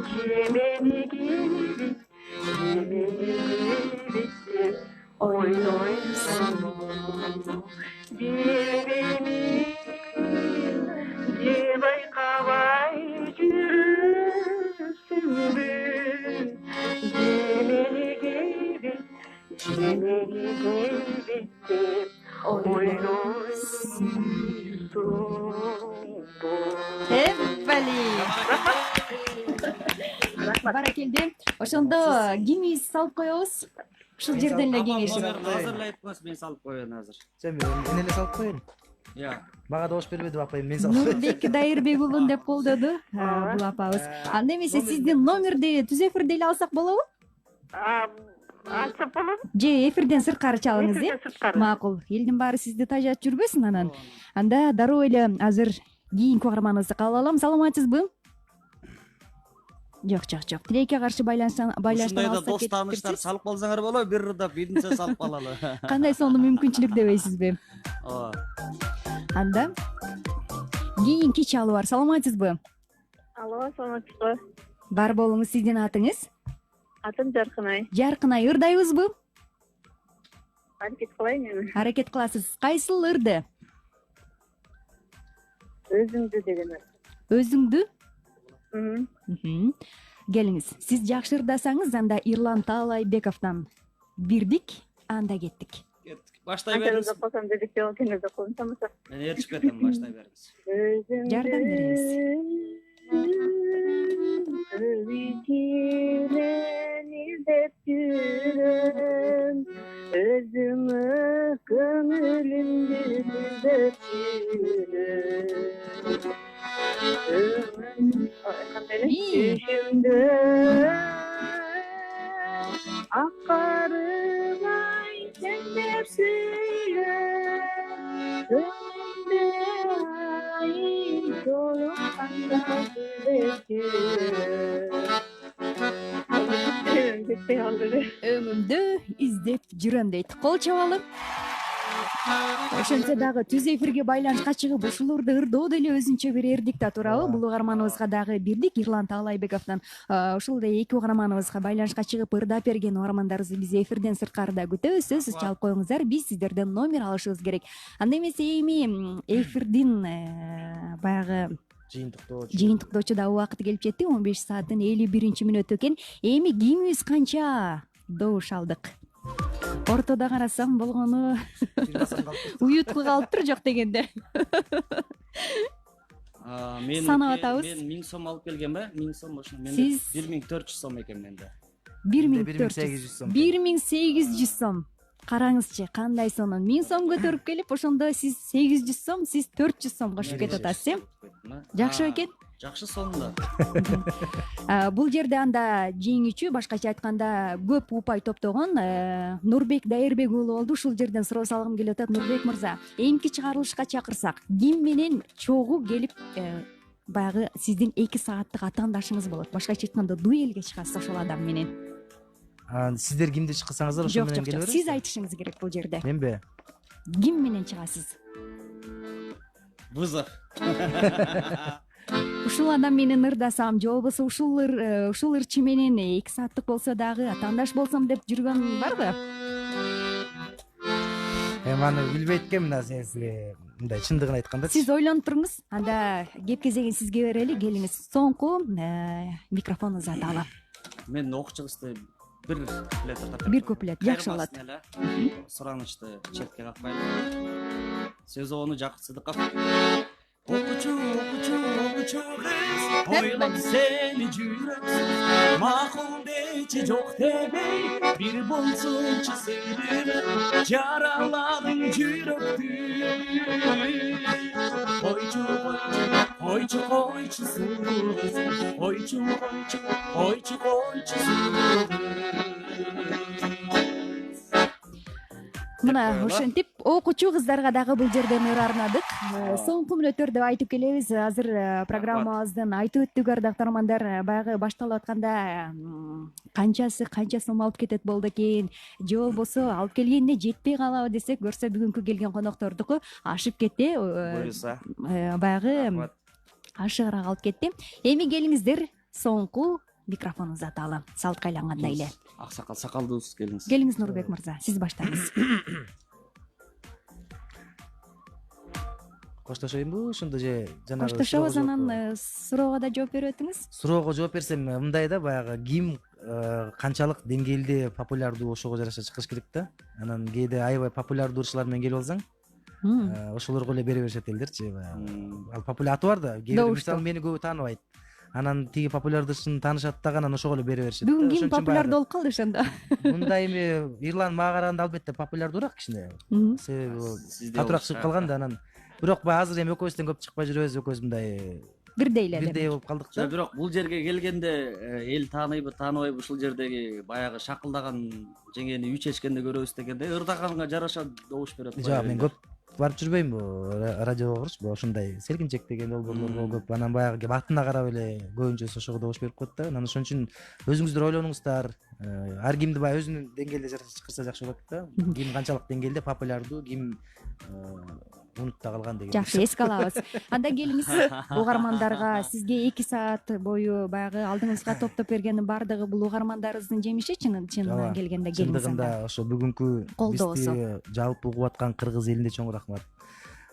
cemeni gibi oynoysunu bilbeymin civay kavay yürüsün Cemeli gibi, cemeli gibi oynuyorsun. Эвали. Баракелде. Ошондо кимиз салып коебуз. Ушул жерден эле кеңешип. Азыр айтпас, мен салып коеюн азыр. Сен мен эле салып коеюн. Я. Мага добуш бербеди апайым, мен салып коеюн. Нурбек Дайырбек уулун деп колдоду бул апабыз. Анда эмесе сиздин номерди түз эфирде эле алсак болобу? Ачып болот. Же эфирден сырткары чалыңыз, Эфирден сырткары. Макул. Элдин баары сизди тажап жүрбөсүн анан. Анда дароо эле азыр кийинки каарманыбызды кабыл алам. Саламатсызбы? Жок. Тилекке каршы байланыштан Ушундайда дос тааныштар салып калсаңар болобу, бир ырдап биринче салып калалы. Кандай сонун мүмкүнчүлүк дебейсизби? Ооба. Анда кийинки чалуу бар. Саламатсызбы? Алло, саламатсызбы? Бар болуңуз, сиздин атыңыз? Атым Жаркынай. Жаркынай, ырдайбызбы? Аракет кылайын эми. Аракет кыласыз. Кайсыл ырды? Өзүңдү деген. Өзүңдү? Келиңиз. Сиз жакшы ырдасаңыз, анда Ирлан Таалайбековдон бирдик, анда кеттик. Баштай бериңиз. Калсам дедик деп кеңес окуйм тамаша. Мен ээрчип кетем, баштай бериңиз. Жардам беребиз. İzlep yürüm, özümü kömülümdü izlep yürüm. Düşümdü akarım ay sen de söyle. Önümde ay dolu kanda izlep yürüm. Өмүмдү издеп жүрөм дейт. Кол чабалы. Ошентсе дагы түз эфирге байланышка чыгып ушуларды ырдоо деле өзүнчө бир эрдикте турабы. Бул угарманыбызга дагы бирдик Ирлан Таалайбековдон ушулдай эки угарманыбызга байланышка чыгып ырдап берген угармандарыбызды биз эфирден сырткарыда күтөбүз. Сөзсүз чалып коюңуздар, биз сиздерден номер алышыбыз керек. Анда эмесе эми эфирдин баягы жыйынтыктоочу да убакыты келип жетти. 15 сааттын 51 мүнөтү экен. Эми кимибиз канча добуш алдык? Ортодо карасам болгону уютку калыптыр, жок дегенде. Санап атабыз. Мен 1000 сом алып келгем ба? 1000 сом ошо. Мен Сиз 1400 сом экен менде. 1400 сом. 1800 сом. Караңызчы, кандай сонун. 1000 сом көтөрүп келип, ошондо сиз 800 сом, сиз 400 сом кошуп кетип атасыз, э? Жакшы экен. Жакшы сонунда. Бул жерде анда жеңүүчү, башкача айтканда көп упай топтогон Нурбек Дайырбек уулу болду. Ушул жерден суроо салгым келип атат. Нурбек мырза, эмки чыгарылышка чакырсак, ким менен чогуу келип баягы сиздин 2 сааттык атаандашыңыз болот? Башкача айтканда дуэлге чыгасыз ошол адам менен. Сиздер кимди чыксаңыздар ошо менен келе бересиз. Сиз айтышыңыз керек бул жерде. Менби? Ким менен чыгасыз? Вызов. Ушул адам менен ырдасам, же болбосо ушул ырчы менен 2 сааттык болсо дагы атаандаш болсом деп жүргөн барбы? Аны билбейт экенмин сизге. Мындай чындыгын айтканда. Сиз ойлонуп туруңуз. Анда кеп кезегин сизге берели. Келиңиз. Соңку микрофонуңузду алам. Мен окчугусу бир куплет жакшы болот. Суранычты четке каппайлы. Сөз ону Жакып Сыдыков. Окучу кыз, ойлоп сени жүрөксүз, макул дечи жок дебей, бир болсунчу сүйдүрүп, жараладың жүрөктү. Койчу Мына ошентип окуучу кыздарга дагы бул жерден ыр арнадык. Соңку мүнөттөр деп айтып келебиз. Азыр программабыздын айтып өттүк ардактаармандар. Баягы башталып атканда канча сом алып кетет болду экен, же болбосо алып келгенине жетпей калабы десек, көрсө бүгүнкү келген коноктордуку ашып кетти. Буюрса. Баягы ашыгыраак алып кетти. Эми келиңиздер соңку микрофонуңузду аталы. Салтка айлангандай эле. Аксакал сакалдуусуз келиңиз. Келиңиз Нурбек мырза, сиз баштаңыз. Коштошоюнбу ошондо же жанагы Коштошобуз, анан суроого да жооп берип өтүңүз. суроого жооп берсем мындай да, баягы ким канчалык деңгээлде популярдуу ошого жараша чыгыш керек да. Анан кээде аябай популярдуу ырчылар менен келип алсаң, ошолорго эле бере беришет элдерчи. Ал аты бар да. Кээ бир мисалы мени көбү тааныбайт. Анан тиги популярдуу ырчыны таанышат дагы, анан ошого эле бере беришет. Бүгүн ким популярдуу болуп калды ошондо? Мындай эми Ирлан мага караганда албетте популярдуураак кичине. Себеби катуураак чыгып калган да, анан бирок баягы азыр эми экөөбүздөн көп чыкпай жүрөбүз, экөөбүз мындай бирдей эле. бирдей болуп калдык да. Бирок бул жерге келгенде эл тааныйбы, тааныбайбы, ушул жердеги баягы шакылдаган жеңени үчечкенди көрөбүз дегенде ырдаганга жараша добуш берет. Жок, мен көп барып жүрбөйм радиогочу, ушундай селкинчек деген долбоорлорго көп. Анан баягы атына карап эле көбүнчөсү ошого добуш берип коет да. Анан ошон үчүн өзүңүздөр ойлонуңуздар. Ар кимди баягы өзүнүн деңгээлде жараша чакырса жакшы болот да. Ким канчалык деңгээлде популярдуу, ким унутта калган деген. Жакшы, эске алабыз. Анда келиңиз угармандарга, сизге 2 саат бою баягы алдыңызга топтоп бергендин бардыгы бул угармандарыбыздын жемиши чынынан келгенде. Чындыгында ошо бүгүнкү бизди жалпы угуп аткан кыргыз элине чоң рахмат.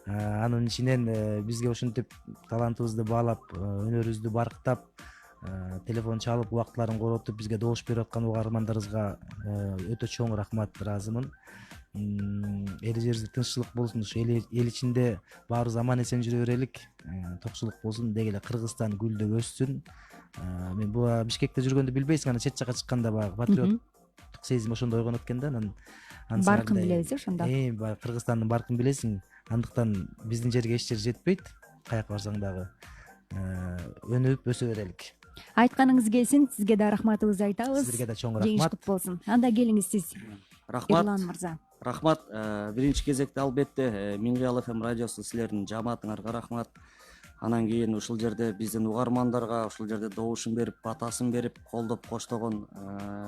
Анын ичинен бизге ушинтип талантыбызды баалап, өнөрүбүздү барктап, телефон чалып, убактыларын коротуп бизге добуш берип аткан угармандарыбызга өтө чоң рахмат, ыраазымын. Эл жерибизде тынччылык болсун, ушу эл ичинде баарыбыз аман эсен жүрө берелик, токчулук болсун, деги эле Кыргызстан гүлдөп өссүн. Мен буга Бишкекте жүргөндө билбейсиң, анан чет жака чыкканда баягы патриоттук сезим ошондо ойгонот экен да. Анан баркын билебиз ошондо. Баягы Кыргызстандын баркын билесиң. Андыктан биздин жерге эч жер жетпейт, каяка барсаң дагы өнүп өсө берелик. Айтканыңыз келсин, сизге да рахматыбызды айтабыз. Сизге да чоң рахмат. Жеңиш кут болсун. Анда келиңиз сиз. Рахмат. Ирлан мырза. Рахмат. Биринчи кезекте албетте Миңгиял ФМ радиосу силердин жамаатыңарга рахмат. Анан кийин ушул жерде биздин угармандарга, ушул жерде добушун берип, батасын берип, колдоп коштогон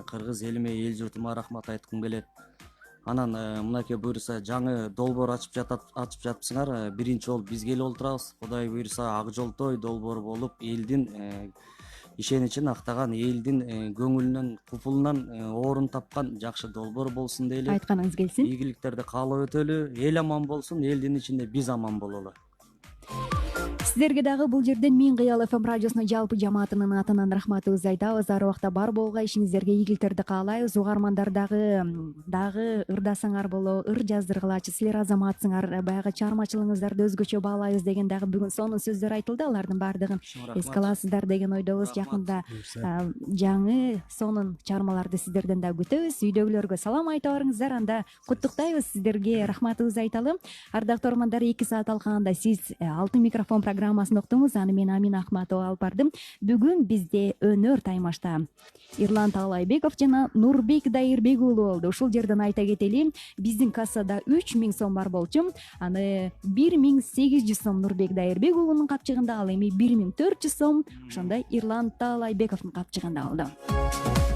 кыргыз элиме, эл журтума рахмат айткым келет. Анан мынакей буюрса жаңы долбоор ачып жатыпсыңар. Биринчи болуп биз келип отурабыз. Кудай буюрса ак жолтой долбоор болуп, элдин ишеничин актаган, элдин көңүлүнөн, купулунан орун тапкан жакшы долбоор болсун дейли. Айтканыңыз келсин. Ийгиликтерди каалап өтөлү. Эл аман болсун, элдин ичинде биз аман бололу. Сиздерге дагы бул жерден Миңгиял ФМ радиосунун жалпы жамаатынын атынан рахматыбызды айтабыз. Ар убакта бар болгула ишиңиздерге ийгиликтерди каалайбыз. Угармандар дагы ырдасаңар боло, ыр жаздыргылачы, силер азаматсыңар, баягы чыгармачылыгыңыздарды өзгөчө баалайбыз деген дагы бүгүн сонун сөздөр айтылды. Алардын баардыгын эске аласыздар деген ойдобуз. Жакында жаңы сонун чыгармаларды сиздерден да күтөбүз. Үйдөгүлөргө салам айта барыңыздар. Анда куттуктайбыз, сиздерге рахматыбызды айталы. Ардактуу угармандар, 2 саат алкаганда сиз алтын микрофон программасын уктуңуз. Аны мен Амина Ахматова алып бардым. Бүгүн бизде өнөр таймашта Ирлан Таалайбеков жана Нурбек Дайырбек уулу болду. Ушул жерден айта кетели, биздин кассада 3000 сом бар болчу. Аны 1800 сом Нурбек Дайырбек уулунун капчыгында, ал эми 1400 сом ошондой Ирлан Таалайбековдун капчыгында болду.